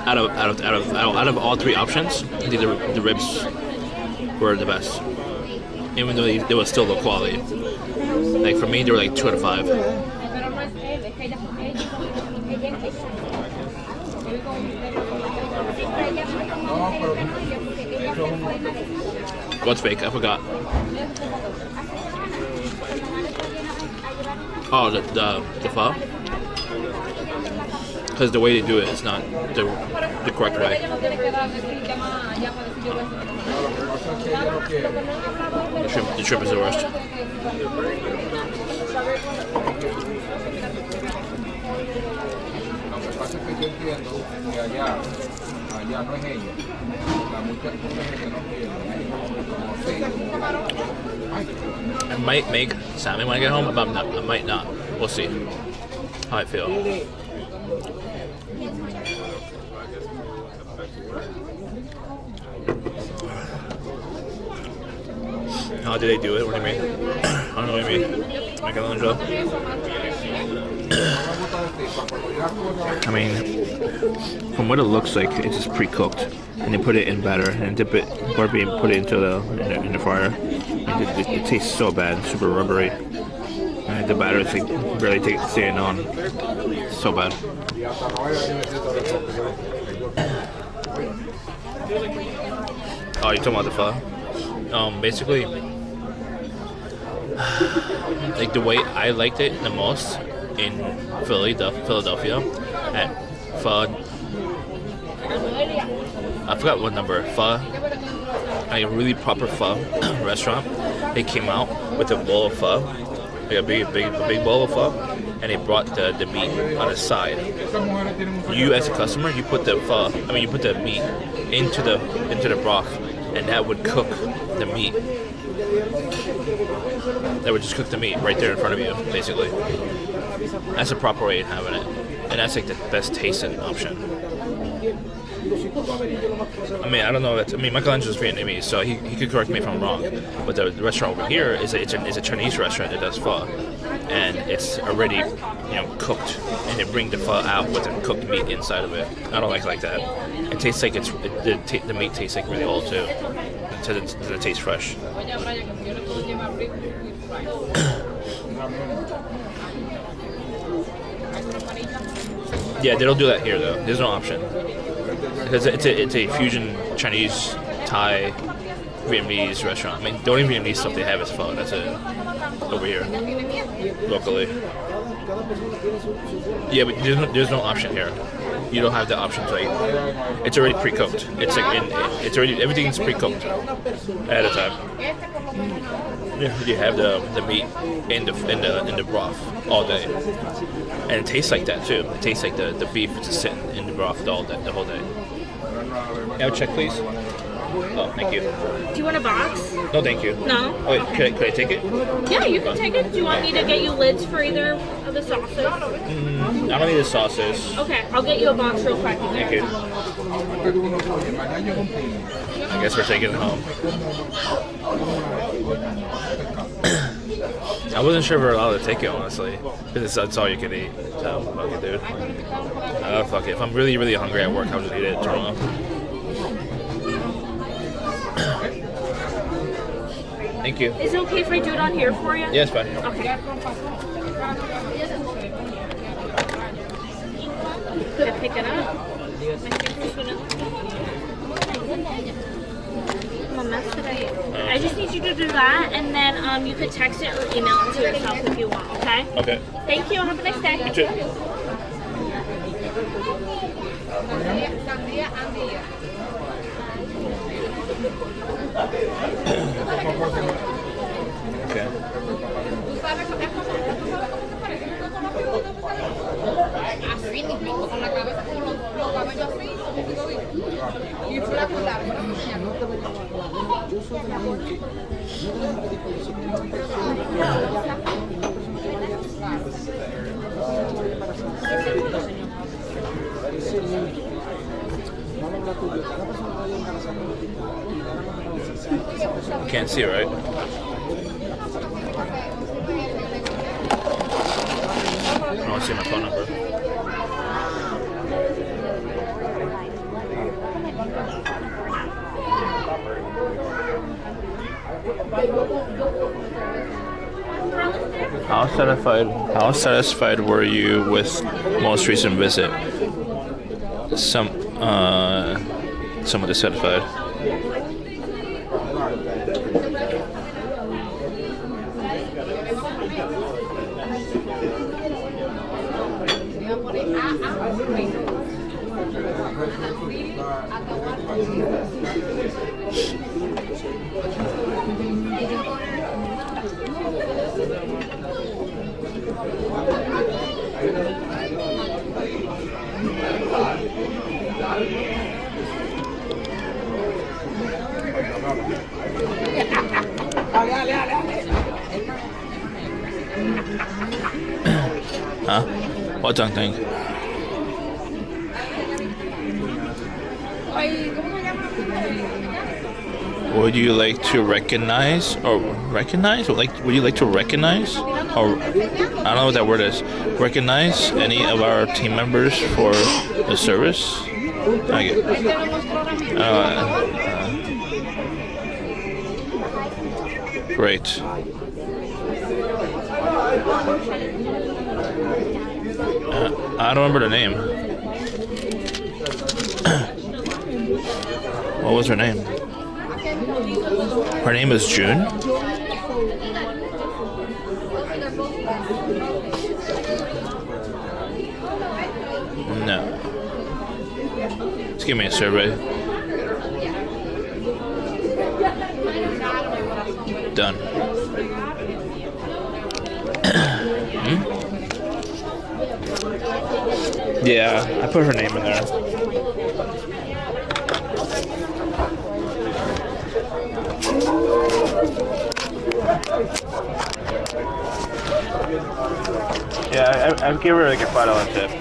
Out of all 3 options, I think the ribs were the best. Even though they were still low quality. Like for me, they were like 2 out of 5. What's fake? I forgot. Oh, the pho? Because the way they do it is not the correct way. The shrimp is the worst. I might make salmon when I get home, but I might not. We'll see how I feel. How do they do it? What do you mean? I don't know what you mean. Michelangelo? I mean, from what it looks like, it's just pre-cooked, and they put it in batter and dip it, Barbie, and put it into in the fryer. And it tastes so bad, super rubbery. And the batter is like barely staying on. It's so bad. Oh, you're talking about the pho? Basically, like the way I liked it the most in Philadelphia at pho. I forgot what number. Pho, like a really proper pho restaurant. They came out with a bowl of pho, like a big bowl of pho, and they brought the meat on the side. You as a customer, you put the meat into the broth, and that would cook the meat. That would just cook the meat right there in front of you, basically. That's a proper way of having it, and that's like the best tasting option. I mean, I don't know. Michelangelo's Vietnamese, so he could correct me if I'm wrong. But the restaurant over here is a Chinese restaurant that does pho, and it's already cooked, and they bring the pho out with the cooked meat inside of it. I don't like that. It tastes like the meat tastes like really old too. It tastes fresh. Yeah, they don't do that here though. There's no option. Because it's a fusion Chinese, Thai, Vietnamese restaurant. I mean, the only Vietnamese stuff they have is pho. That's it. Over here, locally. Yeah, but there's no option here. You don't have the option to it's already pre-cooked. It's like everything's pre-cooked ahead of time. You have the meat in the broth all day, and it tastes like that too. It tastes like the beef is just sitting in the broth the whole day. Have a check, please. Oh, thank you. Do you want a box? No, thank you. No? Oh, wait, could I take it? Yeah, you can take it. Do you want me to get you lids for either of the sauces? I don't need the sauces. Okay, I'll get you a box real quick. Thank you. I guess we're taking it home. I wasn't sure if we were allowed to take it, honestly. Because that's all you can eat. So, fuck it, dude. Fuck it. If I'm really, really hungry at work, I'll just eat it. Turn off. Thank you. Is it okay if I do it on here for you? Yeah, it's fine. Okay. Could I pick it up? I'm a mess today. I just need you to do that, and then you could text it or email it to yourself if you want, okay? Okay. Thank you. Have a nice day. You too. Okay. Así mismo, con la cabeza como los cabellos así, y flaco largo. Can't see, right? I want to see my phone number. How satisfied were you with most recent visit? Somewhat dissatisfied. Huh? What's on thing? Would you like to recognize or recognize? Or like, would you like to recognize or I don't know what that word is. Recognize any of our team members for the service? Okay. Great. I don't remember the name. What was her name? Her name is June? No. Just give me a survey. Done. Yeah, I put her name in there. Yeah, I give her like a $5 tip.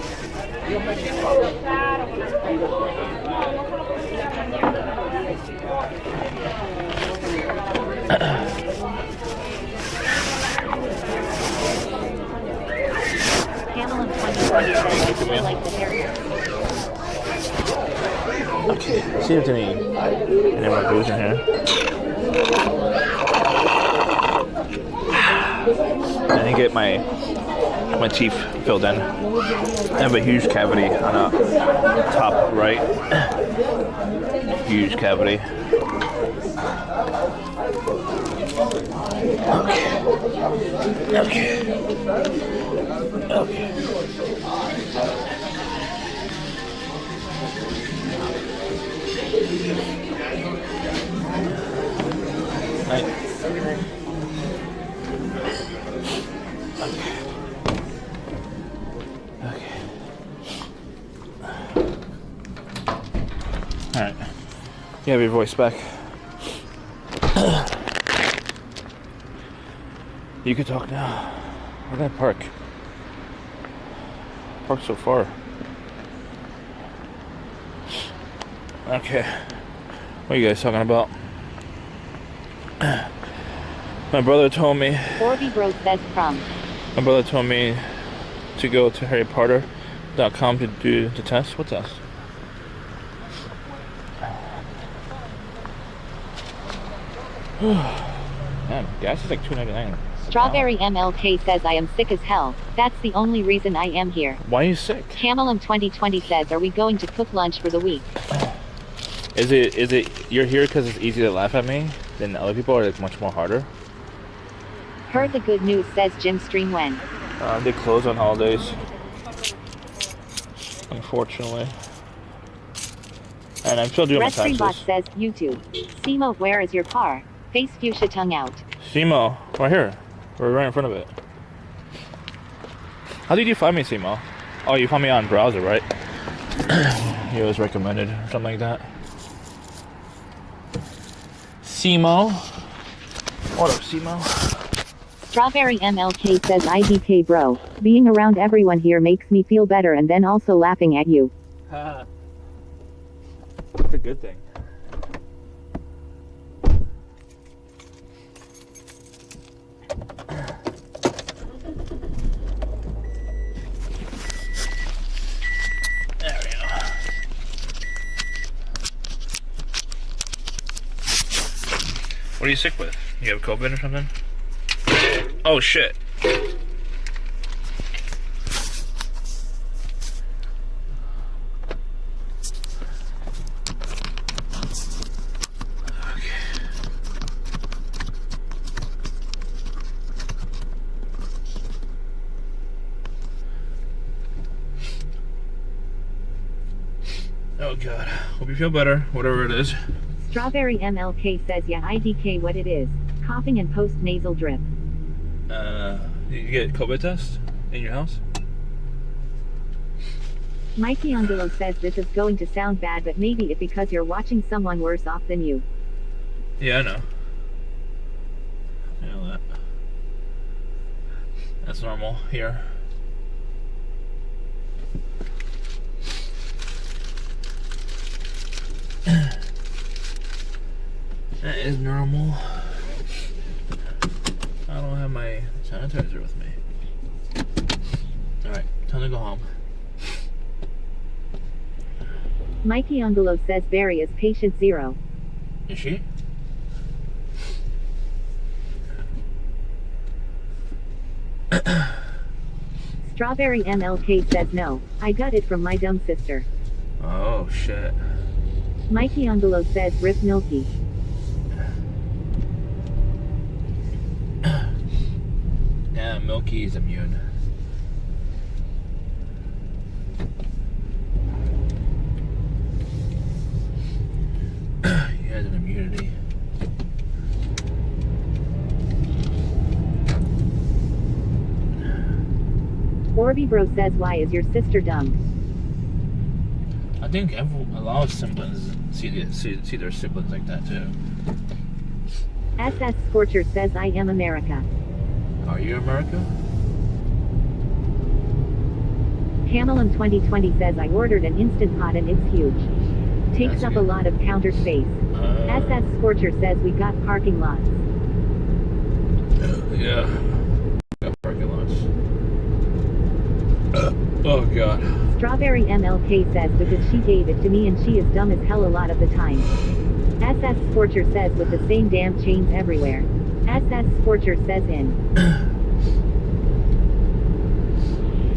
Okay, see if there's any more booze in here. I didn't get my teeth filled in. I have a huge cavity on the top right. Huge cavity. Okay. Alright. You have your voice back. You can talk now. Where'd that park? Parked so far. Okay. What are you guys talking about? My brother told me. Orby Bro says from. My brother told me to go to HarryPotter.com to do the test. What test? Man, gas is like $2.99. Strawberry MLK says I am sick as hell. That's the only reason I am here. Why are you sick? Camelum 2020 says, are we going to cook lunch for the week? Is it you're here because it's easy to laugh at me? Then other people are like much more harder? Heard the good news, says Jim Stream when. They close on holidays. Unfortunately. And I'm still doing my taxes. Bot says, YouTube. Simo, where is your car? Face fuchsia tongue out. Simo, right here. We're right in front of it. How did you find me, Simo? Oh, you found me on browser, right? It was recommended or something like that. Simo. What up, Simo? Strawberry MLK says IDK bro. Being around everyone here makes me feel better and then also laughing at you. That's a good thing. There we go. What are you sick with? You have COVID or something? Oh shit. Oh god. Hope you feel better, whatever it is. Strawberry MLK says, yeah, IDK what it is. Coughing and post-nasal drip. Did you get COVID test in your house? Mikey Angelo says this is going to sound bad, but maybe it's because you're watching someone worse off than you. Yeah, I know. I know that. That's normal here. That is normal. I don't have my sanitizer with me. Alright, time to go home. Mikey Angelo says Barry is patient 0. Is she? Strawberry MLK says no, I got it from my dumb sister. Oh shit. Mikey Angelo says rip Milky. Yeah, Milky is immune. He has an immunity. Orby Bro says why is your sister dumb? I think a lot of siblings see their siblings like that too. SS Scorcher says I am America. Are you America? Camelum 2020 says I ordered an Instant Pot and it's huge. Takes That's up good. a lot of counter space. SS Scorcher says we got parking lots. Yeah. Got parking lots. Oh god. Strawberry MLK says because she gave it to me and she is dumb as hell a lot of the time. SS Scorcher says with the same damn chains everywhere. SS Scorcher says in.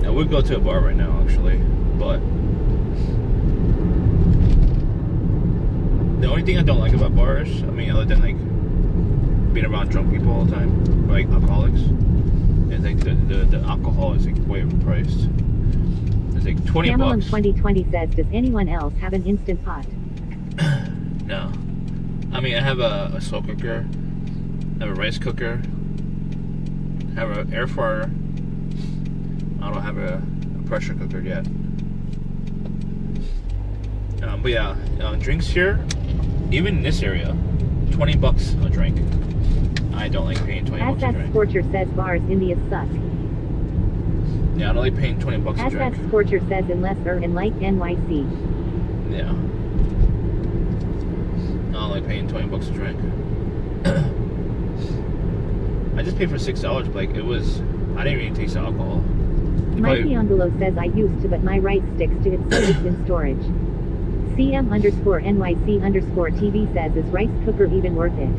I would go to a bar right now actually, but the only thing I don't like about bars, I mean other than like being around drunk people all the time, like alcoholics, is like the alcohol is like way overpriced. It's like $20. Camelum 2020 says does anyone else have an Instant Pot? No. I mean I have a slow cooker, I have a rice cooker, I have an air fryer. I don't have a pressure cooker yet. But yeah, drinks here, even in this area, $20 a drink. I don't like paying $20 a SS drink. Scorcher says bars India suck. Yeah, I don't like paying $20 a drink. SS Scorcher says unless in like NYC. Yeah. I don't like paying $20 a drink. I just paid for $6, but like it was, I didn't really taste the alcohol. Mikey Angelo says I used to, but my rice sticks to it, so it's in storage. CM_NYC_TV says is rice cooker even worth it?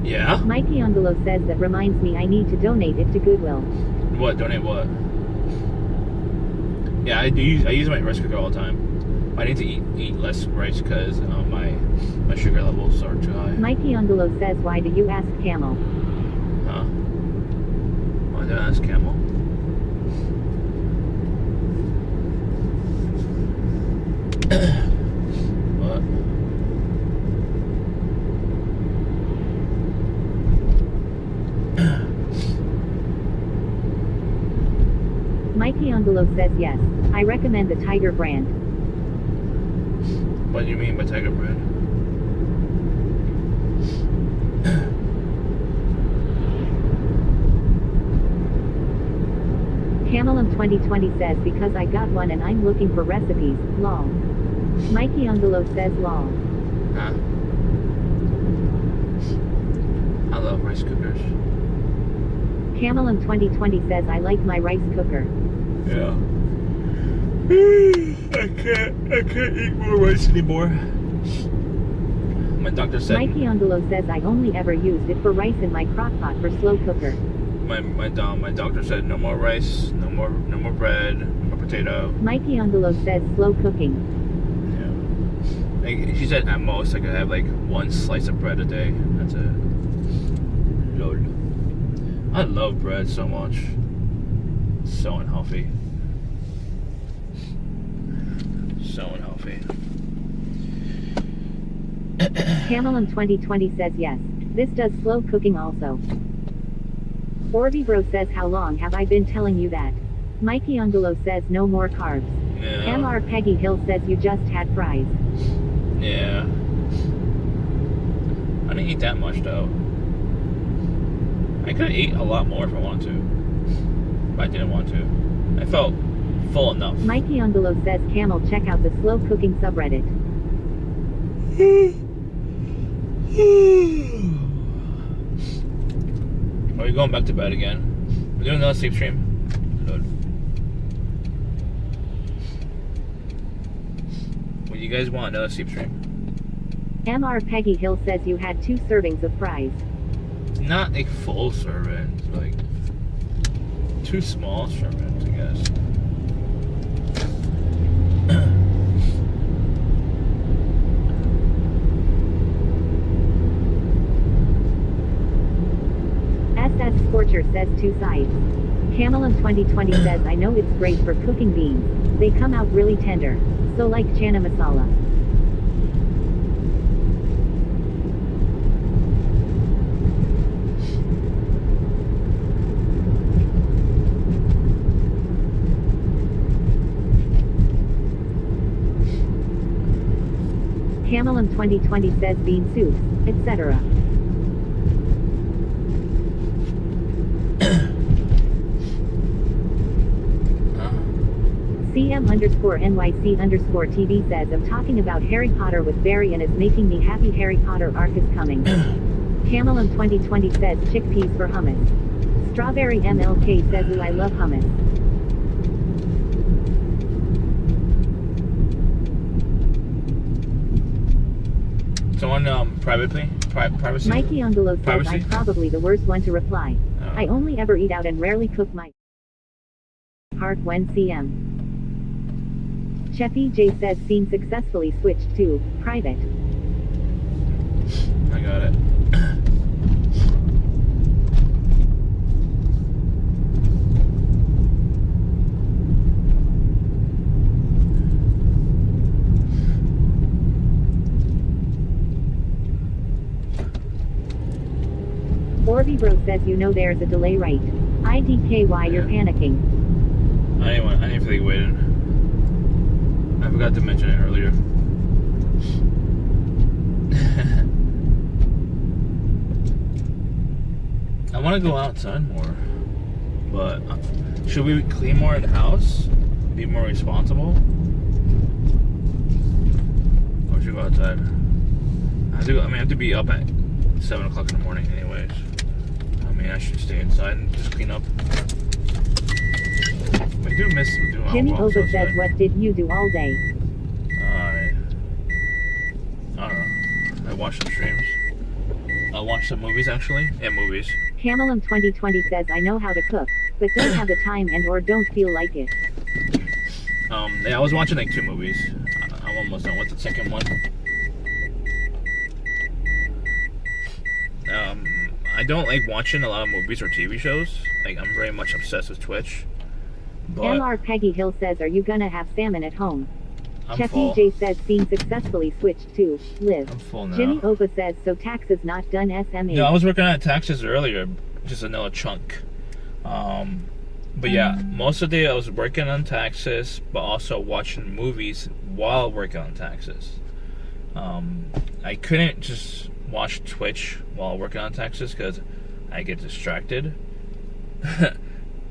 Yeah? Mikey Angelo says that reminds me I need to donate it to Goodwill. What? Donate what? Yeah, I use my rice cooker all the time. I need to eat less rice because my sugar levels are too high. Mikey Angelo says why do you ask Camel? Huh? Why did I ask Camel? What? Mikey Angelo says yes. I recommend the Tiger brand. What do you mean by Tiger brand? Camelum 2020 says because I got one and I'm looking for recipes, lol. Mikey Angelo says lol. Huh? I love rice cookers. Camelum 2020 says I like my rice cooker. Yeah. I can't eat more rice anymore. My doctor said Mikey Angelo says I only ever used it for rice in my crock pot for slow cooker. my doctor said no more rice, no more bread, no more potato. Mikey Angelo says slow cooking. Yeah. Like, she said at most I could have like one slice of bread a day. That's it. Lord. I love bread so much. It's so unhealthy. So unhealthy. Camelum 2020 says yes. This does slow cooking also. Orby Bro says how long have I been telling you that? Mikey Ungolo says no more carbs. Yeah. MR Peggy Hill says you just had fries. Yeah. I didn't eat that much though. I could have ate a lot more if I wanted to. But I didn't want to. I felt full enough. Mikey Ungolo says Camel, check out the slow cooking subreddit. Are we going back to bed again? We're doing another sleep stream? Good. What do you guys want, another sleep stream? MR Peggy Hill says you had 2 servings of fries. Not a full serving, like 2 small servings, I guess. SS Scorcher says 2 sides. Camelum 2020 says I know it's great for cooking beans. They come out really tender. So like chana masala. Camelum 2020 says bean soups, etc. CM_NYC_TV says I'm talking about Harry Potter with Barry and is making me happy. Harry Potter arc is coming. Camelum 2020 says chickpeas for hummus. Strawberry MLK says ooh, I love hummus. Someone privacy? Mikey Ungolo says Privacy? I'm probably the worst one to reply. Oh. I only ever eat out and rarely cook my part when CM. Chef EJ says scene successfully switched to private. I got it. Orby Bro says you know there's a delay, right? IDK, why you're panicking. I didn't feel like waiting. I forgot to mention it earlier. I want to go outside more, but should we clean more in the house? Be more responsible? Or should we go outside? I have to be up at 7 o'clock in the morning anyways. I mean, I should stay inside and just clean up. I do miss doing all Jimmy walks Ova outside. says what did you do all day? I don't know. I watched some streams. I watched some movies actually. Yeah, movies. Camelum 2020 says I know how to cook, but don't have the time and or don't feel like it. Yeah, I was watching like 2 movies. I'm almost done with the second one. I don't like watching a lot of movies or TV shows. Like, I'm very much obsessed with Twitch. But MR Peggy Hill says are you gonna have salmon at home? I'm Chef full. EJ says scene successful switched to live. I'm full now. Jimmy Ova says so taxes not done SME. No, I was working on taxes earlier, just another chunk. But yeah, most of the day I was working on taxes, but also watching movies while working on taxes. I couldn't just watch Twitch while working on taxes because I get distracted.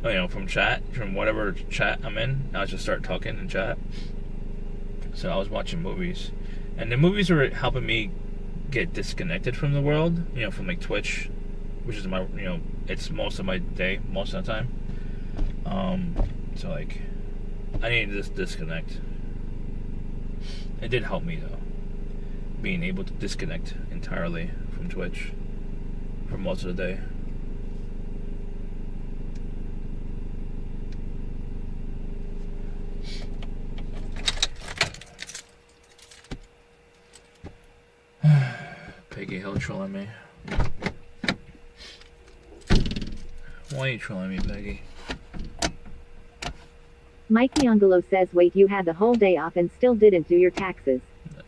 You know, from whatever chat I'm in, I'll just start talking in chat. So I was watching movies, and the movies were helping me get disconnected from the world. You know, from like Twitch, which is my, you know, it's most of my day, most of the time. So like, I needed this disconnect. It did help me though, being able to disconnect entirely from Twitch for most of the day. Peggy Hill trolling me. Why are you trolling me, Peggy? Mikey Ungolo says wait, you had the whole day off and still didn't do your taxes.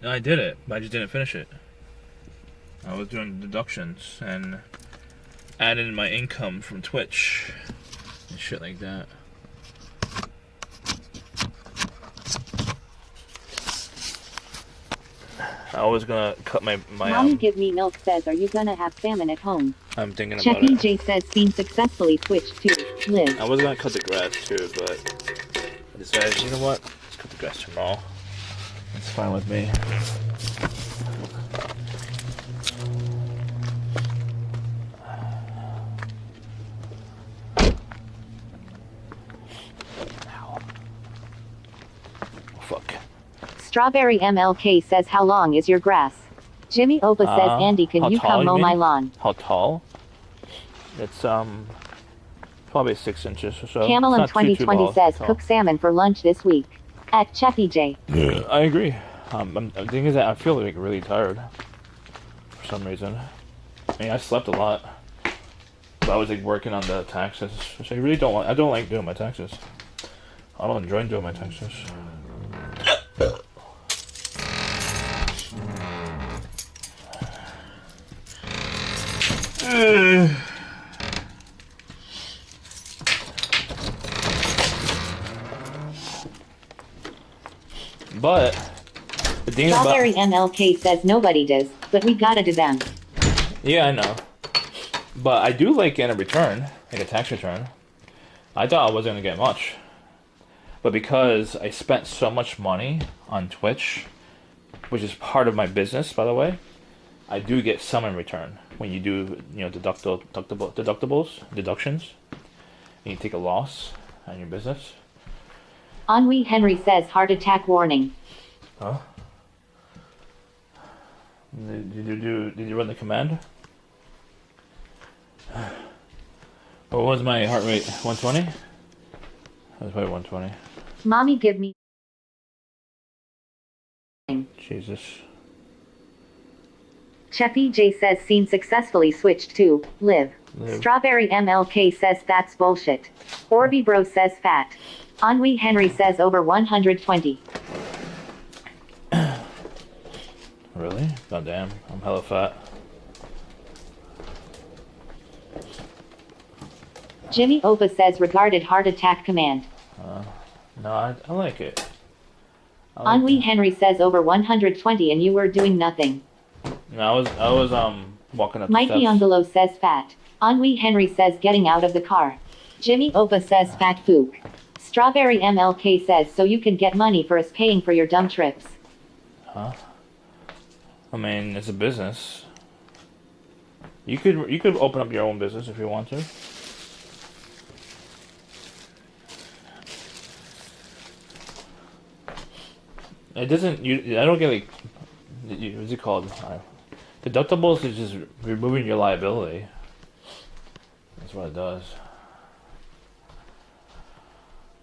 No, I did it, but I just didn't finish it. I was doing deductions and added my income from Twitch and shit like that. I was gonna cut my Mommy Give Me Milk says, are you gonna have salmon at home? I'm thinking about Checky it. J says, seen successfully switched to live. I was gonna cut the grass too, but I decided, you know what? Let's cut the grass tomorrow. It's fine with me. Fuck. Strawberry MLK says, how long is your grass? Jimmy Opa says, Andy, can you come mow my lawn? How tall? It's probably 6 inches or so. Camel in It's not too 2020 tall, says, tall. cook salmon for lunch this week. At Checky J. I agree. The thing is that I feel like really tired for some reason. I mean, I slept a lot, but I was like working on the taxes, which I really don't want. I don't like doing my taxes. I don't enjoy doing my taxes. But the thing about Strawberry MLK says, nobody does, but we gotta do them. yeah, I know. But I do like getting a return, like a tax return. I thought I wasn't gonna get much, but because I spent so much money on Twitch, which is part of my business, by the way, I do get some in return when you do, you know, deductions, and you take a loss on your business. Ennui Henry says, heart attack warning. Huh? Did you run the command? What was my heart rate? 120? That was probably 120. Mommy Give Me. Jesus. Cheppy J says, seen successfully switched to live. Strawberry MLK says, that's bullshit. Orby Bro says, fat. Ennui Henry says, over 120. Really? God damn. I'm hella fat. Jimmy Opa says, regarded heart attack command. No, I like it. I like Ennui it. Henry says, over 120 and you were doing nothing. No, I was walking up the Mikey steps. Ungolo says, fat. Ennui Henry says, getting out of the car. Jimmy Opa says, fat fook. Strawberry MLK says, so you can get money for us paying for your dumb trips. Huh? I mean, it's a business. You could open up your own business if you want to. It doesn't. I don't get like. What's it called? Deductibles is just removing your liability. That's what it does.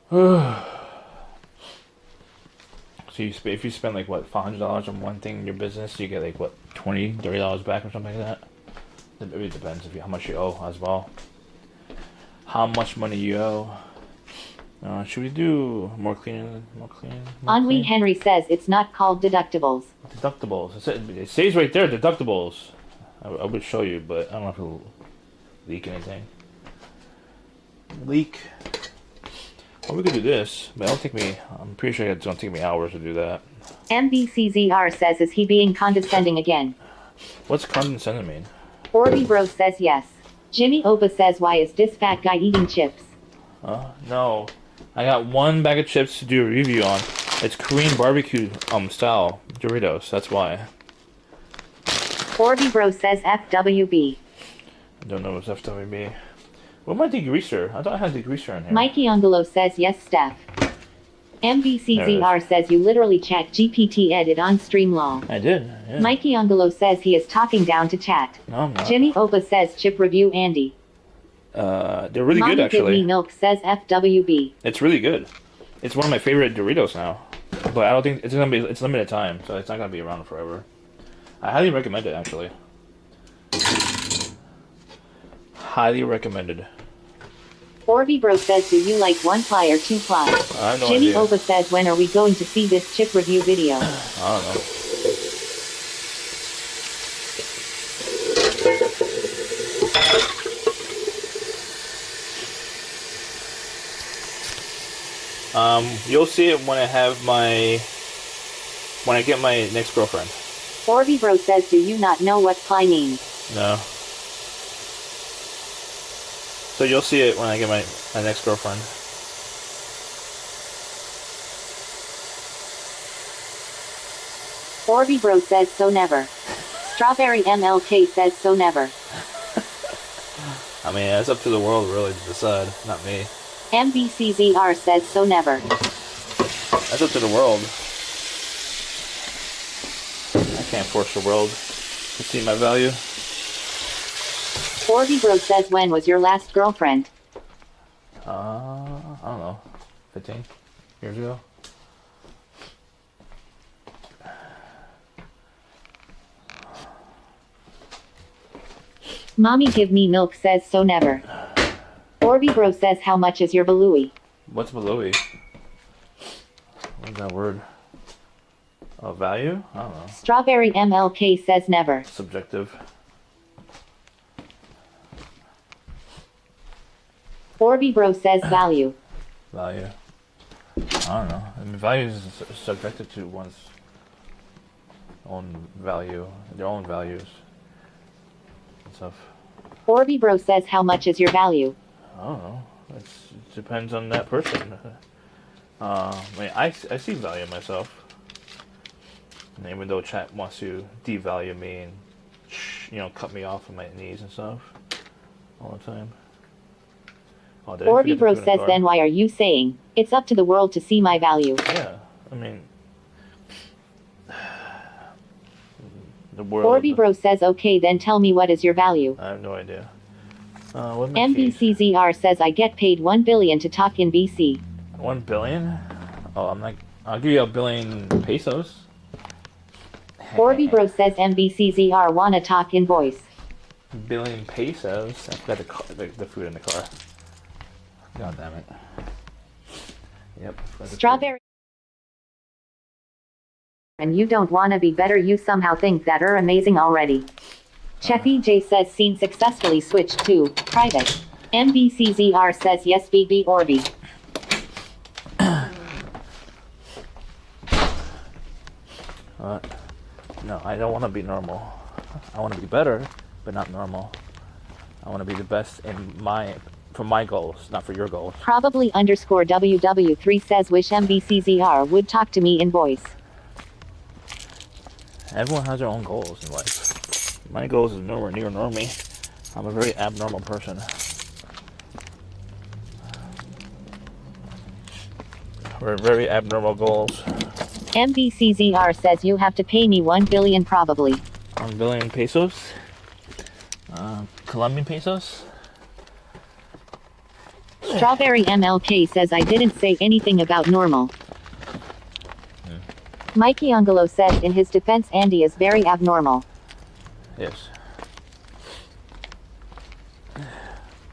So if you spend like what $500 on one thing in your business, you get like what $20-$30 back or something like that. It really depends how much you owe as well. How much money you owe. Should we do more cleaning? Ennui Henry says, it's not called deductibles. Deductibles. It says right there, deductibles. I would show you, but I don't know if it'll leak anything. Leak. Well, we could do this, but it'll take me. I'm pretty sure it's gonna take me hours to do that. MBCZR says, is he being condescending again? What's condescending mean? Orby Bro says yes. Jimmy Opa says, why is this fat guy eating chips? No. I got one bag of chips to do a review on. It's Korean barbecue style Doritos. That's why. Orby Bro says FWB. I don't know what's FWB. What am I degreaser? I thought I had degreaser in here. Mikey Ungolo says yes, Steph. MBCZR says you literally chat GPT edit on Streamlaw. I did. Yeah. Mikey Ungolo says he is talking down to chat. No, I'm not. Jimmy Opa says chip review Andy. They're really Mommy good Give Me actually. Milk says FWB. It's really good. It's one of my favorite Doritos now. But I don't think it's limited time, so it's not gonna be around forever. I highly recommend it actually. Highly recommended. Orby Bro says, do you like 1-ply or 2-ply? I have no Jimmy idea. Opa says, when are we going to see this chip review video? I don't know. You'll see it when I have when I get my next girlfriend. Orby Bro says, do you not know what ply means? No. So you'll see it when I get my next girlfriend. Orby Bro says so never. Strawberry MLK says so never. I mean, it's up to the world really to decide, not me. MBCZR says so never. That's up to the world. I can't force the world to see my value. Orby Bro says, when was your last girlfriend? I don't know, 15 years ago. Mommy Give Me Milk says so never. Orby Bro says, how much is your balooey? What's balooey? What's that word? Oh, value? I don't know. Strawberry MLK says never. Subjective. Orby Bro says value. Value. I don't know. I mean, value is subjective to one's own value, their own values and stuff. Orby Bro says, how much is your value? I don't know. It depends on that person. I mean, I see value in myself. And even though chat wants to devalue me and, you know, cut me off of my knees and stuff all the time. Oh, Orby Bro says, then why are you saying, it's up to the world to see my value? Yeah, I mean, the world. Orby Bro says, okay, then tell me what is your value? I have no idea. MBCZR says, I get paid 1 billion to talk in BC. 1 billion? Oh, I'm like, I'll give you 1 billion pesos. Orby Bro says, MBCZR wanna talk in voice. 1 billion pesos? I've got the food in the car. God damn it. Yep. Strawberry. And you don't wanna be better, you somehow think that are amazing already. Chef EJ says, scene successfully switched to private. MBCZR says, yes, BB Orby. No, I don't want to be normal. I want to be better, but not normal. I want to be the best for my goals, not for your goals. Probably underscore WW3 says, wish MBCZR would talk to me in voice. Everyone has their own goals in life. My goals is nowhere near normie. I'm a very abnormal person. We're very abnormal goals. MBCZR says, you have to pay me 1 billion probably. 1 billion pesos? Colombian pesos? Strawberry MLK says, I didn't say anything about normal. Mikey Angelo says, in his defense, Andy is very abnormal. Yes.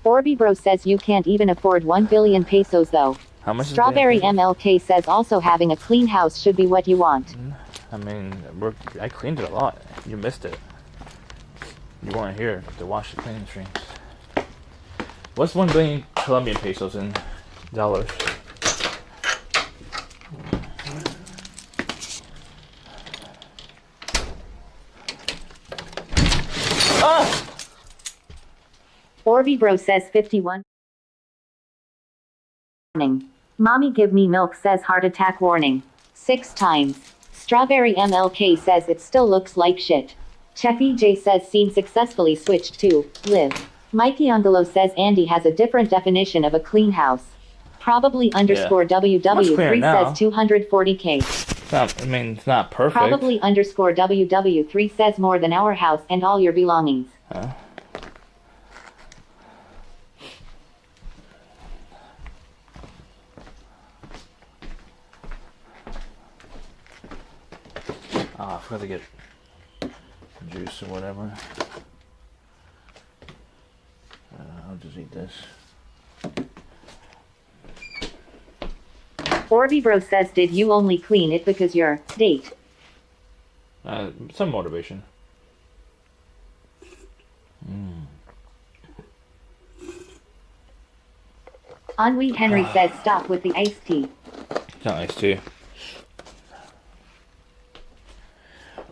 Orby Bro says, you can't even afford 1 billion pesos though. How much Strawberry is MLK says, also having a clean house should be what you want. I mean, I cleaned it a lot. You missed it. You weren't here to watch the cleaning streams. What's 1 billion Colombian pesos in dollars? Ah! Orby Bro says 51. Warning. Mommy Give Me Milk says heart attack warning. 6 times. Strawberry MLK says it still looks like shit. Chef EJ says scene successfully switched to live. Mikey Angelo says Andy has a different definition of a clean house. Probably underscore WW3 says 240k. It's not, I mean, it's not perfect. Probably underscore WW3 says more than our house and all your belongings. Huh? I forgot to get juice or whatever. I'll just eat this. Orby Bro says, did you only clean it because your date? Some motivation. Henry says, stop with the iced tea. not iced tea.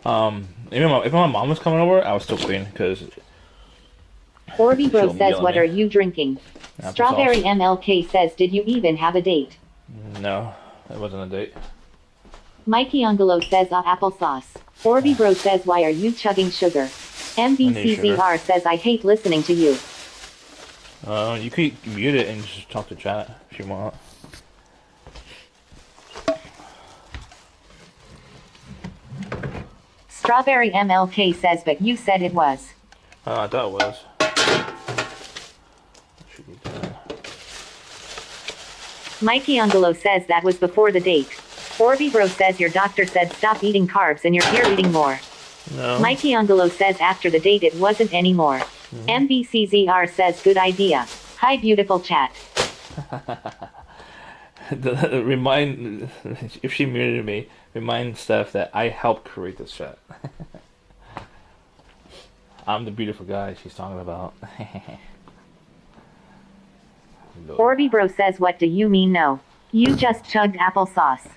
If my mom was coming over, I would still clean because Orby Bro She'll says, yell at what me. are you drinking? Applesauce. Strawberry MLK says, did you even have a date? no, it wasn't a date. Mikey Angelo says, applesauce. Orby Bro says, why are you chugging sugar? MBCZR says, I hate listening to you. You could mute it and just talk to chat if you want. Strawberry MLK says, but you said it was. I thought it was. Should be done. Mikey Angelo says that was before the date. Orby Bro says your doctor said stop eating carbs and you're here eating more. No. Mikey Angelo says after the date it wasn't anymore. MBCZR says good idea. Hi beautiful chat. Remind, if she muted me, remind Steph that I helped create this chat. I'm the beautiful guy she's talking about. Orby Bro says what do you mean no? You just chugged applesauce.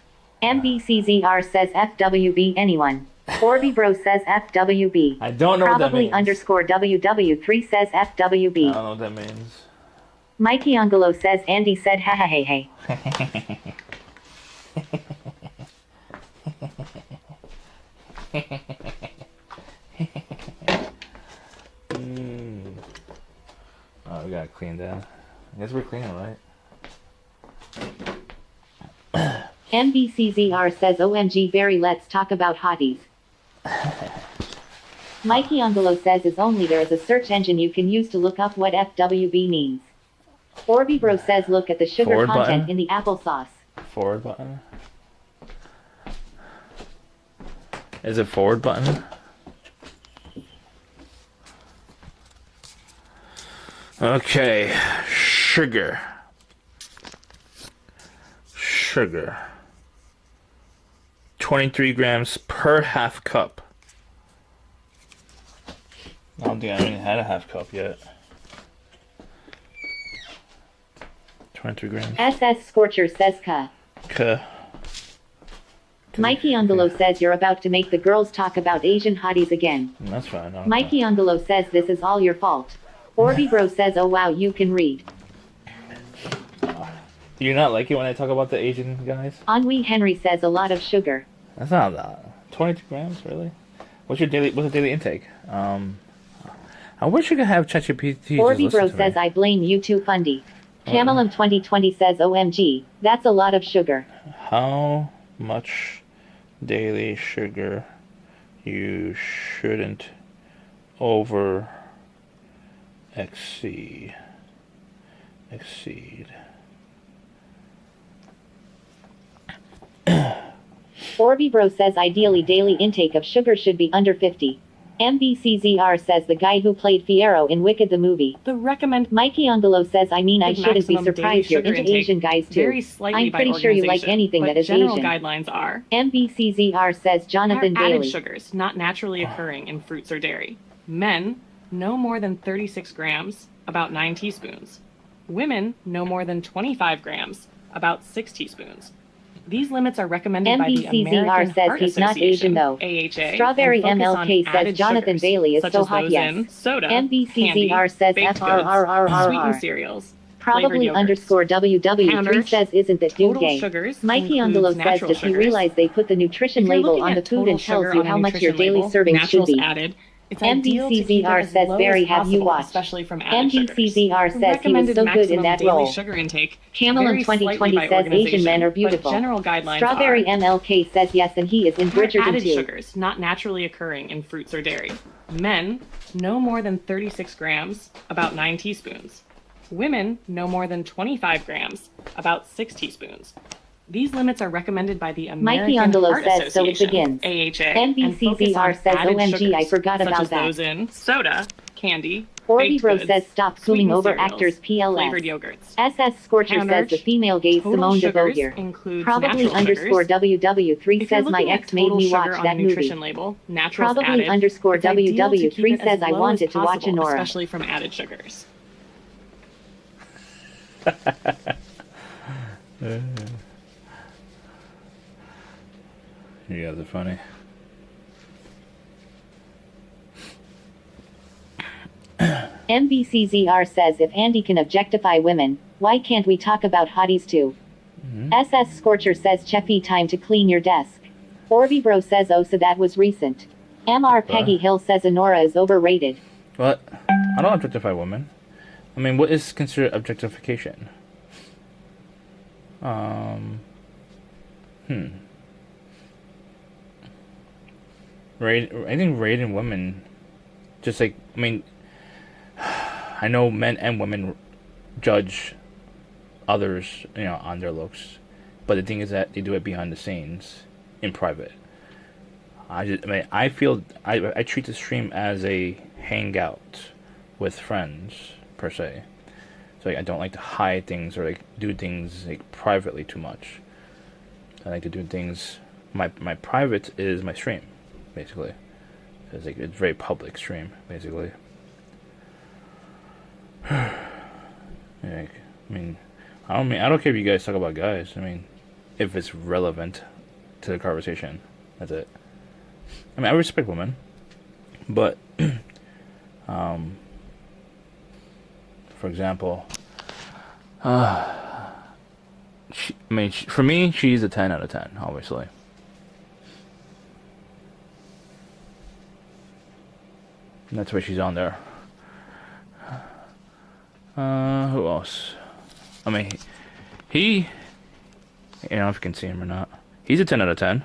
MBCZR says FWB anyone. Orby Bro says FWB. I don't know what that Probably means. underscore WW3 says I FWB. don't know what that means. Mikey Angelo says Andy said ha ha hey hey. Oh, we gotta clean that. I guess we're cleaning, right? MBCZR says OMG Barry let's talk about hotties. Mikey Angelo says is only there is a search engine you can use to look up what FWB means. Orby Bro says look at the sugar Forward content button? in the applesauce. Forward button? Is it forward button? Okay, sugar. Sugar. 23 grams per half cup. I don't think I even had a half cup yet. 23 grams. SS Scorcher says ka. Okay. Mikey Angelo says you're about to make the girls talk about Asian hotties again. That's fine. no, Mikey Angelo says this is all your fault. Orby Bro says oh wow you can read. Do you not like it when I talk about the Asian guys? Ennui Henry says a lot of sugar. That's not that. 22 grams, really? What's the daily intake? I wish you could have ChatGPT. Orby Bro says I blame you too Fundy. Camelum 2020 says OMG, that's a lot of sugar. How much daily sugar you shouldn't over exceed. Orby Bro says ideally daily intake of sugar should be under 50. MBCZR says the guy who played Fierro in Wicked the movie. The recommended Mikey Angelo says I mean I shouldn't be maximum daily surprised you're sugar into intake Asian guys too. varies slightly I'm by pretty sure you like organization, anything but that is general Asian. guidelines are MBCZR says Jonathan are added Bailey. sugars not naturally occurring in fruits or dairy. Men, no more than 36 grams, about 9 teaspoons. Women, no more than 25 grams, about 6 teaspoons. These limits are recommended by the MBCZR American says Heart he's not Asian Association, though. AHA, Strawberry and focus MLK on says added Jonathan sugars, Bailey is such so as hot those yes. in soda, MBCZR candy, says baked goods, FRRRRR. sweetened cereals, Probably flavored yogurts. underscore WW3 Powders, says isn't that dude total gay. sugars Mikey includes Angelo says natural does he sugars. realize they put the nutrition If you're label looking on the at food total and tells sugar you on a how much your nutrition daily label, serving should naturals be. added, it's ideal to keep it MBCZR as says low Barry as have you possible, watched. especially from added sugars. MBCZR The says he was recommended so good in maximum that daily role. sugar intake Camelum varies slightly 2020 by says Asian men are organization, beautiful. but general guidelines Strawberry are MLK says yes and he is in are Bridgerton added too. sugars not naturally occurring in fruits or dairy. Men, no more than 36 grams, about 9 teaspoons. Women, no more than 25 grams, about 6 teaspoons. These limits are recommended by the American Angelo Heart says so it Association, begins. AHA, and focus on MBCZR says added OMG I sugars, forgot such about as that. those in soda, candy, Orby baked Bro goods, says stop cooling sweetened over cereals, actors flavored PLS. yogurts. SS Scorcher says the female gay Total Simone DeVoe sugars here. includes Probably natural underscore sugars. WW3 If you're says my looking at ex made total me sugar watch on that the movie. nutrition label, naturals Probably added, underscore it's ideal to keep WW3 it as says I low wanted as to watch possible, Nora. especially from added sugars. You guys are funny. MBCZR says if Andy can objectify women, why can't we talk about hotties too? SS Scorcher says Cheffy, time to clean your desk. Orby Bro says oh so that was recent. MR Peggy Hill says Honora is overrated. What? I don't objectify women. I mean, what is considered objectification? I think rating women, just like, I mean, I know men and women judge others, you know, on their looks, but the thing is that they do it behind the scenes, in private. I feel I treat the stream as a hangout with friends per se. So like, I don't like to hide things or like do things like privately too much. I like to do things. My private is my stream, basically. It's like it's very public stream, basically. Like, I don't care if you guys talk about guys. I mean, if it's relevant to the conversation, that's it. I mean, I respect women, but for example, for me, she's a 10 out of 10, obviously. And that's why she's on there. Who else? I mean, he, I don't know if you can see him or not. He's a 10 out of 10.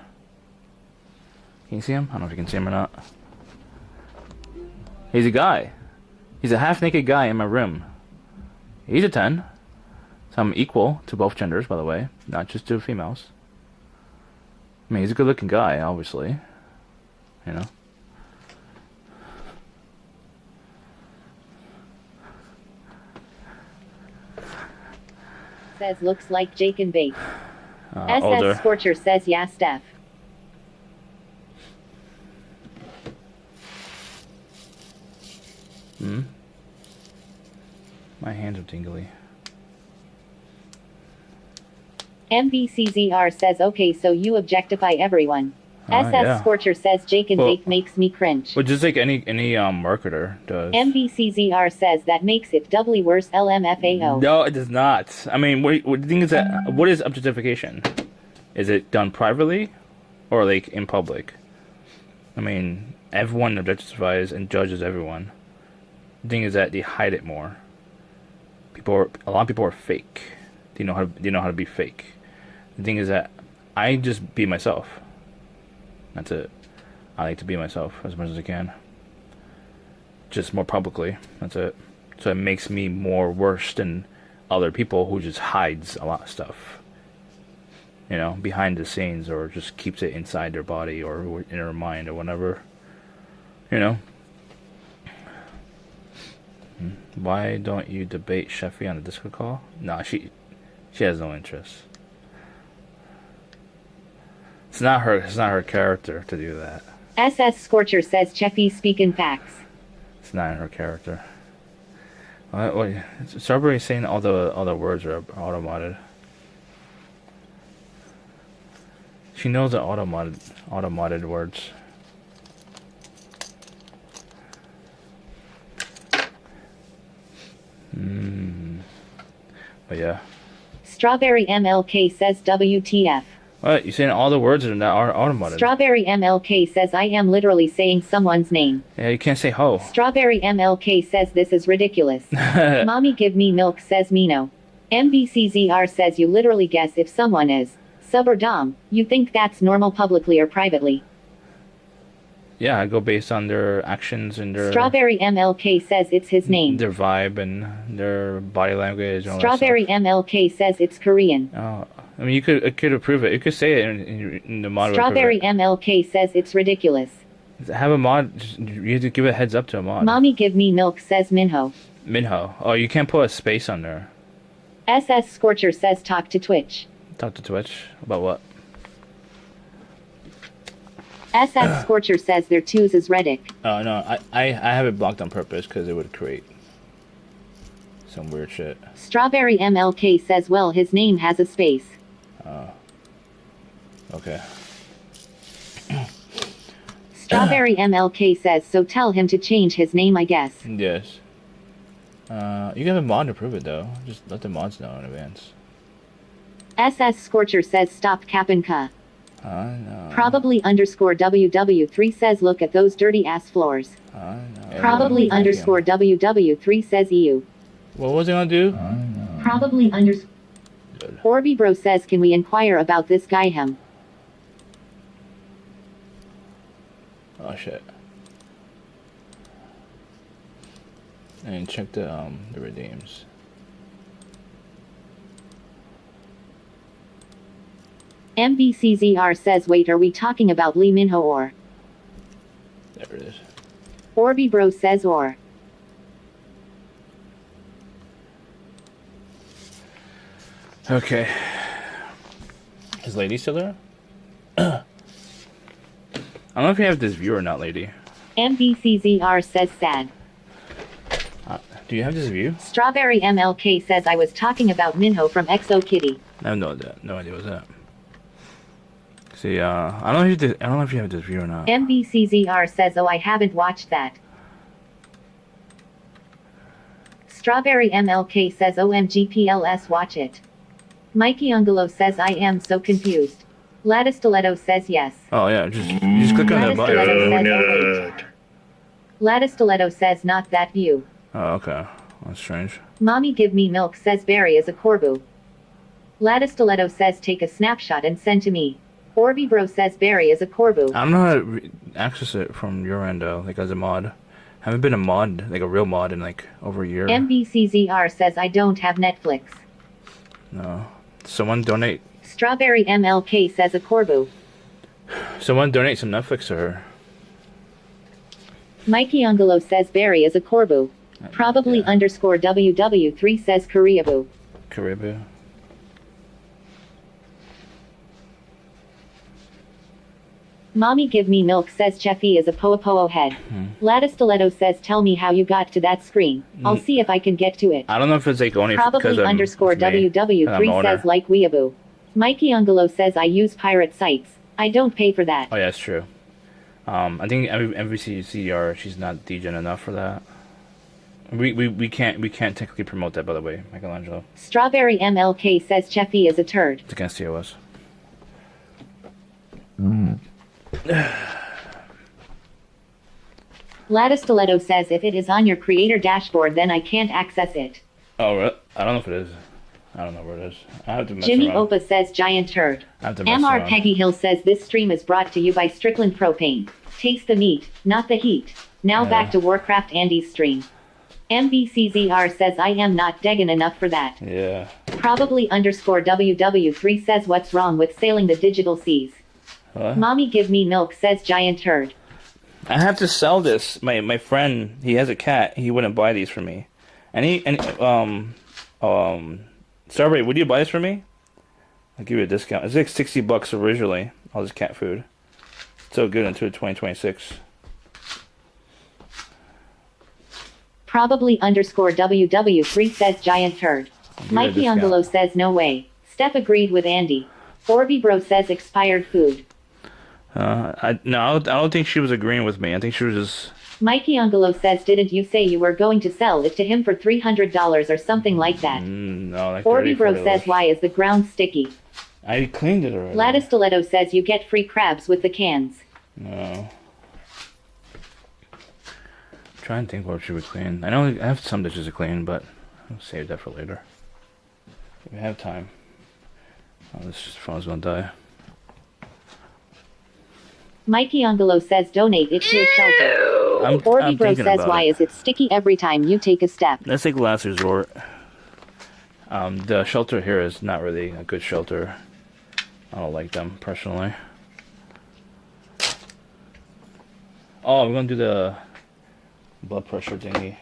Can you see him? I don't know if you can see him or not. He's a guy. He's a half-naked guy in my room. He's a 10. So I'm equal to both genders, by the way. Not just to females. I mean, he's a good-looking guy, obviously. You know? Says looks like Jake and Bake. Older. SS Scorcher says yeah, Steph. My hands are tingly. MBCZR says okay so you objectify everyone. SS Yeah. Scorcher says Jake and Bake makes me cringe. Well, just like any marketer does. MBCZR says that makes it doubly worse LMFAO. No, it does not. I mean, what the thing is that what is objectification? Is it done privately or like in public? I mean, everyone objectifies and judges everyone. The thing is that they hide it more. A lot of people are fake. They know how to be fake. The thing is that I just be myself. That's it. I like to be myself as much as I can. Just more publicly. That's it. So it makes me more worse than other people who just hides a lot of stuff. You know, behind the scenes, or just keeps it inside their body or in their mind or whatever. You know. Why don't you debate Sheffy on the Discord call? Nah, she has no interest. It's not her character to do that. SS Scorcher says Cheffy speaking facts. It's not in her character. What, Strawberry saying all the words are automated. She knows the automated words. But yeah. Strawberry MLK says WTF. What? You saying all the words are automated? Strawberry MLK says I am literally saying someone's name. Yeah, you can't say ho. Strawberry MLK says this is ridiculous. Mommy give me milk says Mino. MBCZR says you literally guess if someone is sub or dom. You think that's normal publicly or privately? Yeah, I go based on their actions and their... Strawberry MLK says it's his name. Their vibe and their body language. And all Strawberry MLK says it's Korean. Oh, I mean, it could approve it. You could say it in the mod. Strawberry MLK says it's ridiculous. Have a mod. You have to give a heads up to a mod. Mommy give me milk says Minho. Minho. Oh, you can't put a space on there. SS Scorcher says talk to Twitch. Talk to Twitch? About what? SS Scorcher says their twos is Reddit. Oh, no. I have it blocked on purpose because it would create some weird shit. Strawberry MLK says well his name has a space. Okay. Strawberry MLK says, so tell him to change his name, I guess. Yes. You can have a mod to prove it though. Just let the mods know in advance. SS Scorcher says, stop cappin' cuh. No. Probably underscore WW3 says, look at those dirty ass floors. No. Probably underscore WW3 says, EU. What was it gonna do? Probably underscore. Orby Bro says, can we inquire about this guy him? Oh shit. And check the redeems. MBCZR says, wait, are we talking about Lee Minho or? There it is. Orby Bro says, or. Okay. Is Lady still there? I don't know if you have this view or not, Lady. MBCZR says, sad. Do you have this view? Strawberry MLK says, I was talking about Minho from XO Kitty. I have no idea what's that. See, I don't know if you have this view or not. MBCZR says, oh, I haven't watched that. Strawberry MLK says, OMG PLS, watch it. Mikey Ungolo says, I am so confused. Lattice Stiletto says yes. Oh yeah, you just click on that button. Lattice Stiletto says, not that view. Oh, okay. That's strange. Mommy give me milk says Barry is a corbu. Lattice Stiletto says, take a snapshot and send to me. Orby Bro says Barry is a corbu. I don't know how to access it from your end though, like as a mod. Haven't been a mod, like a real mod, in like over a year. MBCZR says, I don't have Netflix. No. Someone donate. Strawberry MLK says, a corbu. Someone donate some Netflix to her. Mikey Ungolo says Barry is a corbu. Probably Yeah. underscore WW3 says Koreaboo. Caribou. Mommy give me milk says Cheffy is a poa head. Lattice Stiletto says, tell me how you got to that screen. I'll see if I can get to it. I don't know if it's like only because Probably underscore it's me, 'cause I'm WW3 owner. says like weeaboo. Mikey Ungolo says, I use pirate sites. I don't pay for that. Oh yeah, it's true. I think MVCCR, she's not degen enough for that. We can't technically promote that, by the way, Michelangelo. Strawberry MLK says Cheffy is a turd. It's against TOS. Lattice Stiletto says, if it is on your creator dashboard, then I can't access it. Oh, really? I don't know if it is. I don't know where it is. I have to mess Jimmy around. Opa says giant turd. I have to mess MR around. Peggy Hill says this stream is brought to you by Strickland Propane. Taste the meat, not the heat. Now back to Warcraft Andy's stream. MBCZR says I am not deggin' enough for that. Yeah. Probably underscore WW3 says what's wrong with sailing the digital seas. What? Mommy give me milk says giant turd. I have to sell this. My friend, he has a cat. He wouldn't buy these for me. Strawberry, would you buy this for me? I'll give you a discount. It's like $60 originally. All this cat food. So good until 2026. Probably underscore WW3 says giant turd. Mikey discount. Ungolo says no way. Steph agreed with Andy. Orby Bro says expired food. I don't think she was agreeing with me. I think she was just. Mikey Ungolo says, didn't you say you were going to sell it to him for $300 or something like that? No, like Orby Bro $30. says, why is the ground sticky? I cleaned it already. Lattice Stiletto says you get free crabs with the cans. No. I'm trying to think what should we clean. I know I have some dishes to clean, but I'll save that for later. We have time. Oh, this phone's gonna die. Mikey Ungolo says donate it to a shelter. Orby Bro thinking says, about why it. is it sticky every time you take a step? That's like last resort. The shelter here is not really a good shelter. I don't like them personally. Oh, we're gonna do the blood pressure thingy.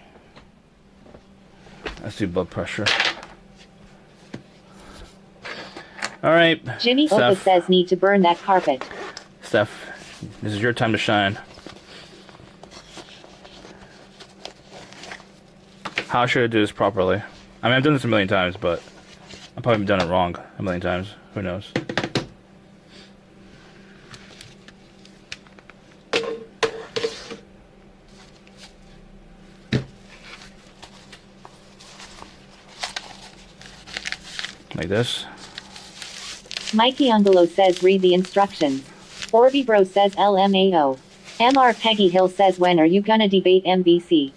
Let's do blood pressure. All right, Jimmy Opa Steph. says need to burn that carpet. Steph, this is your time to shine. How should I do this properly? I mean, I've done this a million times, but I've probably done it wrong a million times. Who knows? Like this. Mikey Angelo says read the instructions. Orby Bro says LMAO. MR Peggy Hill says when are you gonna debate MBC?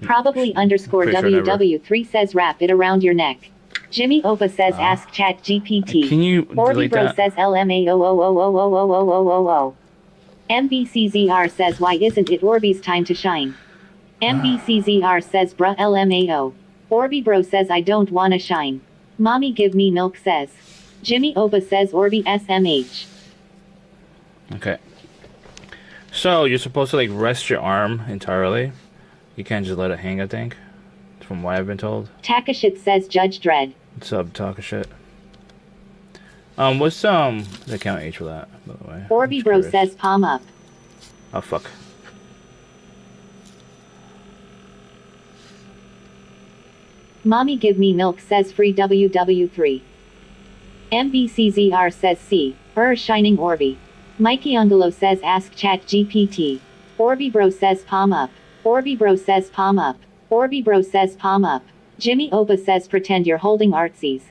Probably underscore pretty sure never. WW3 says wrap it around your neck. Jimmy Opa says ask chat GPT. Can you Orby delete Bro that? says LMAO. MBCZR says why isn't it Orby's time to shine? MBCZR says bruh LMAO. Orby Bro says I don't wanna shine. Mommy give me milk says. Jimmy Opa says Orby SMH. Okay. So you're supposed to like rest your arm entirely. You can't just let it hang, I think. From what I've been told. Takashit says Judge Dredd. What's up, talk of shit? What's the account age for that, by the way? Orby Bro says palm up. Oh fuck. Mommy give me milk says free WW3. MBCZR says C. Shining Orby. Mikey Angelo says ask chat GPT. Orby Bro says palm up. Orby Bro says palm up. Orby Bro says palm up. Jimmy Opa says pretend you're holding artsies.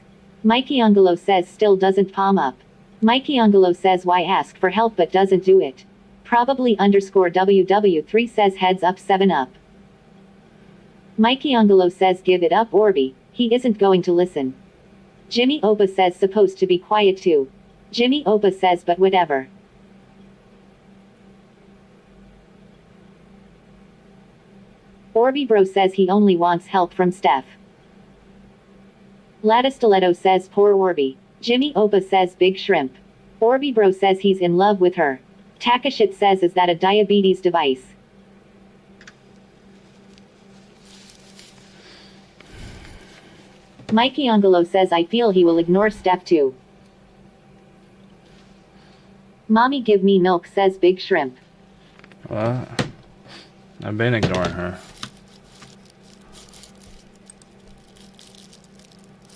Mikey Angelo says still doesn't palm up. Mikey Angelo says why ask for help but doesn't do it. Probably underscore WW3 says heads up 7 up. Mikey Angelo says give it up Orby, he isn't going to listen. Jimmy Opa says supposed to be quiet too. Jimmy Opa says but whatever. Orby Bro says he only wants help from Steph. Lattice Stiletto says poor Orby. Jimmy Opa says big shrimp. Orby Bro says he's in love with her. Takashit says is that a diabetes device? Mikey Angelo says I feel he will ignore Steph too. Mommy give me milk says big shrimp. Well, I've been ignoring her.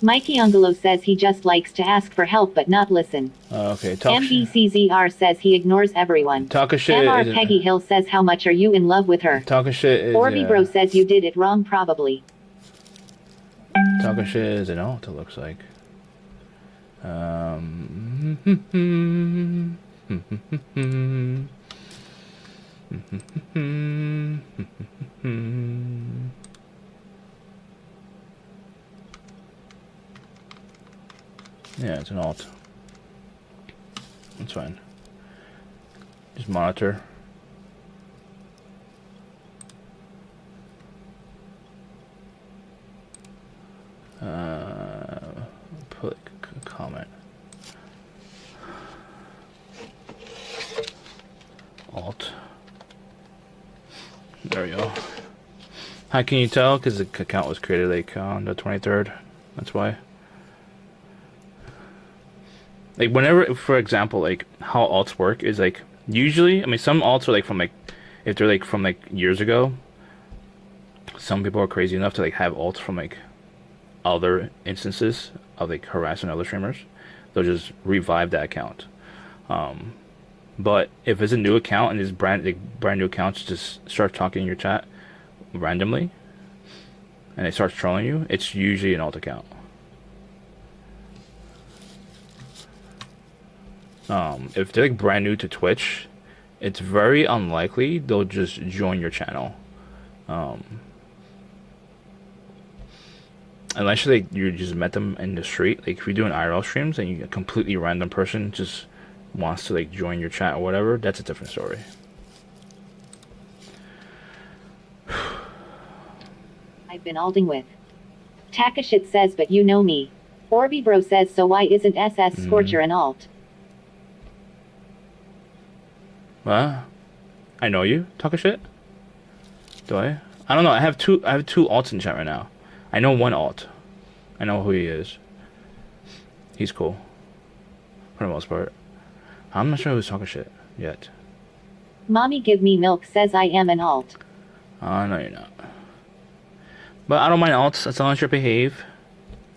Mikey Angelo says he just likes to ask for help but not listen. Okay, MBCZR says he ignores everyone. Talk of shit. MR Peggy Hill says how much are you in love with her? Talk of shit is. Orby Bro says you did it wrong probably. Talk of shit is an alt, it looks like. Yeah, it's an alt. That's fine. Just monitor. Put a comment. Alt. There we go. How can you tell? Because the account was created like on the 23rd. That's why. Like whenever, for example, like how alts work is like usually, I mean, some alts are like from like, if they're like from like years ago, some people are crazy enough to like have alts from like other instances of like harassing other streamers. They'll just revive that account. But if it's a new account and these brand new accounts just start talking in your chat randomly and it starts trolling you, it's usually an alt account. If they're like brand new to Twitch, it's very unlikely they'll just join your channel. Unless like you just met them in the street, like if you're doing IRL streams and you a completely random person just wants to like join your chat or whatever, that's a different story. I've been alting with. Takashit says but you know me. Orby Bro says so why isn't SS Scorcher an alt? What? I know you? Talk a shit? Do I? I don't know. I have two alts in chat right now. I know one alt. I know who he is. He's cool. For the most part. I'm not sure who's talking shit yet. Mommy give me milk says I am an alt. No, you're not. But I don't mind alts as long as you behave.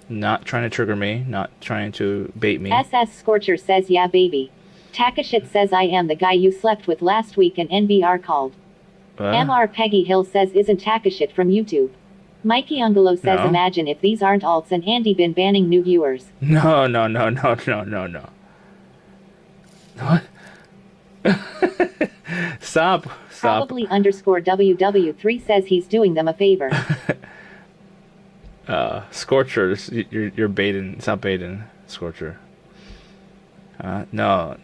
Not trying to trigger me. Not trying to bait me. SS Scorcher says yeah baby. Takashit says I am the guy you slept with last week and NBR called. MR Peggy Hill says isn't Takashit from YouTube. Mikey Ungolo says, No. imagine if these aren't alts and Andy been banning new viewers. No. What? Stop. Probably underscore WW3 says he's doing them a favor. Scorcher, you're baiting. Stop baiting, Scorcher. No.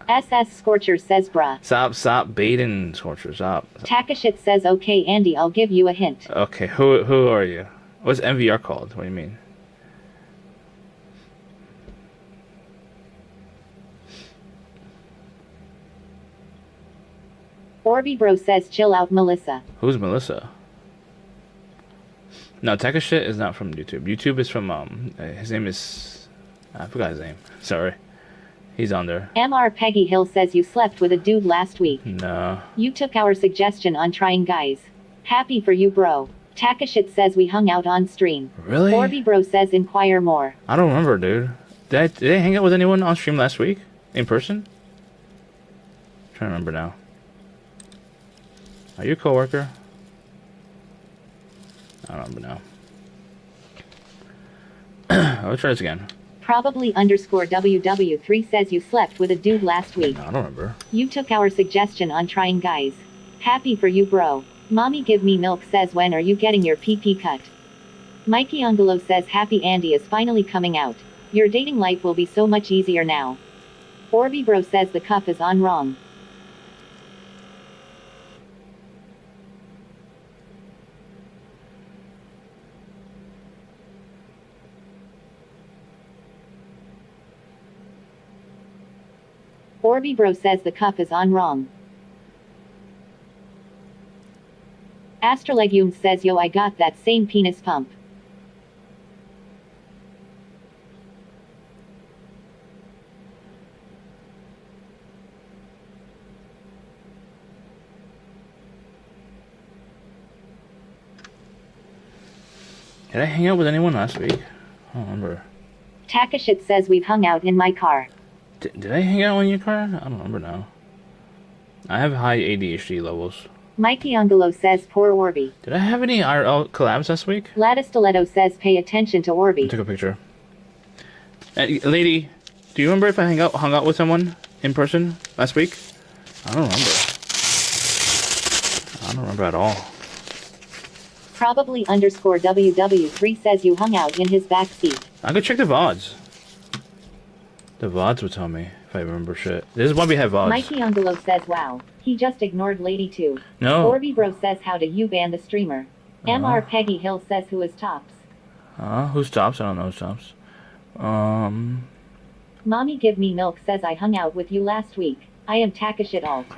SS Scorcher says bruh. Stop baiting, Scorcher. Stop. Takashit says, okay Andy, I'll give you a hint. Okay, who are you? What's MVR called? What do you mean? Orby Bro says, chill out Melissa. Who's Melissa? No, Takashit is not from YouTube. YouTube is from his name is I forgot his name. Sorry. He's on there. MR Peggy Hill says you slept with a dude last week. No. You took our suggestion on trying guys. Happy for you bro. Takashit says we hung out on stream. Really? Orby Bro says inquire more. I don't remember, dude. Did I hang out with anyone on stream last week? In person? I'm trying to remember now. Are you a coworker? I don't remember now. Let's try this again. Probably underscore WW3 says you slept with a dude last week. No, I don't remember. You took our suggestion on trying guys. Happy for you bro. Mommy give me milk says when are you getting your PP cut? Mikey Ungolo says happy Andy is finally coming out. Your dating life will be so much easier now. Orby Bro says the cuff is on wrong. Orby Bro says the cuff is on wrong. Astralegume says yo I got that same penis pump. Did I hang out with anyone last week? I don't remember. Takashit says we've hung out in my car. Did I hang out in your car? I don't remember now. I have high ADHD levels. Mikey Ungolo says poor Orby. Did I have any IRL collabs last week? Lattice Stiletto says pay attention to I Orby. took a picture. Lady, do you remember if I hung out with someone in person last week? I don't remember. I don't remember at all. Probably underscore WW3 says you hung out in his back seat. I could check the VODs. The VODs would tell me if I remember shit. This is why we have VODs. Mikey Ungolo says wow. He just ignored Lady 2. No. Orby Bro says how do you ban the streamer? MR Peggy Hill says who is tops. Who's tops? I don't know who's tops. Mommy Give Me Milk says I hung out with you last week. I am Takashit alt.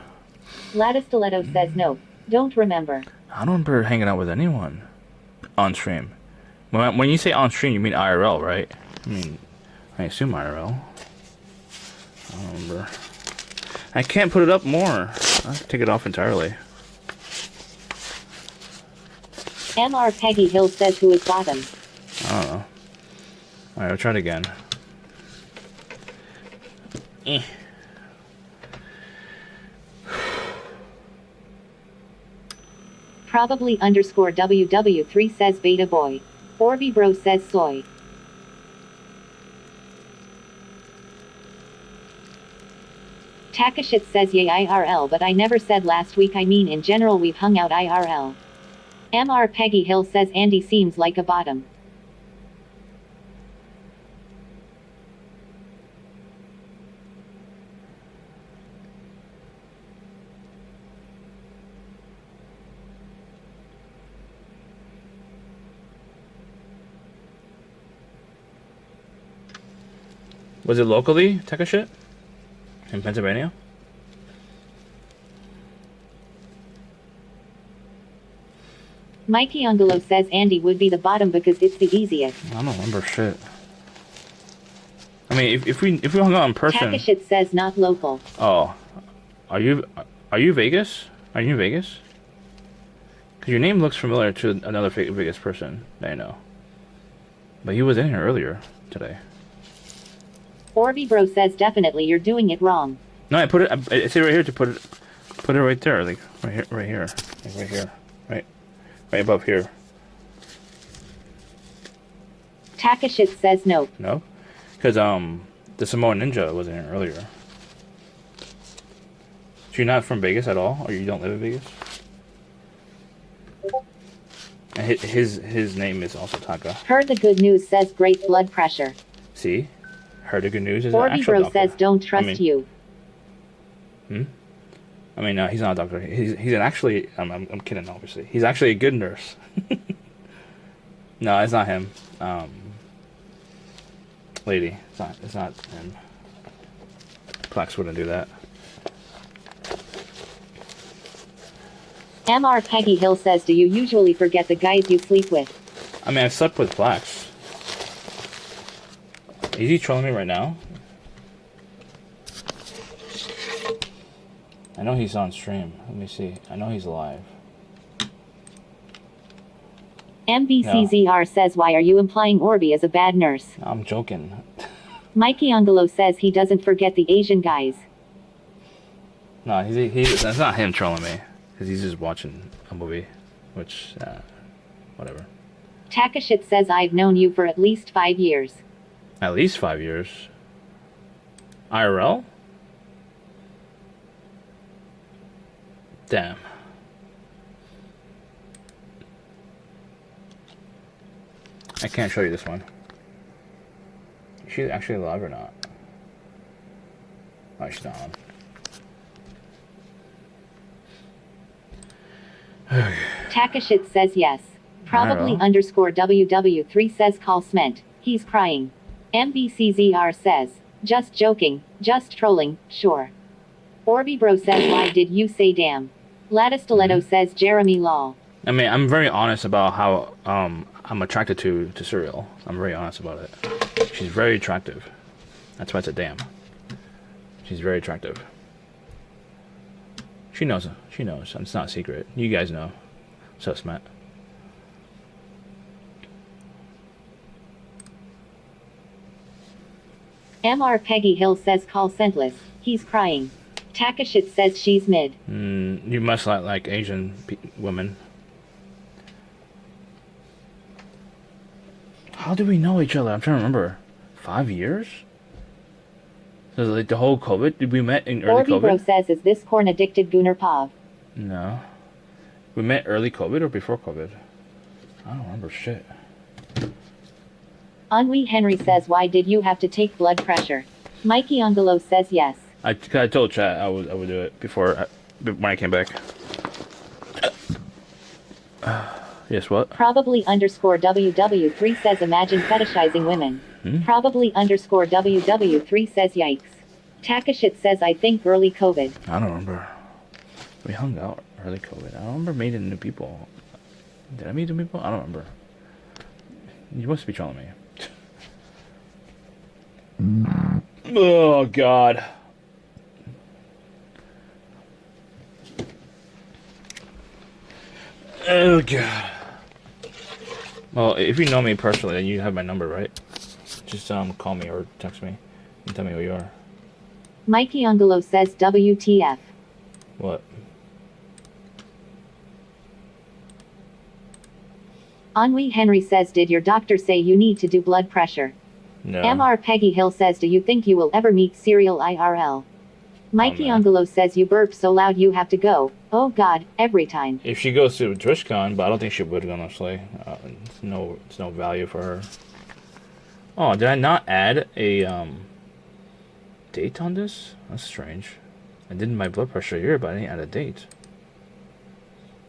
Lattice Stiletto says nope. Don't remember. I don't remember hanging out with anyone on stream. When you say on stream, you mean IRL, right? I mean, I assume IRL. I don't remember. I can't put it up more. I can take it off entirely. MR Peggy Hill says who is bottom. I don't know. Alright, I'll try it again. Probably underscore WW3 says beta boy. Orby Bro says soy. Takashit says yay IRL but I never said last week I mean in general we've hung out IRL. MR Peggy Hill says Andy seems like a bottom. Was it locally, Takashit? In Pennsylvania? Mikey Ungolo says Andy would be the bottom because it's the easiest. I don't remember shit. I mean, if we hung out in person. Takashit says not local. Oh, are you Vegas? Are you in Vegas? Because your name looks familiar to another Vegas person that I know. But he was in here earlier today. Orby Bro says definitely you're doing it wrong. No, I put it. I say right here to put it right there, like right here, like right here, right above here. Takashit says nope. No? Because, the Samoa Ninja wasn't here earlier. So you're not from Vegas at all? Or you don't live in Vegas? And his name is also Taka. Heard the good news says great blood pressure. See? Heard the good news is an Orby actual Bro doctor. says don't trust you. I mean, no, he's not a doctor. He's an actually... I'm kidding, obviously. He's actually a good nurse. No, it's not him. Lady. It's not him. Plex wouldn't do that. MR Peggy Hill says, do you usually forget the guys you sleep with? I mean, I've slept with Plex. Is he trolling me right now? I know he's on stream. Let me see. I know he's live. MBCZR says, why are you implying Orby is a bad nurse? I'm joking. Mikey Angelo says he doesn't forget the Asian guys. No, that's not him trolling me. Because he's just watching a movie. Which, whatever. Takashit says, I've known you for at least 5 years. At least 5 years. IRL? Damn. I can't show you this one. Is she actually alive or not? Oh, she's not on. Takashit says yes. Probably know. underscore WW3 says call Sment. He's crying. MBCZR says, just joking, just trolling, sure. Orby Bro says, why did you say damn? Lattice Stiletto says Jeremy Law. I mean, I'm very honest about how I'm attracted to Serial. I'm very honest about it. She's very attractive. That's why it's a damn. She's very attractive. She knows. She knows. It's not a secret. You guys know. So Matt. MR Peggy Hill says call Scentless. He's crying. Takashit says she's mid. You must like Asian women. How do we know each other? I'm trying to remember. 5 years? So like the whole COVID? Did we met in early Orby Bro COVID? says, is this corn addicted Gunnar Pav? No. We met early COVID or before COVID? I don't remember shit. Ennui Henry says, why did you have to take blood pressure? Mikey Angelo says yes. I told chat I would do it before when I came back. Yes, what? Probably underscore WW3 says imagine fetishizing women. Probably underscore WW3 says yikes. Takashit says I think early COVID. I don't remember. We hung out early COVID. I don't remember meeting new people. Did I meet new people? I don't remember. You must be trolling me. Oh, God. Oh, God. Well, if you know me personally, then you have my number, right? Just call me or text me and tell me who you are. Mikey Angelo says WTF. What? Ennui Henry says, did your doctor say you need to do blood pressure? No. MR Peggy Hill says, do you think you will ever meet Serial IRL? Mikey man. Angelo says you burp so loud you have to go. Oh God, every time. If she goes to TwitchCon, but I don't think she would, honestly. It's no value for her. Oh, did I not add a date on this? That's strange. I did my blood pressure here, but I didn't add a date.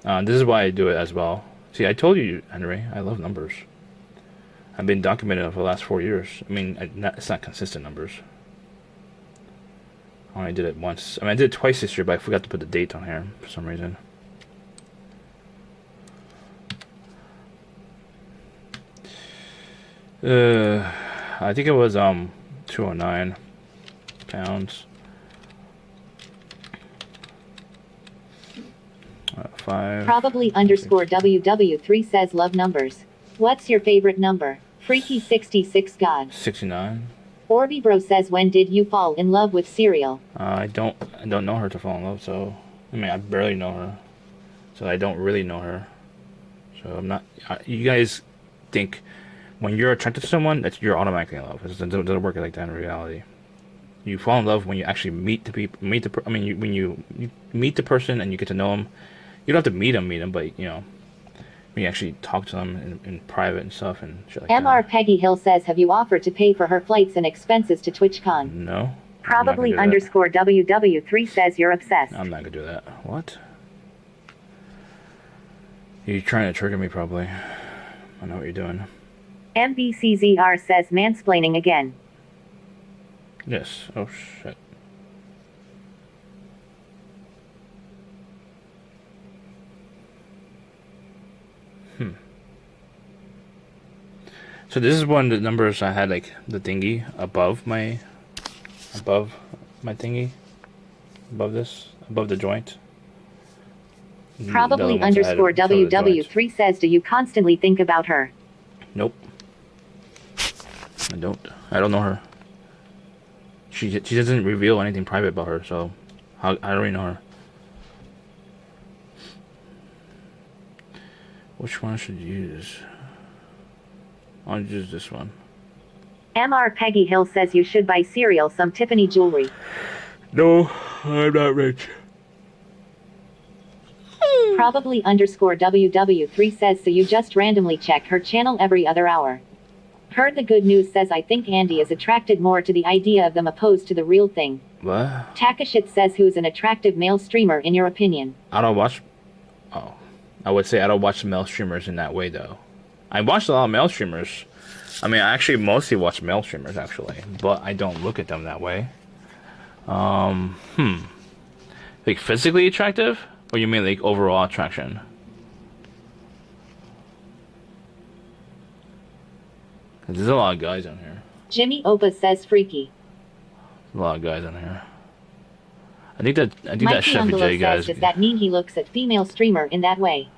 This is why I do it as well. See, I told you, Henry, I love numbers. I've been documenting it for the last 4 years. I mean, it's not consistent numbers. I only did it once. I mean, I did it twice this year, but I forgot to put the date on here for some reason. I think it was 209 pounds. 5. Probably underscore WW3 says love numbers. What's your favorite number? Freaky 66 God. 69. Orby Bro says, when did you fall in love with Serial? I don't know her to fall in love, so I mean I barely know her, so I don't really know her. So I'm not. You guys think when you're attracted to someone, that's you're automatically in love. It doesn't work like that in reality. You fall in love when you actually meet the people. When you meet the person and you get to know them. You don't have to meet them, but you know, when you actually talk to them in private and stuff and shit like that. MR Peggy Hill says, have you offered to pay for her flights and expenses to TwitchCon? No. Probably underscore WW3 says you're obsessed. I'm not gonna do that. What? You're trying to trigger me, probably. I know what you're doing. MBCZR says mansplaining again. Yes. Oh shit. So this is one of the numbers I had, like the thingy above my thingy, above the joint. Probably underscore WW3 says, do you constantly think about her? Nope. I don't. I don't know her. She doesn't reveal anything private about her, so I don't really know her. Which one should you use? I'll use this one. MR Peggy Hill says you should buy cereal some Tiffany jewelry. No, I'm not rich. Probably underscore WW3 says, so you just randomly check her channel every other hour. Heard the good news says, I think Andy is attracted more to the idea of them opposed to the real thing. What? Takashit says, who's an attractive male streamer in your opinion? I don't watch... Oh. I would say I don't watch male streamers in that way, though. I watch a lot of male streamers. I mean, I actually mostly watch male streamers, actually. But I don't look at them that way. Like, physically attractive? Or you mean, like, overall attraction? There's a lot of guys on here. Jimmy Opa says freaky. A lot of guys on here. I think that Mikey Chevy Ungolo J says, guys. does that mean he looks at female streamer in that way?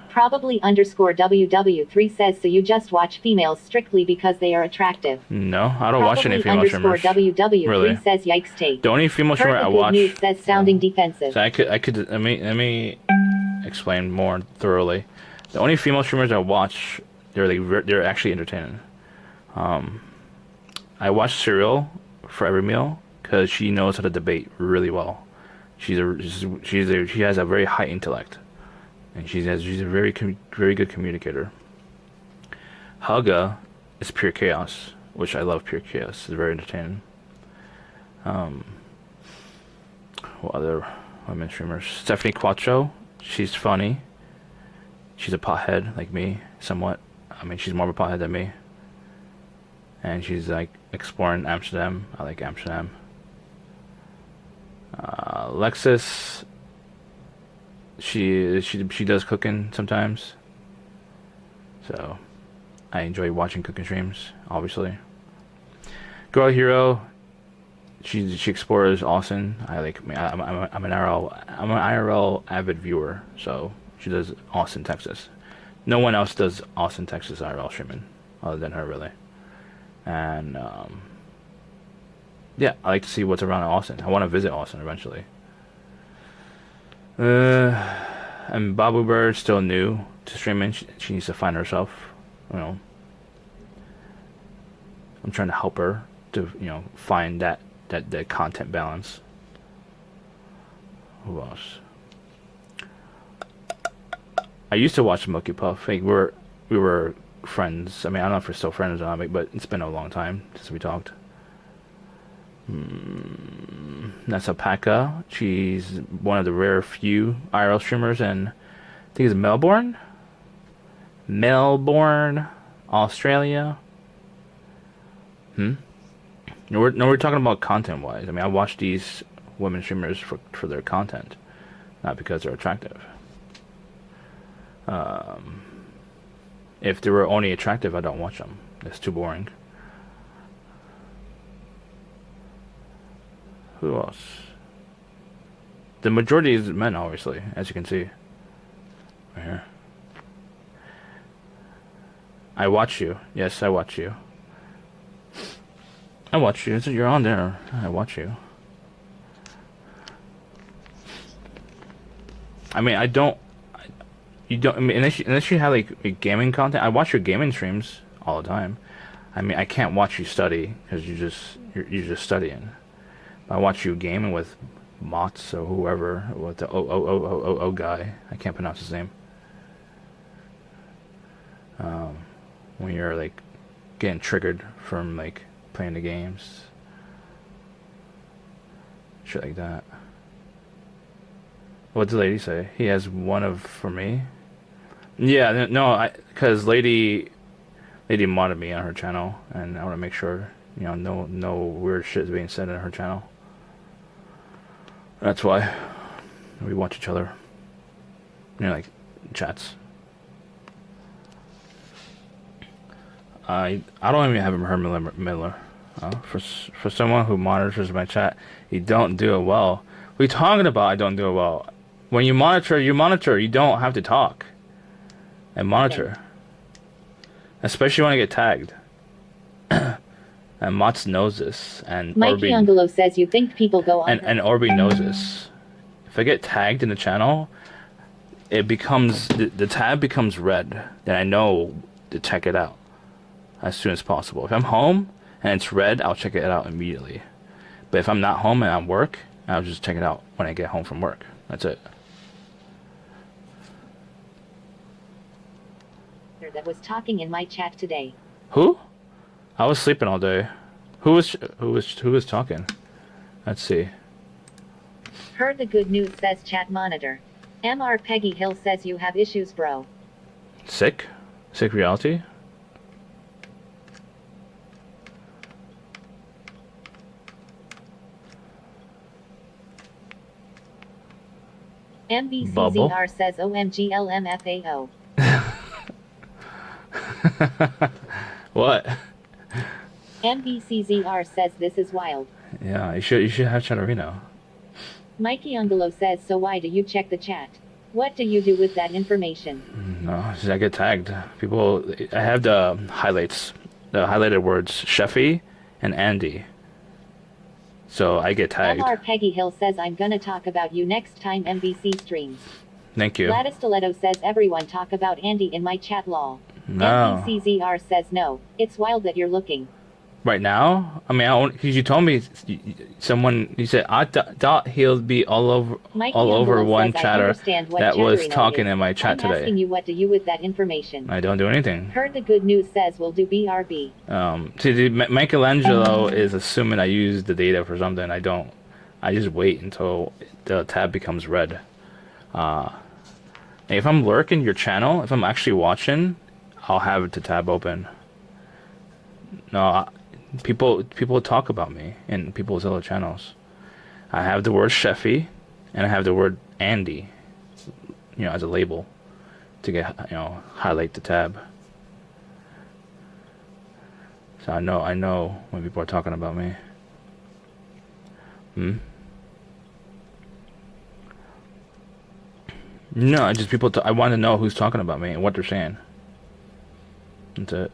Probably underscore WW3 says, so you just watch females strictly because they are attractive. No, I don't watch any female underscore streamers. WW3 Really? says, yikes tape. The only female streamer I watch. News says sounding defensive. So let me explain more thoroughly. The only female streamers I watch, they're actually entertaining. I watch Serial for every meal because she knows how to debate really well. She has a very high intellect, and she's a very good communicator. Haga is pure chaos, which I love. Pure chaos. It's very entertaining. What other women streamers? Stephanie Quattro. She's funny. She's a pothead like me, somewhat. I mean, she's more of a pothead than me. And she's like exploring Amsterdam. I like Amsterdam. Lexus. She does cooking sometimes. So I enjoy watching cooking streams, obviously. Girl Hero. She explores Austin. I'm an IRL avid viewer, so she does Austin, Texas. No one else does Austin, Texas IRL streaming other than her, really. And yeah, I like to see what's around Austin. I want to visit Austin eventually. And Babu Bird's still new to streaming. She needs to find herself. You know, I'm trying to help her to find that content balance. Who else? I used to watch Milky Puff. Like we were friends. I mean, I don't know if we're still friends or not, but it's been a long time since we talked. Nessa Paka. She's one of the rare few IRL streamers, and I think it's Melbourne, Australia. No, we're talking about content-wise. I mean, I watch these women streamers for their content, not because they're attractive. If they were only attractive, I don't watch them. It's too boring. Who else? The majority is men, obviously, as you can see. Right here. I watch you. Yes, I watch you. I watch you. You're on there. I watch you. I mean, you don't. I mean, unless you have like gaming content. I watch your gaming streams, all the time. I mean, I can't watch you study because you're just studying. I watch you gaming with Mots or whoever, with the O guy. I can't pronounce his name. When you're like getting triggered from like playing the games, shit like that. What'd the lady say? He has one of for me. Yeah, no, because lady modded me on her channel, and I want to make sure, you know, no weird shit is being said in her channel. That's why we watch each other. You know, like chats. I don't even have him Miller. For someone who monitors my chat, you don't do it well. What are you talking about? I don't do it well. When you monitor, you monitor. You don't have to talk and monitor. Okay. Especially when I get tagged. And Mots knows this, and Mikey Angelo says you think people go on. And Orby knows this. If I get tagged in the channel, it becomes the tab becomes red. Then I know to check it out as soon as possible. If I'm home and it's red, I'll check it out immediately. But if I'm not home and I'm work, I'll just check it out when I get home from work. That's it. That was talking in my chat today. Who? I was sleeping all day. Who was talking? Let's see. Heard the good news, says chat monitor. MR Peggy Hill says you have issues, bro. Sick reality. MBCZR says OMG LMFAO. What? MBCZR says this is wild. Yeah, you should have Chatarino. Mikey Angelo says, so why do you check the chat? What do you do with that information? No, I get tagged. People, I have the highlights, the highlighted words, Sheffy and Andy. So I get tagged. MR Peggy Hill says I'm gonna talk about you next time MVC streams. Thank you. Gladys Stiletto says everyone talk about Andy in my chat lol. No. MVCZR says no. It's wild that you're looking. Right now? I mean, because you told me you said I thought he'll be all over one chatter that was talking in my chat today. I'm asking you what do you with that information? I don't do anything. Heard the good news says we'll do BRB. See, Michelangelo is assuming I use the data for something. I don't. I just wait until the tab becomes red. If I'm lurking your channel, if I'm actually watching, I'll have the tab open. No, people talk about me in people's other channels. I have the word Sheffy, and I have the word Andy, you know, as a label to get, you know, highlight the tab. So I know when people are talking about me. No, just people. I want to know who's talking about me and what they're saying. That's it.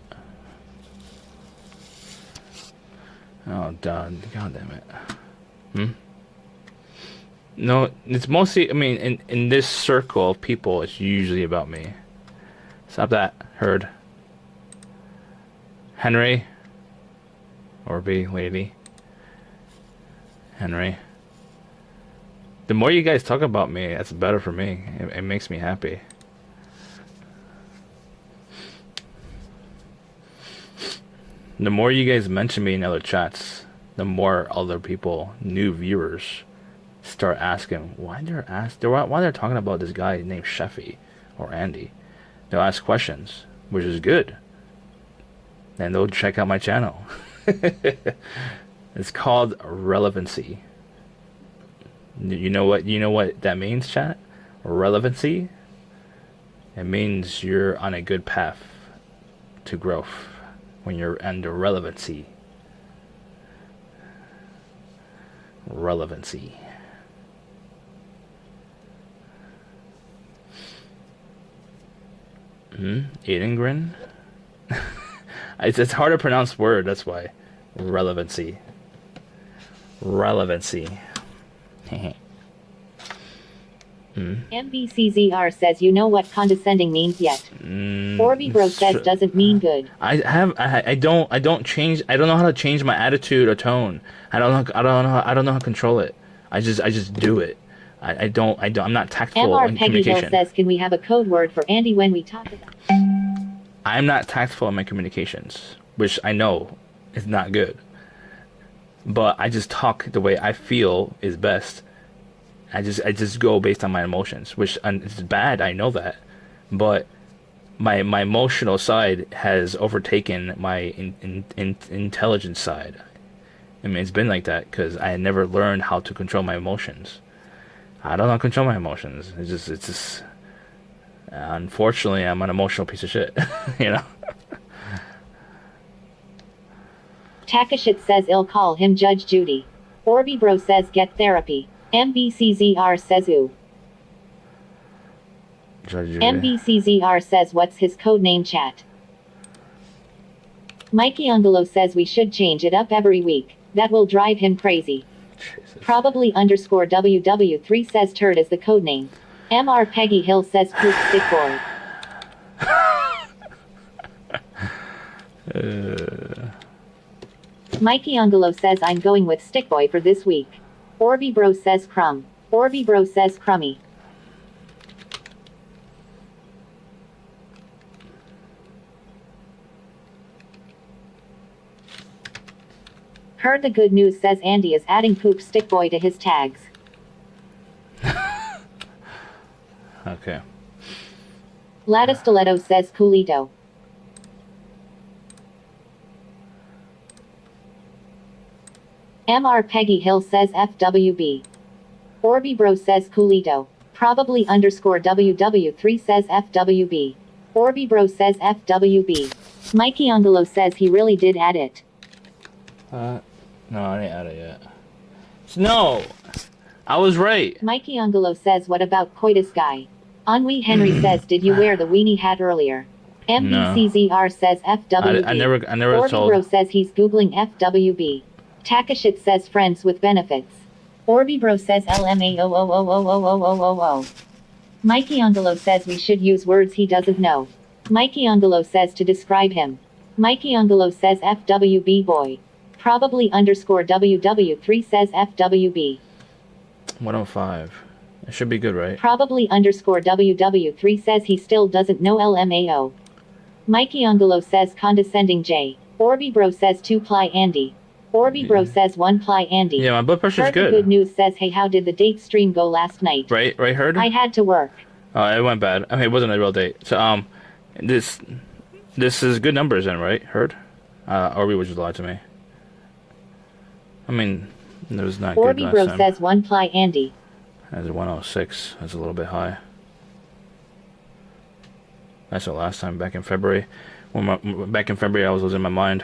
Oh, God damn it. No, it's mostly, I mean, in this circle of people, it's usually about me. Stop that, Herd. Henry. Orby, lady. Henry. The more you guys talk about me, that's better for me. It makes me happy. The more you guys mention me in other chats, the more other people, new viewers, start asking why they're talking about this guy named Sheffy or Andy. They'll ask questions, which is good. And they'll check out my channel. It's called relevancy. You know what that means, chat? Relevancy. It means you're on a good path to growth when you're under relevancy. Relevancy. Aiden grin. It's hard to pronounce word, that's why. Relevancy. MBCZR says you know what condescending means yet. Orby Bro says doesn't mean good. I don't change. I don't know how to change my attitude or tone. I don't know how to control it. I just do it. I'm not tactful MR in Peggy Hill communication. says, can we have a code word for Andy when we talk about? I'm not tactful in my communications, which I know is not good. But I just talk the way I feel is best. I just go based on my emotions, which is bad. I know that, but my emotional side has overtaken my intelligence side. I mean, it's been like that because I never learned how to control my emotions. I don't know how to control my emotions. It's just. Unfortunately, I'm an emotional piece of shit. You know. Takashit says I'll call him Judge Judy. Orby Bro says get therapy. MBCZR says ooh. Judge Judy. MBCZR says what's his codename chat. Mikey Ungolo says we should change it up every week. That will drive him crazy. Jesus. Probably underscore WW3 says turd is the codename. MR Peggy Hill says poop stick board. Mikey Ungolo says I'm going with stick boy for this week. Orby Bro says crumb. Orby Bro says crummy. Heard the good news says Andy is adding poop stick boy to his tags. Okay. Lada Stiletto says Coolito. MR Peggy Hill says FWB. Orby Bro says Coolito. Probably underscore WW3 says FWB. Orby Bro says FWB. Mikey Ungolo says he really did add it. No, I didn't add it yet. No! I was right. Mikey Ungolo says what about coitus guy? Ennui Henry says did you wear the weenie hat earlier? MBCZR says FWB. I never Orby told. Bro says he's googling FWB. Takashit says friends with benefits. Orby Bro says LMAO. Mikey Ungolo says we should use words he doesn't know. Mikey Ungolo says to describe him. Mikey Ungolo says FWB boy. Probably underscore WW3 says FWB. 105. It should be good, right? Probably underscore WW3 says he still doesn't know LMAO. Mikey Ungolo says condescending J. Orby Bro says 2-ply Andy. Orby Bro says 1-ply Andy. Yeah, my blood pressure's Heard good. Good news says hey how did the date stream go last night? Right, Heard? I had to work. Oh, it went bad. I mean, it wasn't a real date. So, this is good numbers then, right? Heard? Orby was just lied to me. I mean, it was not good Orby last Bro time. says 1-ply Andy. That's a 106. That's a little bit high. That's the last time back in February. Back in February, I was losing my mind.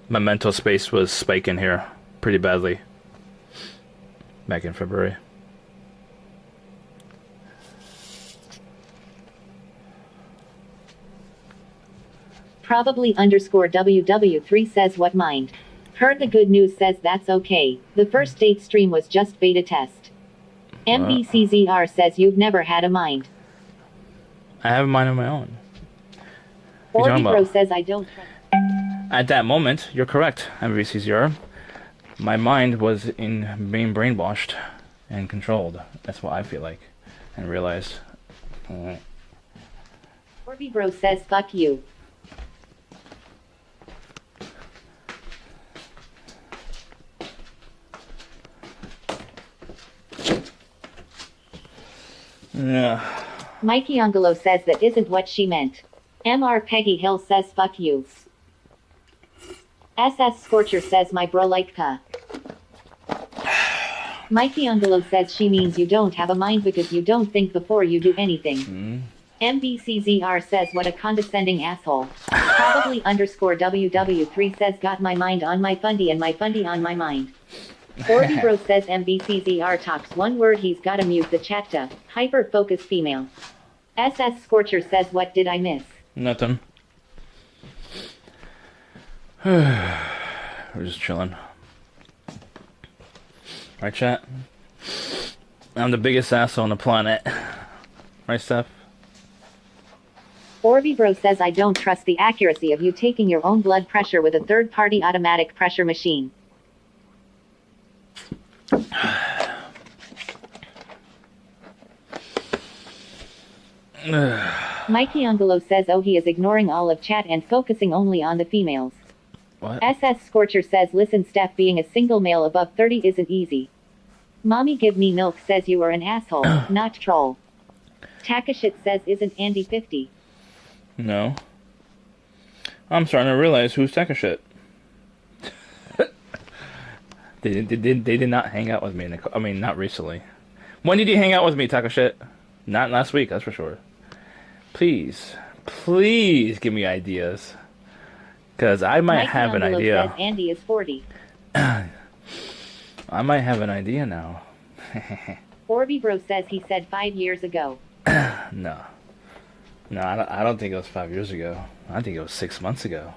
My mental space was spiking here pretty badly. Back in February. Probably underscore WW3 says what mind. Heard the good news says that's okay. The first date stream was just beta test. MBCZR says you've never had a mind. I have a mind of my own. What are you talking Orby Bro about? says I don't trust. At that moment, you're correct, MVC0. My mind was in being brainwashed and controlled. That's what I feel like and realized. Alright. Orby Bro says fuck you. Yeah. Mikey Ungolo says that isn't what she meant. MR Peggy Hill says fuck you. SS Scorcher says my bro like ka. Mikey Ungolo says she means you don't have a mind because you don't think before you do anything. MBCZR says what a condescending asshole. Probably underscore WW3 says got my mind on my fundy and my fundy on my mind. Orby Bro says MBCZR talks one word he's gotta mute the chat to. Hyper focus female. SS Scorcher says what did I miss? Nothing. We're just chilling. Right, chat? I'm the biggest asshole on the planet. Right, Steph? Orby Bro says I don't trust the accuracy of you taking your own blood pressure with a third-party automatic pressure machine. Mikey Angelo says he is ignoring all of chat and focusing only on the females. What? SS Scorcher says listen Steph, being a single male above 30 isn't easy. Mommy Give Me Milk says you are an asshole, not troll. Takashit says isn't Andy 50? No. I'm starting to realize who's Takashit. They did not hang out with me. I mean, not recently. When did you hang out with me, Takashit? Not last week, that's for sure. Please give me ideas. Because I might Mikey have an Angelo idea. says Andy is 40. I might have an idea now. Orby Bro says he said 5 years ago. No, I don't think it was 5 years ago. I think it was 6 months ago.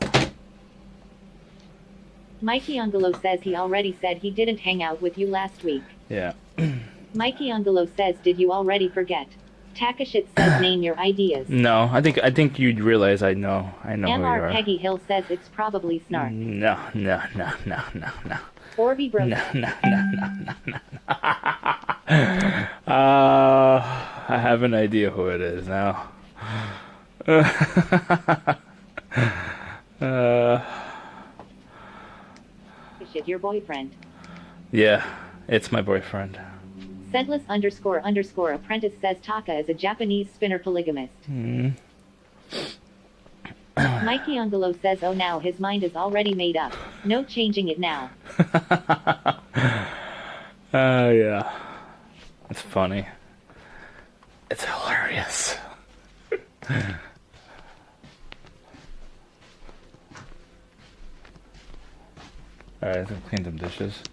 Mikey Angelo says he already said he didn't hang out with you last week. Yeah. Mikey Angelo says did you already forget? Takashit says name your ideas. No, I think you'd realize I know who you MR are. Peggy Hill says it's probably Snark. No. Orby Bro. No. I have an idea who it is now. Shit, your boyfriend. Yeah, it's my boyfriend. Sentless __ apprentice says Taka is a Japanese spinner polygamist. Mikey Angelo says oh now his mind is already made up. No changing it now. Yeah. It's funny. It's hilarious. Alright, I can clean them dishes.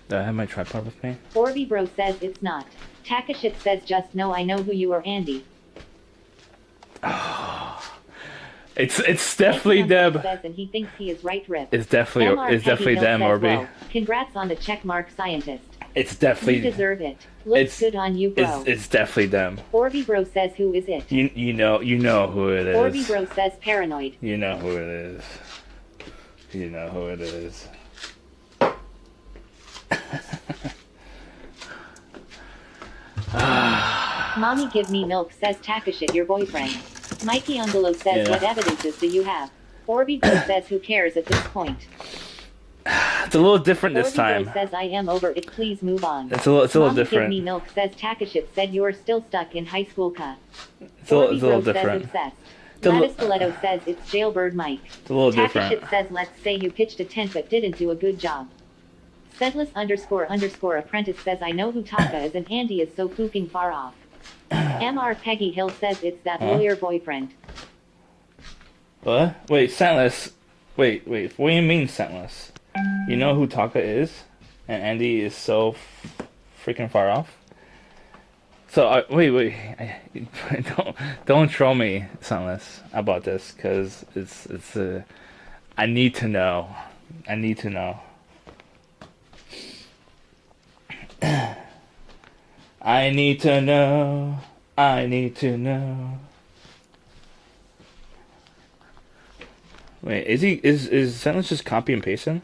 Do I have my tripod with me? Orby Bro says it's not. Takashit says just no, I know who you are, Andy. It's definitely Deb. Says, and he thinks he is right, Rip. It's definitely them, Orby. Well, congrats on the checkmark, scientist. It's definitely. You deserve it. Looks good on you, bro. It's definitely them. Orby Bro says who is it? You know who it is. Orby Bro says paranoid. You know who it is. You know who it is. Mommy Give Me Milk says Takashit your boyfriend. Mikey Angelo says what evidences do you have? Orby Bro says who cares at this point? It's a little different this Orby time. Bro says I am over it, please move on. It's a little Mommy different. Give Me Milk says Takashit said you're still stuck in high school, It's a little different. Says obsessed. Stiletto says it's jailbird Mike. It's a little Takashit different. says let's say you pitched a tent but didn't do a good job. Sentless _ apprentice says I know who Taka is and Andy is so fucking far off. MR Peggy Hill says it's that lawyer boyfriend. What? Wait, Sentless. Wait. What do you mean, Sentless? You know who Taka is? And Andy is so freaking far off? So, wait. Don't troll me, Sentless, about this, because it's I need to know. I need to know. I need to know. I need to know. Wait, is Sentless just copy and pasting?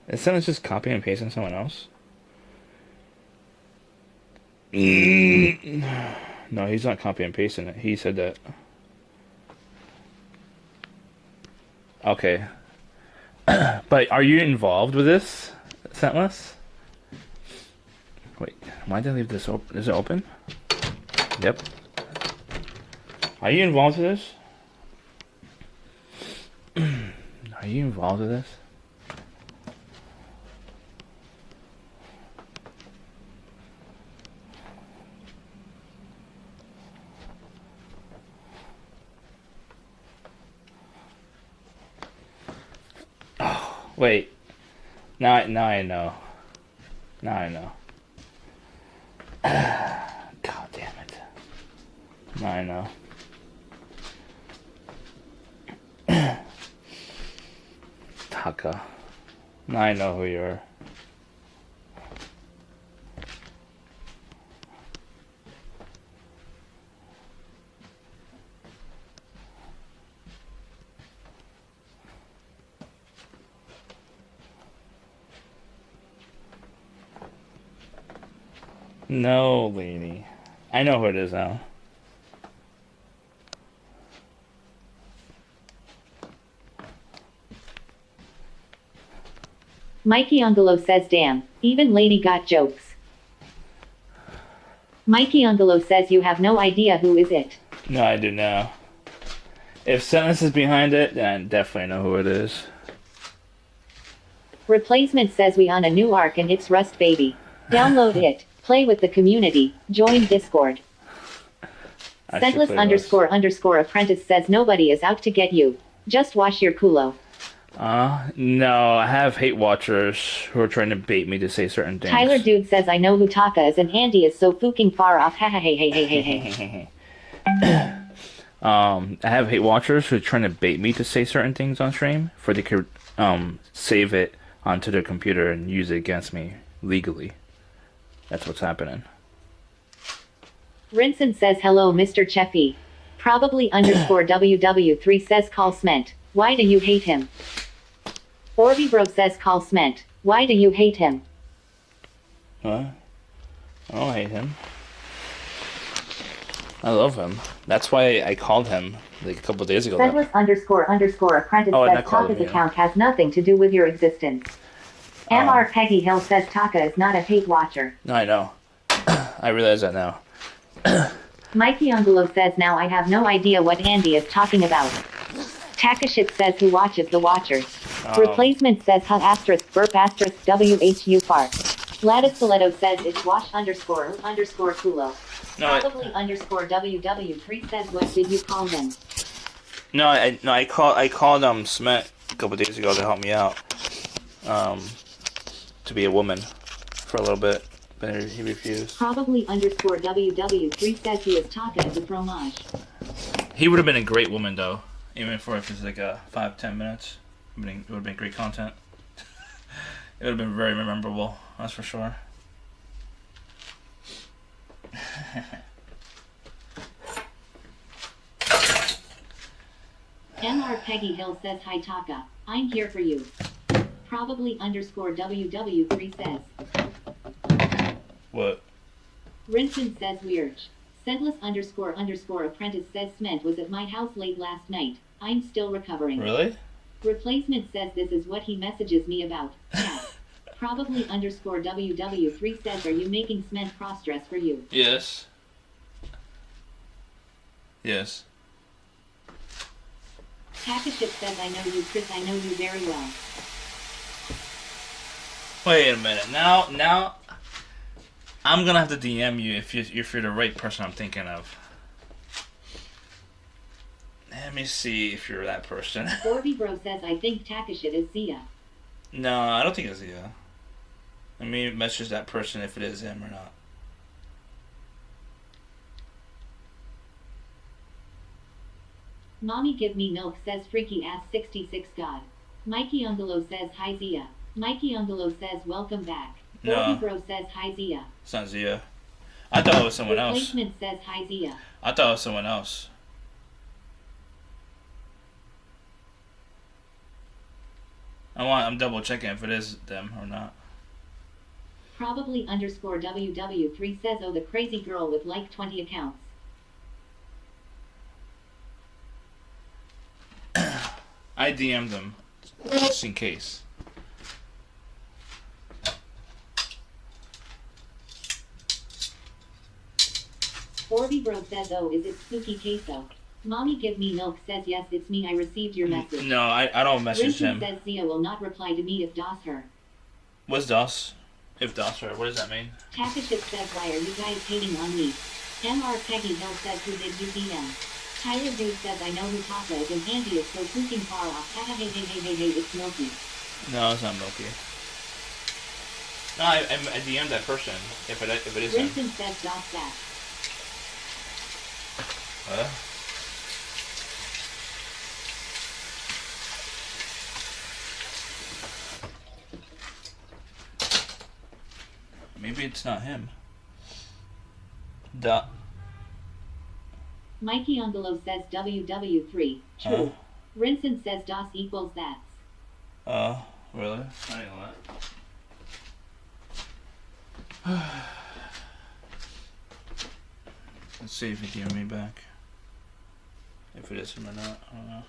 Is Sentless just copy and pasting someone else? No, he's not copy and pasting it. He said that. Okay. But are you involved with this, Sentless? Wait, why did I leave this open? Is it open? Yep. Are you involved with this? Are you involved with this? Oh, wait. Now I know. Now I know. God damn it. Now I know. Taka. Now I know who you are. No, lady. I know who it is now. Mikey Ungolo says, damn, even lady got jokes. Mikey Ungolo says you have no idea who is it. No, I do now. If Sentence is behind it, then I definitely know who it is. Replacement says we on a new arc and it's Rust baby. Download it, play with the community, join Discord. Sentless _ apprentice says nobody is out to get you. Just wash your culo. No, I have hate watchers who are trying to bait me to say certain things. Tyler Dude says I know who Taka is and Andy is so fucking far off. Ha ha hey hey hey hey hey. I have hate watchers who are trying to bait me to say certain things on stream for they could save it onto their computer and use it against me legally. That's what's happening. Rinson says hello Mr. Cheffy. Probably _ WW3 says call Sment. Why do you hate him? Orby Bro says call Sment. Why do you hate him? What? I don't hate him. I love him. That's why I called him like a couple of days ago. Sentless _ apprentice says Taka's account has nothing to do with your existence. MR Peggy Hill says Taka is not a hate watcher. No, I know. I realize that now. Mikey Ungolo says now I have no idea what Andy is talking about. Takashit says who watches the watchers. Replacement says huh asterisk burp asterisk WHU fart. Lattice Stiletto says it's wash _ culo. No, Probably _ WW3 says what did you call him? No, I called Smet a couple days ago to help me out. To be a woman for a little bit, but he refused. Probably _ WW3 says he is Taka as a fromage. He would have been a great woman though, even for if it's like 5-10 minutes. It would have been great content. It would have been very memorable, that's for sure. MR Peggy Hill says hi Taka, I'm here for you. Probably _ WW3 says. What? Rinson says weird. Sentless _ apprentice says Sment was at my house late last night. I'm still recovering. Really? Replacement says this is what he messages me about. Yeah. Probably _ WW3 says are you making Sment cross-dress for you? Yes. Yes. Takaship says I know you Chris, I know you very well. Wait a minute. Now, I'm gonna have to DM you if you're the right person I'm thinking of. Let me see if you're that person. Orby Bro says I think Takashit is Zia. No, I don't think it's Zia. Let me message that person if it is him or not. Mommy Give Me Milk says freaky ass 66 God. Mikey Ungolo says hi Zia. Mikey Ungolo says welcome back. No. Orby Bro says hi Zia. It's not Zia. I thought it was someone else. Replacement says hi Zia. I thought it was someone else. I'm double checking if it is them or not. Probably _ WW3 says oh the crazy girl with like 20 accounts. I DM'd them just in case. Orby Bro says oh is it spooky queso? Mommy Give Me Milk says yes it's me I received your message. No, I don't message him. says Zia will not reply to me if DOS her. What's DOS? If DOS her, what does that mean? Takaship says why are you guys hating on me? MR Peggy Hill says who did you DM? Tyler Dude says I know who Taka is and Andy is so freaking far off. Haha hey hey hey hey hey it's Milky. No, it's not Milky. No, I DM'd that person if it is him. Rinson says DOS that. Huh? Maybe it's not him. Duh. Mikey Ungolo says WW3. True. Rinson says DOS equals that. Really? I didn't know that. Let's see if he gave me back. If it is him or not, I don't know.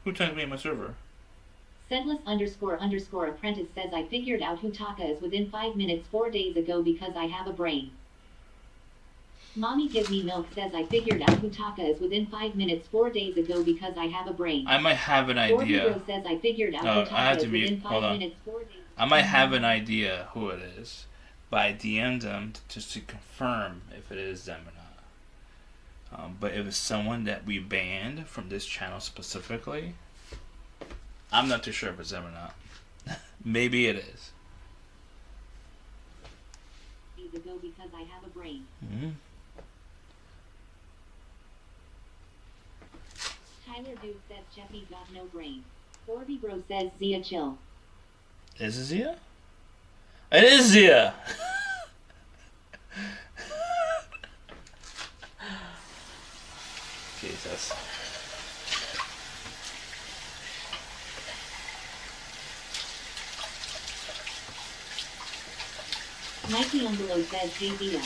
Who tagged me in my server? Sedless__apprentice says I figured out who Taka is within 5 minutes 4 days ago because I have a brain. Mommy Give Me Milk says I figured out who Taka is within 5 minutes 4 days ago because I have a brain. I might have an idea. Bro says I figured out who Taka is within 5 minutes 4 days. I might have an idea who it is, but I DM'd them just to confirm if it is them or not. But if it's someone that we banned from this channel specifically, I'm not too sure if it's them or not. Maybe it is. Ago because I have a brain. Tyler Duke says Jeffy got no brain. Orby Bro says Zia chill. Is it Zia? It is Zia! Jesus. Mikey Ungolo says hey Zia.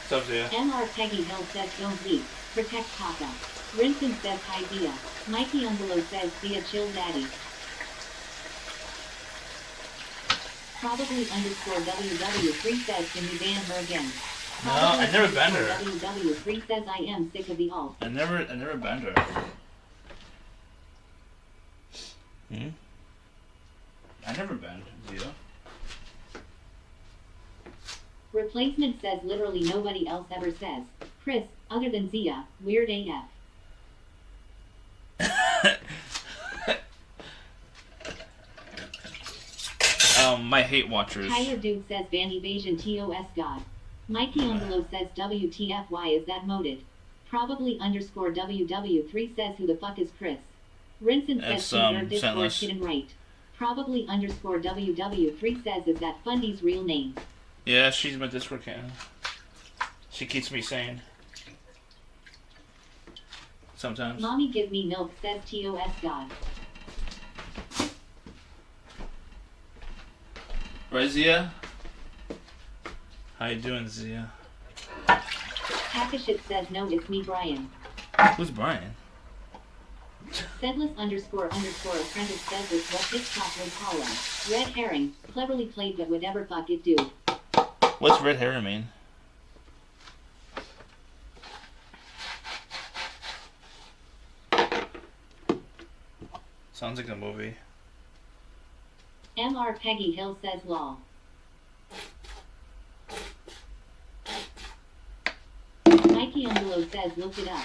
What's up, Zia? MR Peggy Hill says don't leave. Protect Taka. Rinson says hi Zia. Mikey Ungolo says Zia chill daddy. Probably _WW3 says can we ban her again? No, I never banned her. WW3 says I am sick of the alt. I never banned her. I never banned Zia. Replacement says literally nobody else ever says. Chris, other than Zia, weird AF. My hate watchers. Tyler Duke says ban evasion TOS God. Mikey Ungolo says WTFY is that moded. Probably _WW3 says who the fuck is Chris. Rinson says she's your Discord hidden right. Probably _WW3 says is that Fundy's real name. Yeah, she's my Discord cat. She keeps me sane. Sometimes. Mommy Give Me Milk says TOS God. Right, Zia? How you doing, Zia? Takashit says no, it's me, Brian. Who's Brian? Sedless__apprentice says it's what TikTok would call us. Red herring, cleverly played but whatever fuck it do. What's red herring mean? Sounds like a movie. MR Peggy Hill says lol. Mikey Ungolo says look it up.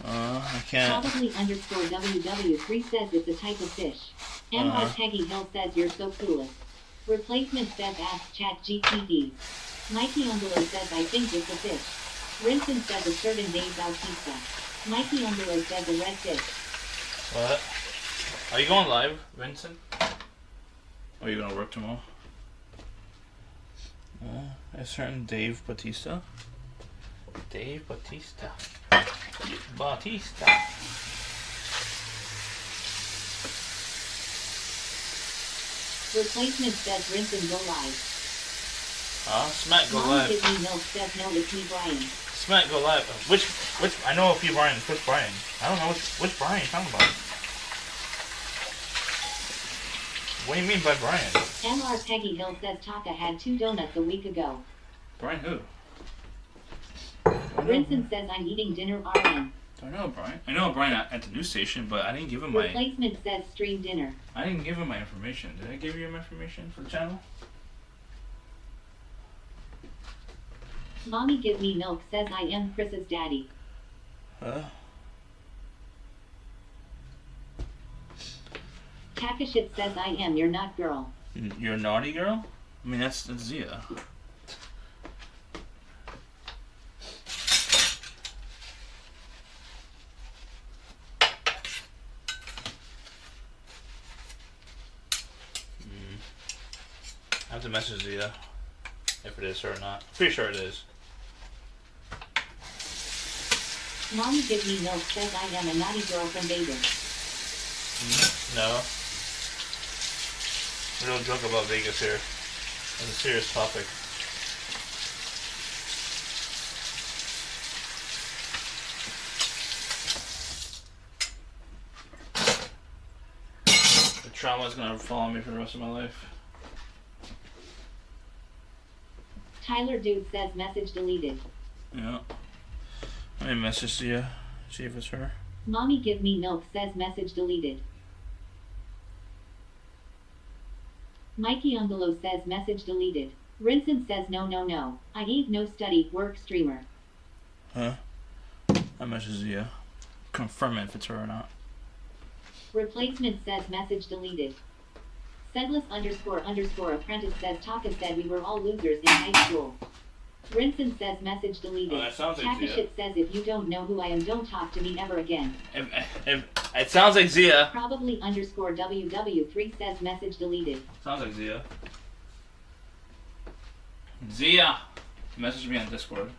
I can't. Probably _WW3 says it's a type of fish. MR Peggy Hill says you're so coolest. Replacement says ask chat GTD. Mikey Ungolo says I think it's a fish. Rinson says a certain Dave Bautista. Mikey Ungolo says a red fish. What? Are you going live, Vincent? Or are you gonna work tomorrow? A certain Dave Bautista. Dave Bautista. Bautista. Replacement says Rinson go live. Smack go Mom live. Give Me Milk says no, it's me, Brian. Smack go live. Which? I know a few Brians. Which Brian? I don't know which Brian you're talking about. What do you mean by Brian? MR Peggy Hill says Taka had 2 donuts a week ago. Brian who? Rinson says I'm eating dinner RN. I know Brian. I know Brian at the news station, but I didn't give him my. Replacement says stream dinner. I didn't give him my information. Did I give you my information for the channel? Mommy Give Me Milk says I am Chris's daddy. Huh? Takashit says I am your not girl. You're a naughty girl? I mean, that's Zia. have to message Zia if it is her or not. Pretty sure it is. Mommy Give Me Milk says I am a naughty girl from Vegas. No. We don't joke about Vegas here. It's a serious topic. The trauma is gonna follow me for the rest of my life. Tyler Dude says message deleted. Yeah. Let me message to you. See if it's her. Mommy Give Me Milk says message deleted. Mikey Ungalo says message deleted. Rinson says no. I ain't no study, work streamer. Huh? I messaged Zia. Confirm if it's her or not. Replacement says message deleted. Sedless __ apprentice says Taka said we were all losers in high school. Rinson says message deleted. Oh, that sounds like Zia. Takashit says if you don't know who I am, don't talk to me ever again. If it sounds like Zia. Probably _WW3 says message deleted. Sounds like Zia. Zia! Message me on Discord.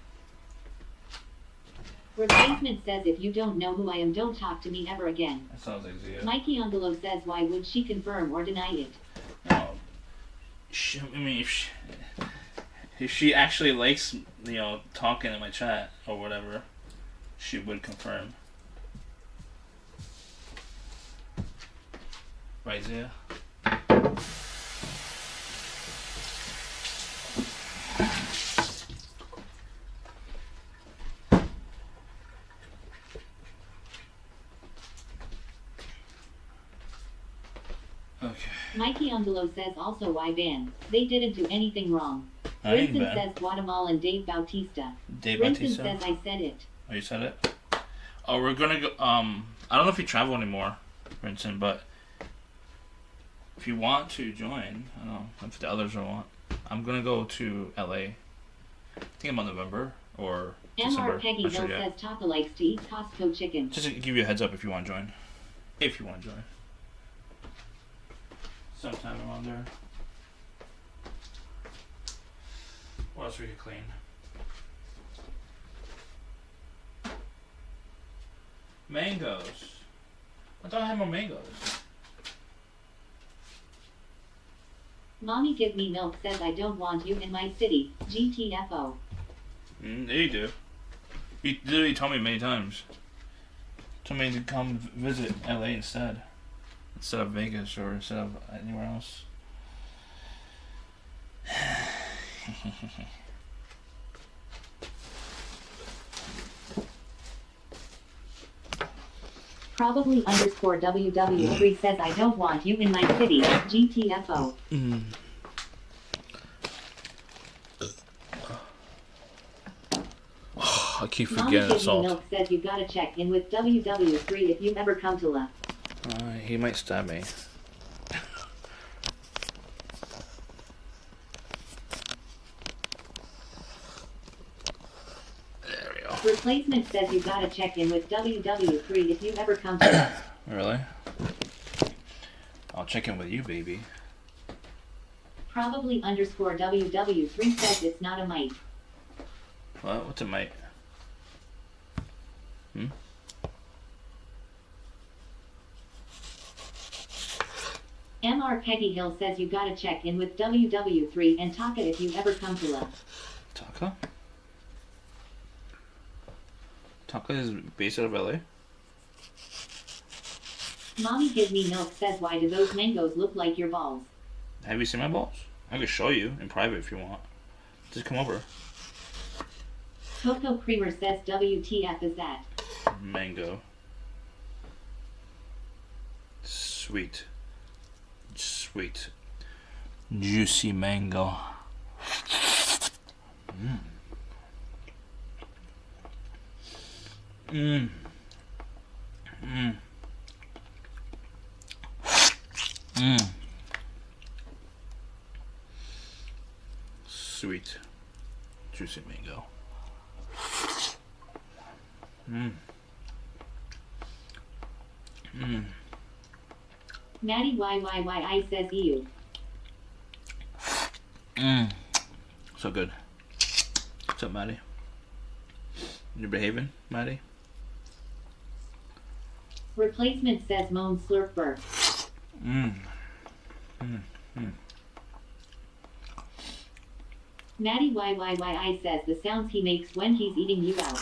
Replacement says if you don't know who I am, don't talk to me ever again. That sounds like Zia. Mikey Ungalo says why would she confirm or deny it? No. If she actually likes, talking in my chat or whatever, she would confirm. Right, Zia? Okay. Mikey Ungalo says also why ban? They didn't do anything wrong. I ain't Rinson ban. says Guatemalan Dave Bautista. Dave Rinson Bautista? says I said it. Oh, you said it? Oh, we're gonna go, I don't know if you travel anymore, Vincent, but if you want to join, I don't know if the others don't want, I'm gonna go to LA. I think about November or December. MR Peggy Not Hill sure yet. says Taka likes to eat Costco chicken. Just to give you a heads up if you want to join. If you want to join. Sometime around there. What else we could clean? Mangoes. I thought I had more mangoes. Mommy Give Me Milk says I don't want you in my city. GTFO. Yeah, you do. You literally told me many times. Told me to come visit LA instead of Vegas or instead of anywhere else. Probably _WW3 says I don't want you in my city. GTFO. I keep Mommy forgetting Give Me salt. Milk says you gotta check in with WW3 if you ever come to La. He might stab me. There we go. Replacement says you gotta check in with WW3 if you ever come to La. Really? I'll check in with you, baby. Probably _WW3 says it's not a mite. What? What's a mite? MR Peggy Hill says you gotta check in with WW3 and Taka if you ever come to La. Taka? Taka is based out of LA? Mommy Give Me Milk says why do those mangoes look like your balls? Have you seen my balls? I can show you in private if you want. Just come over. Coco Creamer says WTF is that? Mango. Sweet. Sweet. Juicy mango. Sweet. Juicy mango. Maddie YYYI says ew. So good. What's up, Maddie? You behaving, Maddie? Replacement says moan slurper. Maddie YYYI says the sounds he makes when he's eating you out.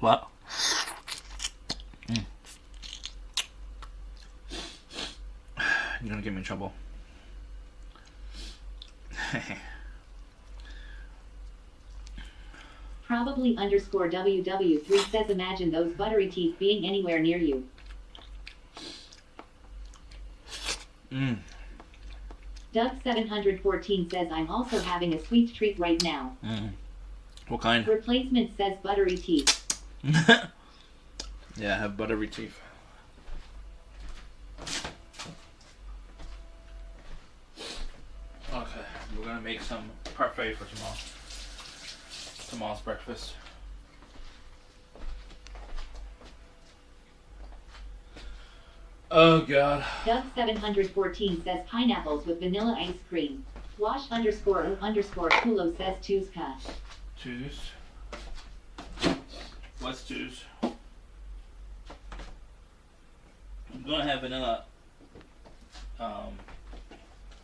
What? You're gonna get me in trouble. Probably underscore WW3 says imagine those buttery teeth being anywhere near you. Doug714 says I'm also having a sweet treat right now. What kind? Replacement says buttery teeth. Yeah, I have buttery teeth. Okay, we're gonna make some parfait for tomorrow's breakfast. Oh god. Doug714 says pineapples with vanilla ice cream. Wash underscore kulo says Tuzka. Tooz. What's Tooz? I'm gonna have vanilla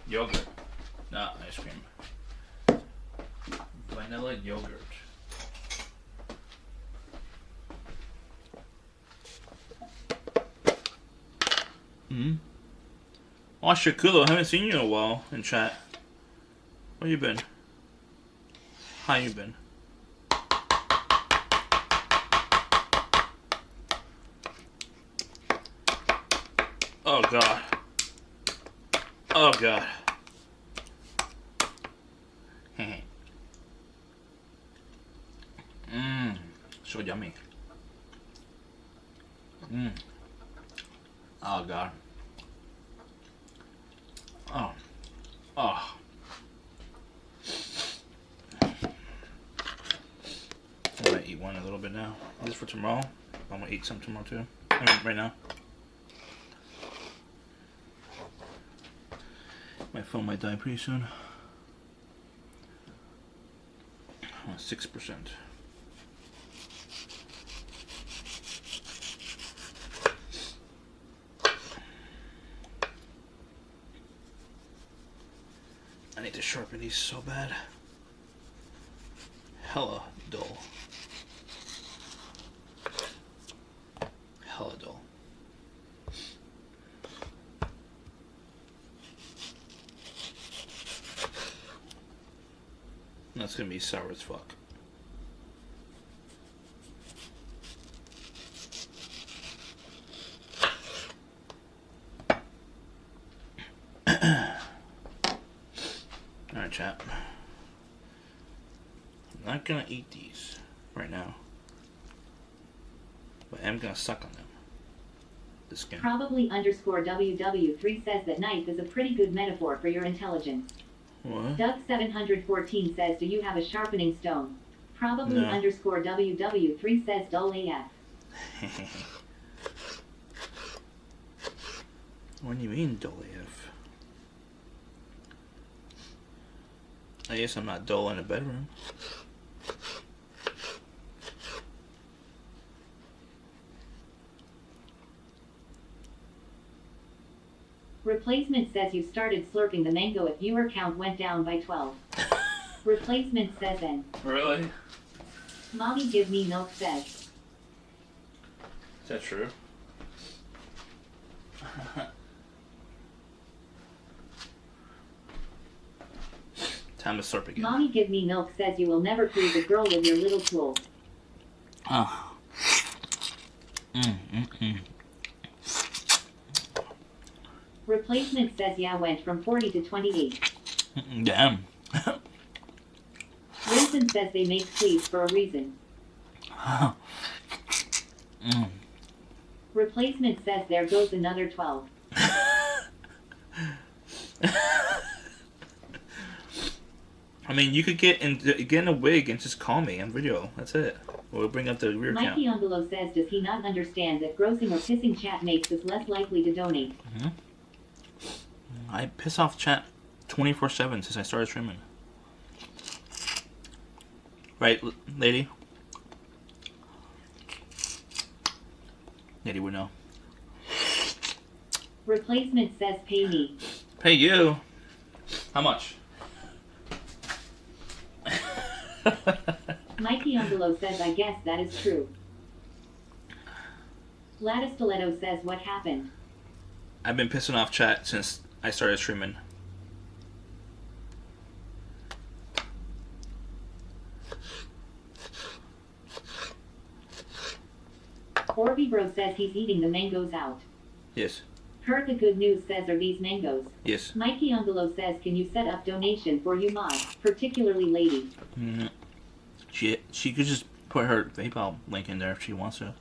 yogurt, not ice cream. Vanilla yogurt. Oh, Shakulo, haven't seen you in a while in chat. Where you been? How you been? Oh god. Oh god. So yummy. Oh god. Oh. Oh. I'm gonna eat one a little bit now. This is for tomorrow. I'm gonna eat some tomorrow too. I mean, right now. My phone might die pretty soon. 6%. I need to sharpen these so bad. Hella dull. Hella dull. That's gonna be sour as fuck. Alright, chat. I'm not gonna eat these right now, but I'm gonna suck on them. The skin. Probably underscore WW3 says that knife is a pretty good metaphor for your intelligence. What? Doug714 says, do you have a sharpening stone? Probably No. underscore WW3 says dull AF. What do you mean dull AF? I guess I'm not dull in a bedroom. Replacement says you started slurping the mango if viewer count went down by 12. Replacement says N. Really? Mommy give me milk says. Is that true? Time to slurp again. Mommy give me milk says you will never please a girl with your little tools. Oh. Replacement says yeah went from 40 to 28. Damn. Vincent says they make sleeves for a reason. Replacement says there goes another 12. I mean, you could get in a wig and just call me on video. That's it. We'll bring up the rear Mikey count. Angelo says, does he not understand that grossing or pissing chat makes us less likely to donate? I piss off chat 24/7 since I started streaming. Right, lady? Lady would know. Replacement says pay me. Pay you? How much? Mikey Ungolo says I guess that is true. Lattice Stiletto says what happened? I've been pissing off chat since I started streaming. Orby Bro says he's eating the mangoes out. Yes. Heard the good news says are these mangoes? Yes. Mikey Ungolo says can you set up donation for you mods, particularly lady? Mm-hmm. She could just put her PayPal link in there if she wants to.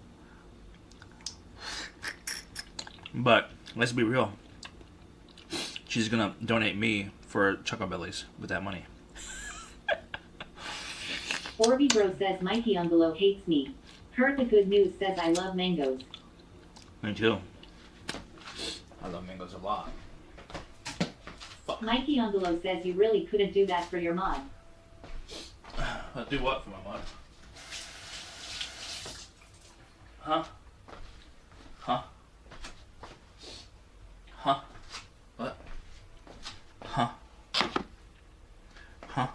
But let's be real. She's gonna donate me for Choco Bellies with that money. Orby Bro says Mikey Ungolo hates me. Heard the good news says I love mangoes. Me too. I love mangoes a lot. Fuck. Mikey Ungolo says you really couldn't do that for your mod. I'll do what for my mod? Huh? Huh? Huh? What? Huh? Huh?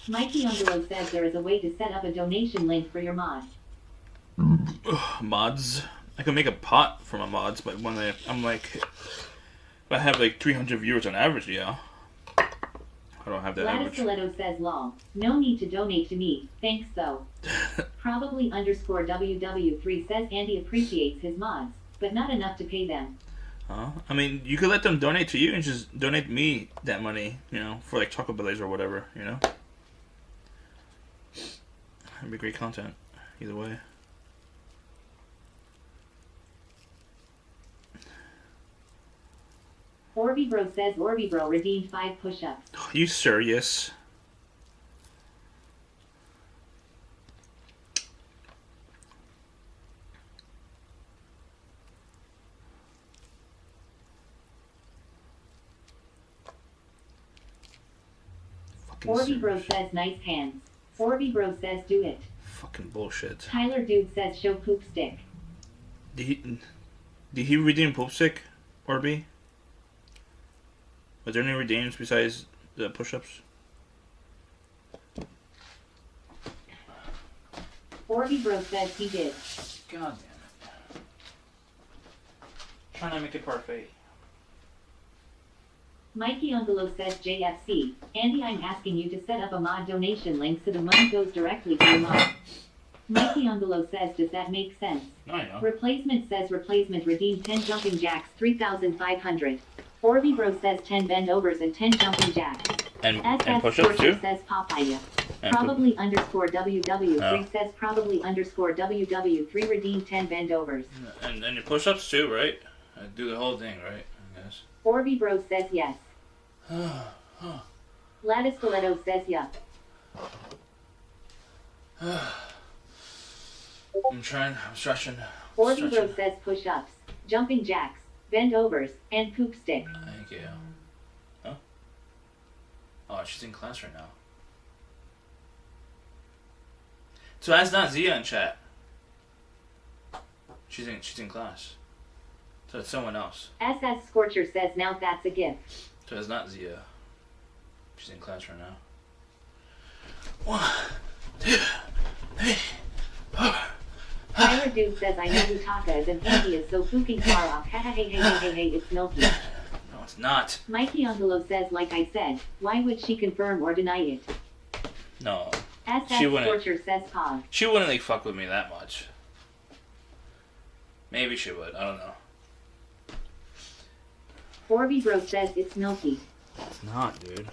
Mikey Ungolo says there is a way to set up a donation link for your mod. Mods? I can make a pot for my mods, but when I'm like, if I have like 300 viewers on average, yeah. I don't have that Lattice average. Stiletto says lol. No need to donate to me. Thanks though. Probably underscore WW3 says Andy appreciates his mods, but not enough to pay them. I mean, you could let them donate to you and just donate me that money, you know, for like Choco Bellies or whatever, you know? That'd be great content, either way. Orby Bro says Orby Bro redeemed 5 push-ups. Are you serious? Orby Bro says nice hands. Orby Bro says do it. Fucking bullshit. Tyler Dude says show poop stick. Did he redeem Poop Stick, Orby? Was there any redeems besides the push-ups? Orby Bro says he did. God damn it. Trying to make it parfait. Mikey Ungolo says JFC. Andy, I'm asking you to set up a mod donation link so the money goes directly to your mod. Mikey Ungolo says, does that make sense? No, I know. Replacement says replacement redeemed 10 jumping jacks, 3,500. Orby Bro says 10 bend overs and 10 jumping jacks. And SS push-ups too? says Papaya. And Probably underscore WW3 Oh. says probably underscore WW3 redeemed 10 bend overs. And your push-ups too, right? I do the whole thing, right? I guess. Orby Bro says yes. Lattice Stiletto says yup. I'm stretching. Orby Bro says push-ups, jumping jacks, bend overs, and poop stick. Thank you. Huh? Oh, she's in class right now. So that's not Zia in chat. She's in class. So it's someone else. SS Scorcher says now that's a gift. So it's not Zia. She's in class right now. 1, 2, 3, 4. Tyler Dude says I know who Taka is and Andy is so fucking far off. Ha ha hey hey hey hey hey it's Milky. No, it's not. Mikey Ungolo says like I said, why would she confirm or deny it? No. SS She wouldn't. Scorcher says pause. She wouldn't like fuck with me that much. Maybe she would. I don't know. Orby Bro says it's Milky. It's not, dude.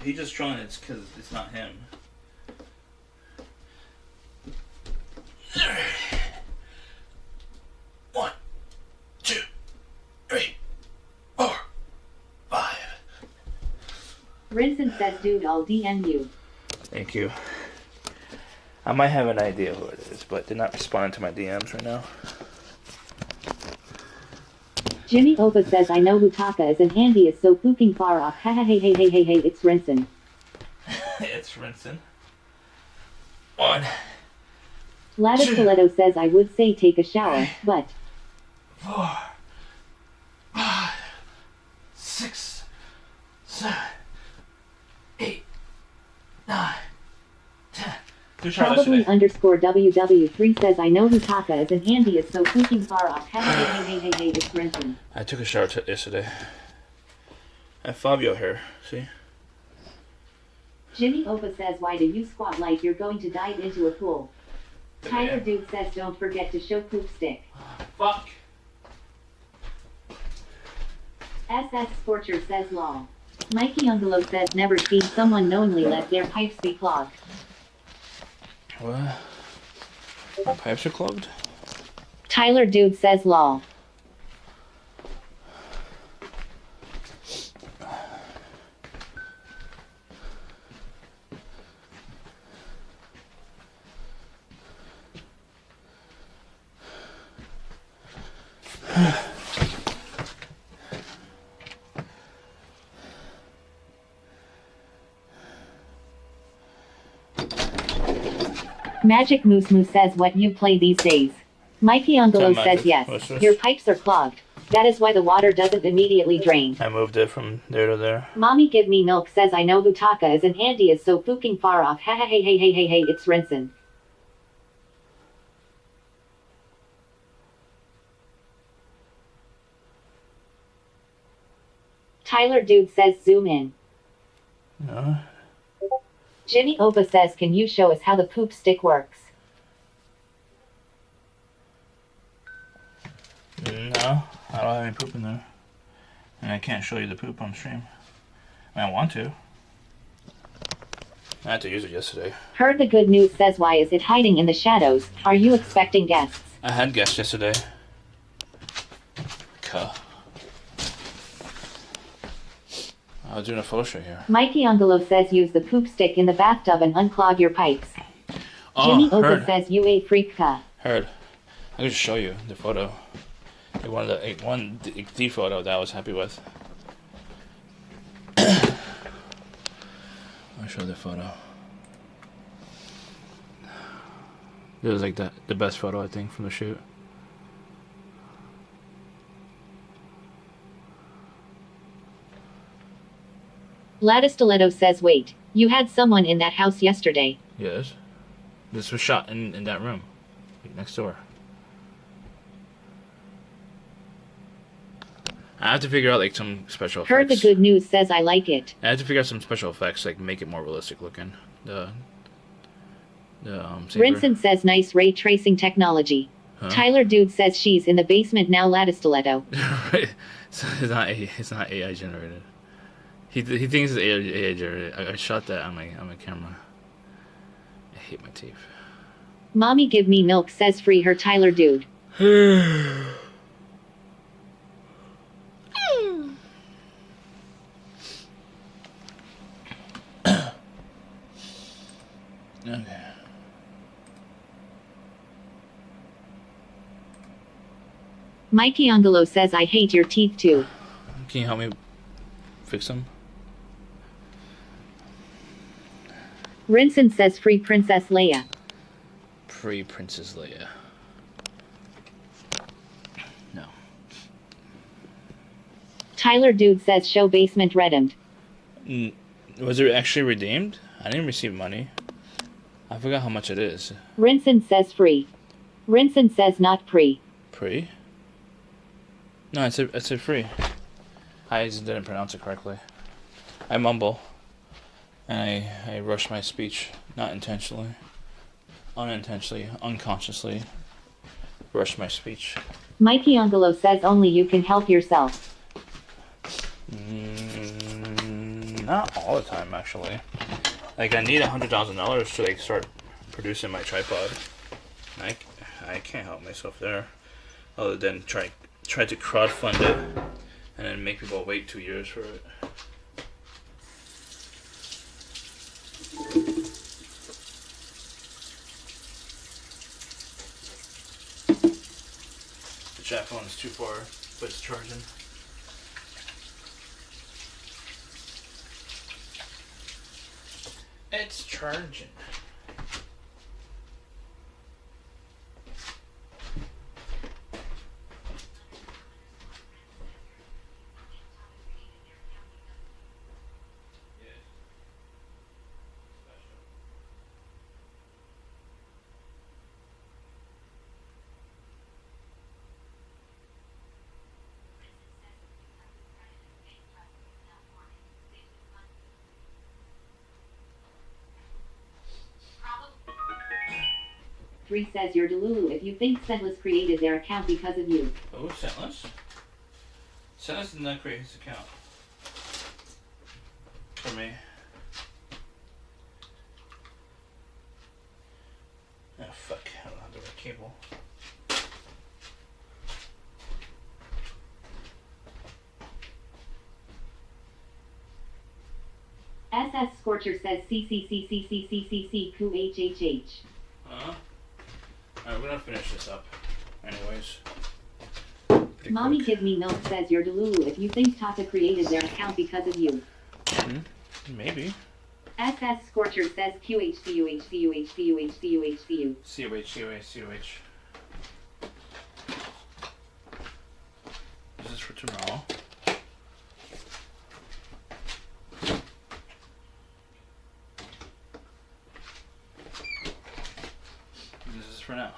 He just trolling it because it's not him. One, 2, 3, 4, 5. Rinson says dude I'll DM you. Thank you. I might have an idea who it is, but they're not responding to my DMs right now. Jimmy Opa says, I know who Taka is and Andy is so fucking far off. Ha ha hey hey hey hey hey, it's Rinson. It's Rinson. 1, Lattice Stiletto says, I would say take a shower, but 4, 5, 6, 7, 8, 9, 10. probably underscore WW3 says, I know who Taka is and Andy is so fucking far off. Ha ha hey hey hey hey hey, it's Rinson. I took a shower yesterday. I have Fabio here, see? Jimmy Opa says, why do you squat like you're going to dive into a pool? Tyler Duke says, don't forget to show poop stick. Fuck. SS Scorcher says, lol. Mikey Ungalo says, never seen someone knowingly let their pipes be clogged. What? Pipes are clogged? Tyler Dude says, lol. Magic Moose Moose says, what you play these days? Mikey Angelo says, yes. Your pipes are clogged. That is why the water doesn't immediately drain. I moved it from there to there. Mommy Give Me Milk says, I know who Taka is and Andy is so fucking far off. Ha ha hey hey hey hey hey, it's Rinson. Tyler Dude says, zoom in. No. Jimmy Opa says, can you show us how the poop stick works? No, I don't have any poop in there. And I can't show you the poop on stream. I mean, I want to. I had to use it yesterday. Heard the Good News says, why is it hiding in the shadows? Are you expecting guests? I had guests yesterday. Cuh. I was doing a photo shoot here. Mikey Angelo says, use the poop stick in the bathtub and unclog your pipes. Jimmy Opa says, you a freak cuh. Heard. I can just show you the photo. The photo that I was happy with. I'll show the photo. It was like the best photo, I think, from the shoot. Lattice Stiletto says, wait, you had someone in that house yesterday. Yes. This was shot in that room. Next door. I have to figure out like some special effects. Heard the Good News says, I like it. I have to figure out some special effects, like make it more realistic looking. Rinson says, nice ray tracing technology. Huh? Tyler Dude says, she's in the basement now. Lattice Stiletto. Right. So it's not AI generated. He thinks it's AI generated. I shot that on my camera. I hate my teeth. Mommy Give Me Milk says, free her. Tyler Dude. Okay. Mikey Angelo says, I hate your teeth too. Can you help me fix them? Rinson says, free Princess Leia. Free Princess Leia. No. Tyler Dude says, show basement redeemed. Was it actually redeemed? I didn't receive money. I forgot how much it is. Rinson says, free. Rinson says, not pre. Pre? No, it said free. I just didn't pronounce it correctly. I mumble. And I rush my speech. Not intentionally. Unintentionally. Unconsciously. Rush my speech. Mikey Angelo says, only you can help yourself. Not all the time, actually. Like, I need $100,000 to like start producing my tripod. I can't help myself there, other than try to crowdfund it and then make people wait 2 years for it. chat phone is too far, but it's charging. It's charging. Three says you're Delulu if you think Scentless created their account because of you. Oh, Scentless? Scentless did not create his account. For me. Oh, fuck. I don't have the right cable. SS Scorcher says CCCCCCCCQHHH. Huh? Alright, we're gonna finish this up. Anyways. Pretty Mommy quick. Give Me Milk says you're Delulu if you think Taka created their account because of you. Maybe. SS Scorcher says QHCUHCUHCUHCUHCUHCU. COH. This is for tomorrow. This is for now.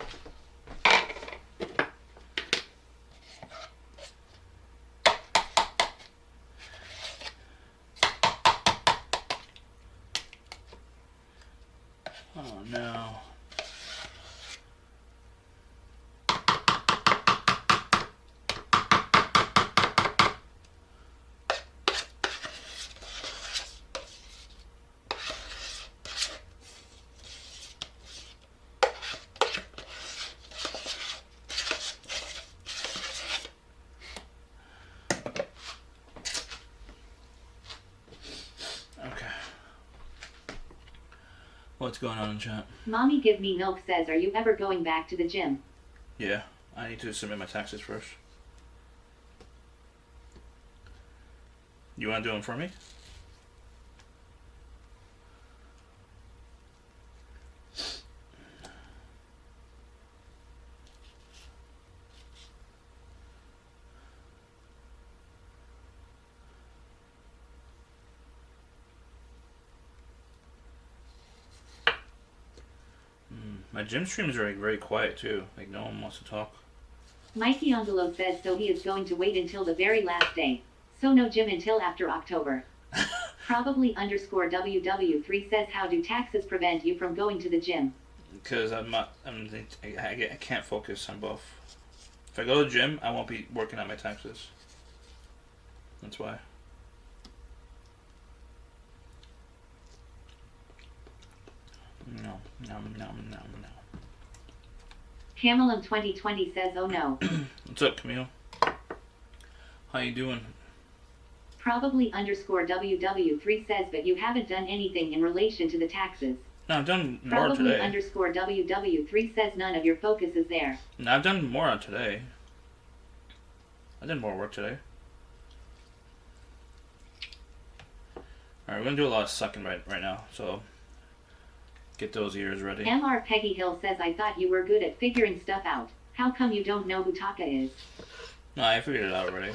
Oh no. Okay. What's going on in chat? Mommy Give Me Milk says, are you ever going back to the gym? Yeah, I need to submit my taxes first. You want to do them for me? My gym streams are like very quiet too. Like no one wants to talk. Mikey Angelo says so he is going to wait until the very last day. So no gym until after October. Probably underscore WW3 says how do taxes prevent you from going to the gym? Because I can't focus on both. If I go to the gym, I won't be working on my taxes. That's why. No. Camelum 2020 says oh no. What's up, Camille? How you doing? Probably underscore WW3 says but you haven't done anything in relation to the taxes. No, I've done more Probably today. underscore WW3 says none of your focus is there. No, I've done more on today. I did more work today. Alright, we're gonna do a lot of sucking right now, so get those ears ready. MR Peggy Hill says I thought you were good at figuring stuff out. How come you don't know who Taka is? No, I figured it out already.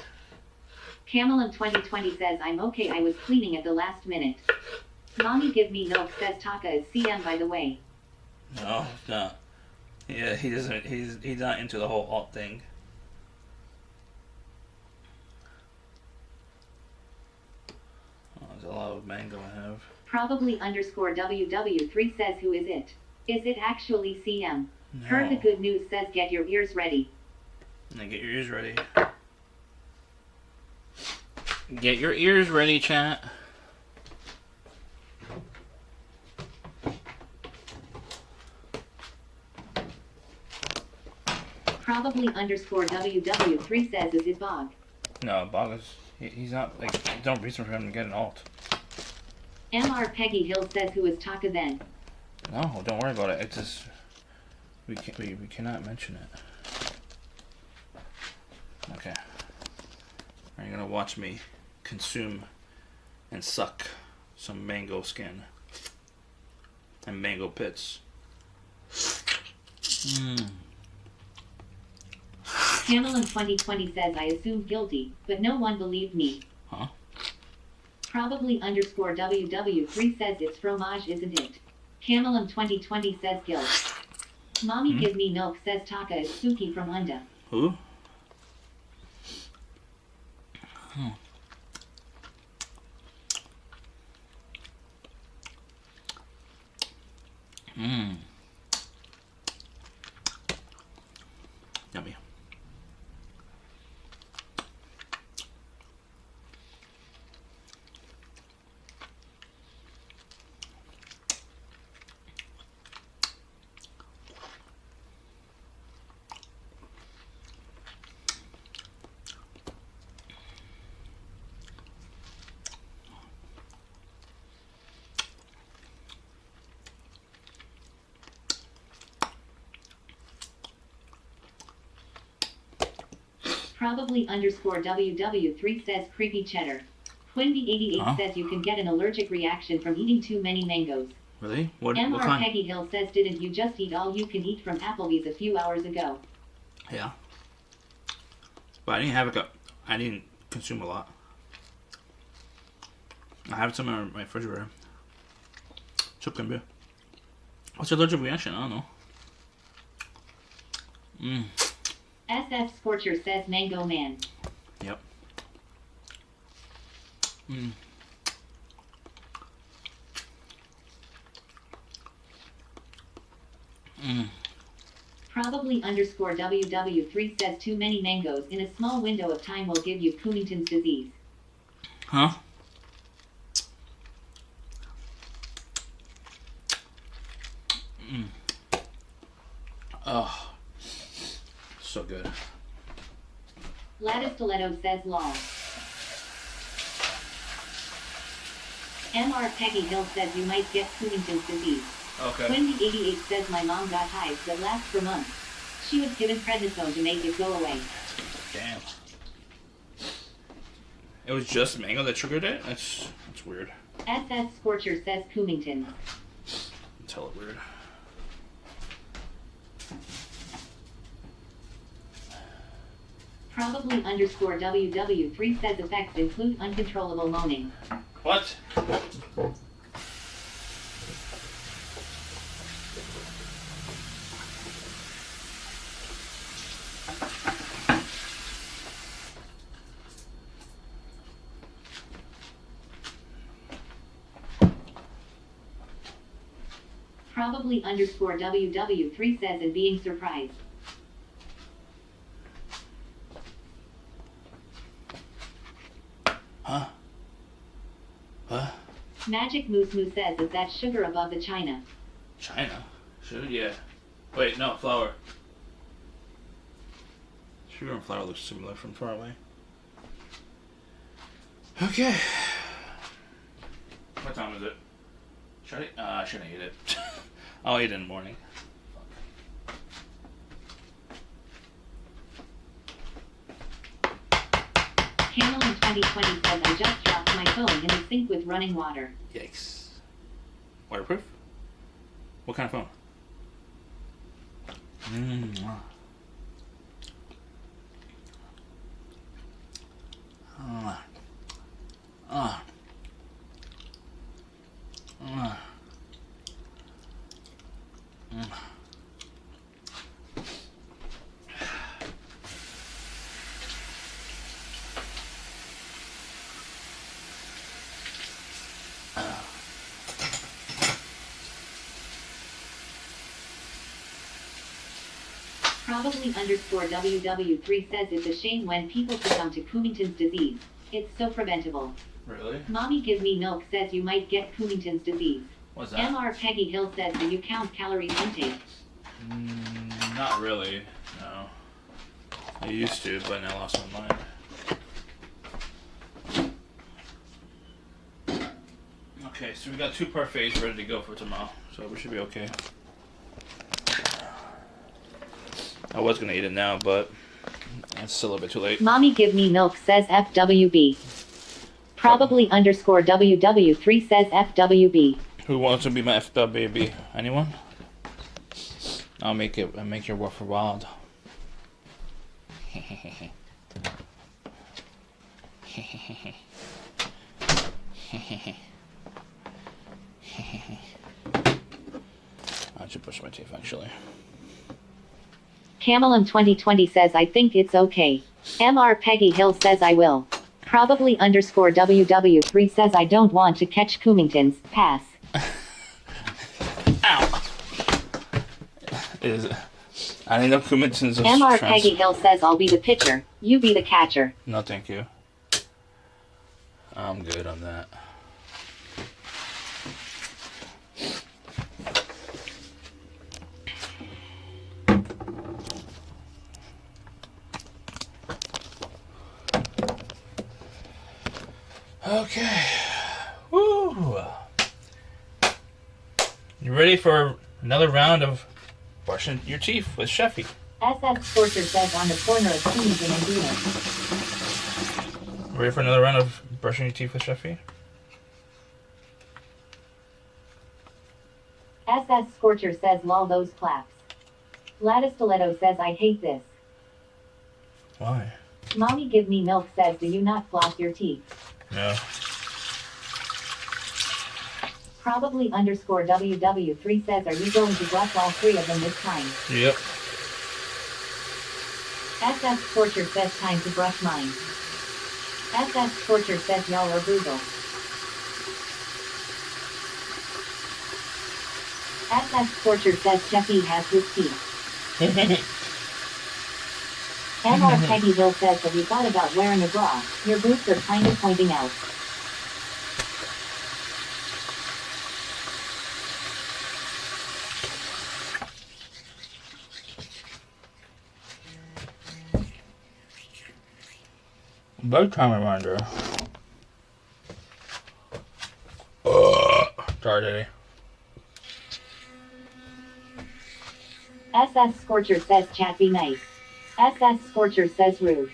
Camelum 2020 says I'm okay, I was cleaning at the last minute. Mommy Give Me Milk says Taka is CM by the way. No, it's not. Yeah, he doesn't. He's not into the whole alt thing. Oh, there's a lot of mango I have. Probably underscore WW3 says who is it? Is it actually CM? No. Heard the good news says get your ears ready. Now get your ears ready. Get your ears ready, chat. Probably underscore WW3 says is it Bog? No, Bog is. He's not, like, there's no reason for him to get an alt. MR Peggy Hill says who is Taka then? No, don't worry about it. It's just. We cannot mention it. Okay. Are you gonna watch me consume and suck some mango skin and mango pits? Pamela 2020 says I assumed guilty, but no one believed me. Huh? Probably underscore WW3 says it's fromage, isn't it? Camelum 2020 says guilt. Mommy give me milk says Taka is Suki from Unda. Who? Yummy. Probably underscore WW3 says creepy cheddar. Quinby88 says you can get an allergic reaction from eating too many mangoes. Really? What MR kind? Peggy Hill says didn't you just eat all you can eat from Applebee's a few hours ago? Yeah. But I didn't have I didn't consume a lot. I have some in my refrigerator. Chicken. What's your allergic reaction? I don't know. SF Scorcher says Mango Man. Yep. Probably underscore WW3 says too many mangoes in a small window of time will give you Cummington's disease. Huh? Oh, so good. Gladys Stiletto says lol. MR Peggy Hill says you might get Cummington's disease. Okay. Wendy88 says my mom got hives that last for months. She was given prednisone to make it go away. Damn. It was just mango that triggered it? That's weird. SS Scorcher says Cummington. It's hella weird. Probably underscore WW3 says effects include uncontrollable moaning. What? Probably underscore WW3 says and being surprised. Huh? What? Magic Moose Moose says is that sugar above the china. China? Sugar? Yeah. Wait, no, flour. Sugar and flour look similar from far away. Okay. What time is it? Should I shouldn't eat it. I'll eat it in the morning. Camel in 2020 says I just dropped my phone in the sink with running water. Yikes. Waterproof? What kind of phone? Probably underscore WW3 says it's a shame when people succumb to Cummington's disease. It's so preventable. Really? Mommy give me milk says you might get Cummington's disease. What's that? MR Peggy Hill says do you count calories intake? Not really, no. I used to, but now I lost my mind. Okay, so we got 2 parfaits ready to go for tomorrow, so we should be okay. I was gonna eat it now, but It's still a little bit too late. Mommy Give Me Milk says FWB. Probably underscore WW3 says FWB. Who wants to be my FW baby? Anyone? I'll make your waffle wild. I should brush my teeth actually. Camelum 2020 says I think it's okay. MR Peggy Hill says I will. Probably underscore WW3 says I don't want to catch Coomingtons. Pass. Ow! I didn't know Coomingtons was MR trans. Peggy Hill says I'll be the pitcher, you be the catcher. No, thank you. I'm good on that. Okay. Woo! You ready for another round of brushing your teeth with Sheffy? SS Scorcher says on the corner of Queens and Indina. Ready for another round of brushing your teeth with Sheffy? SS Scorcher says lol those claps. Gladys Stiletto says I hate this. Why? Mommy Give Me Milk says do you not floss your teeth? No. Probably underscore WW3 says are you going to brush all three of them this time? Yep. SS Scorcher says time to brush mine. SS Scorcher says y'all are brutal. SS Scorcher says Sheffy has his teeth. MR Peggy Hill says have you thought about wearing a bra? Your boobs are kind of pointing out. Bedtime reminder. Sorry, Daddy. SS Scorcher says chat be nice. SS Scorcher says rude.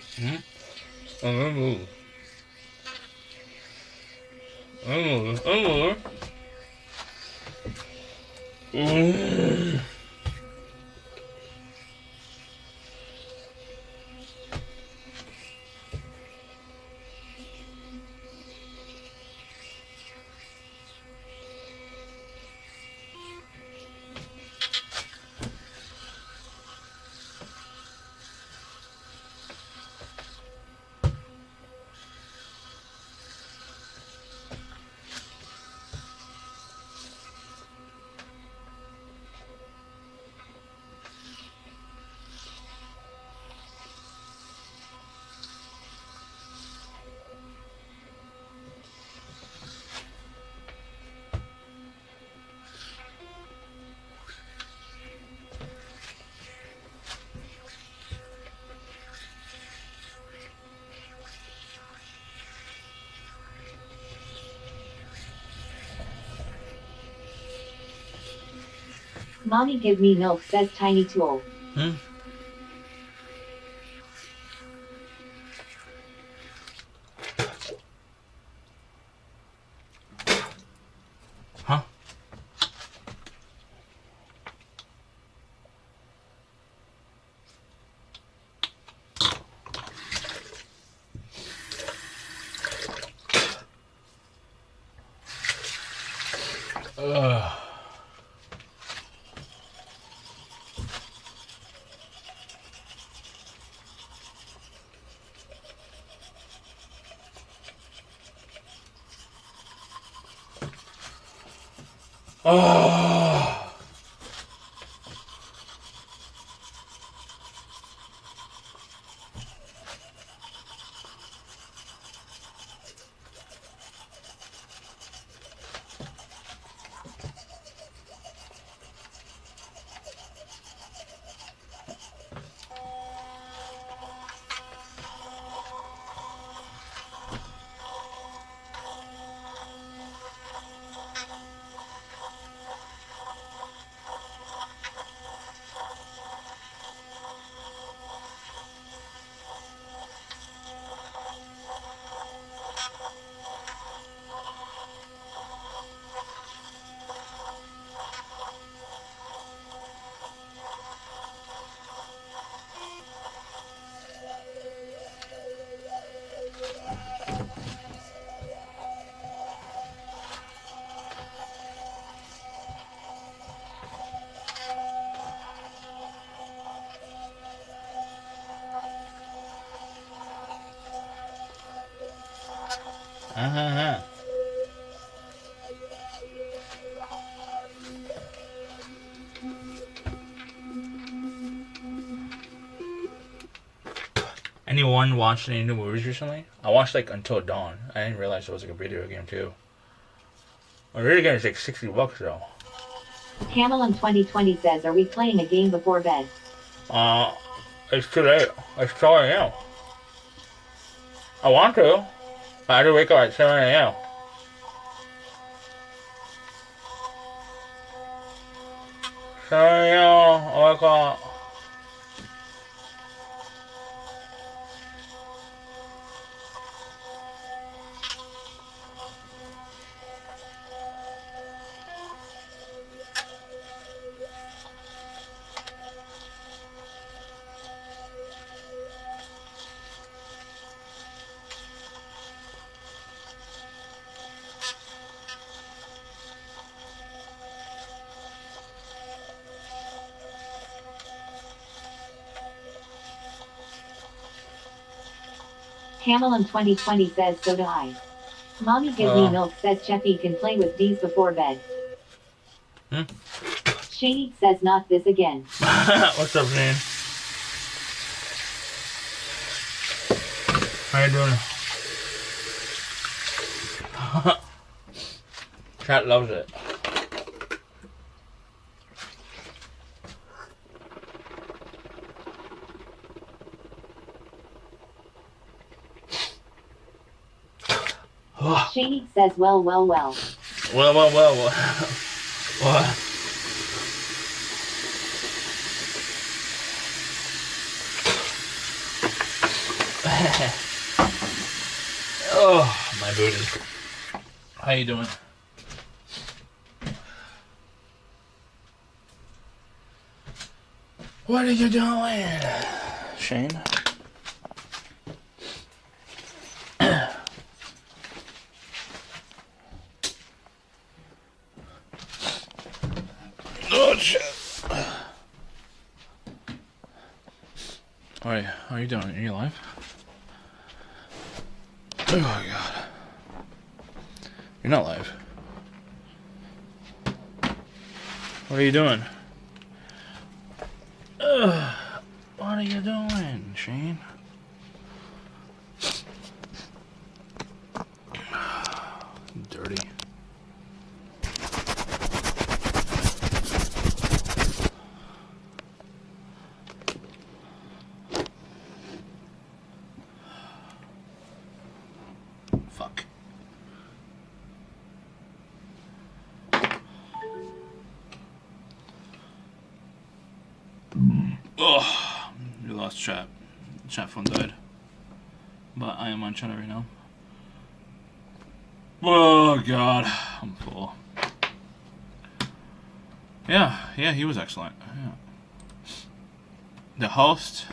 Mommy Give Me Milk says Tiny Tool. Huh? Anyone watched any new movies recently? I watched like Until Dawn. I didn't realize it was like a video game too. A video game is like $60 though. Camelon 2020 says, are we playing a game before bed? It's too late. It's 12 a.m. I want to, but I have to wake up at 7 a.m. 7 a.m. I wake up. Camelon 2020 says, so do I. Mommy gives me milk, says Cheffy can play with these before bed. Shady says, not this again. What's up, man? How you doing? Chat loves it. Shady says, well. Well. What? Oh, my booty. How you doing? What are you doing, Shane? Oh shit! Alright, how are you doing? Are you alive? Oh my god. You're not live. What are you doing? What are you doing, Shane? Dirty. Fuck. Oh, we lost chat. Chat phone died. But I am on chat right now. Oh god, I'm full. Yeah, he was excellent. Yeah. The host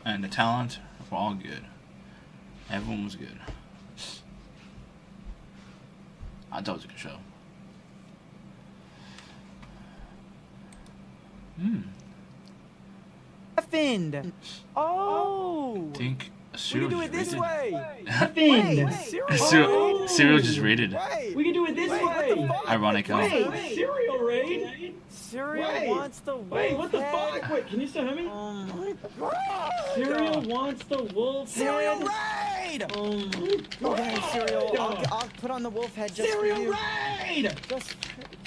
and the talent were all good. Everyone was good. I thought it was a good show. Defend. Oh. Think We Cyril can do it just this rated. way. Cyril just rated. We can do it this way. Ironic. Wait, cereal raid? Cereal Wait. wants the wolf Wait, what the head. fuck? Wait, can you still hear me? Oh my god. Cereal wants the wolf Cereal head? raid. Okay, Cereal. I'll put on the wolf head just for Cereal you. raid! Just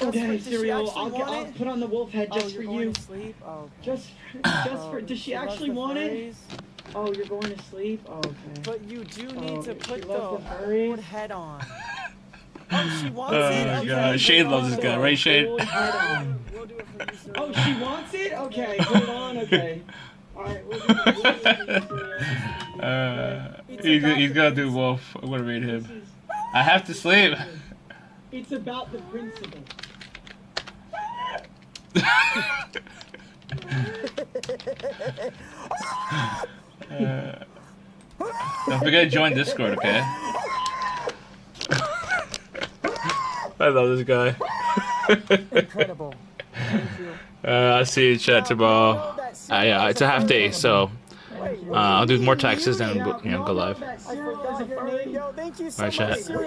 Okay, does she cereal. actually want I'll it? put on the wolf head just Oh, for you're you. going to sleep? Oh, Just for. Does she loves actually the want it? furries. Oh, you're going to sleep? Okay. But you do need to she put loves the the furries. wolf head on. Oh, she wants it. Oh Okay, god, Shane put it loves this on. guy, right, Shane? Wolf head on. We'll do it for you, Cereal. Oh, she wants it? Okay, put it on. Okay. Alright, we'll do it for you, He's gonna do wolf. I'm gonna rate him. I have to sleep. It's about the principle. Don't forget to join Discord, okay? I love this guy. Incredible. Thank you. I'll see you in chat tomorrow. Yeah, it's a half day, so I'll do more taxes and go live. I forgot your name. Yo, thank you so My much. chat. Cereal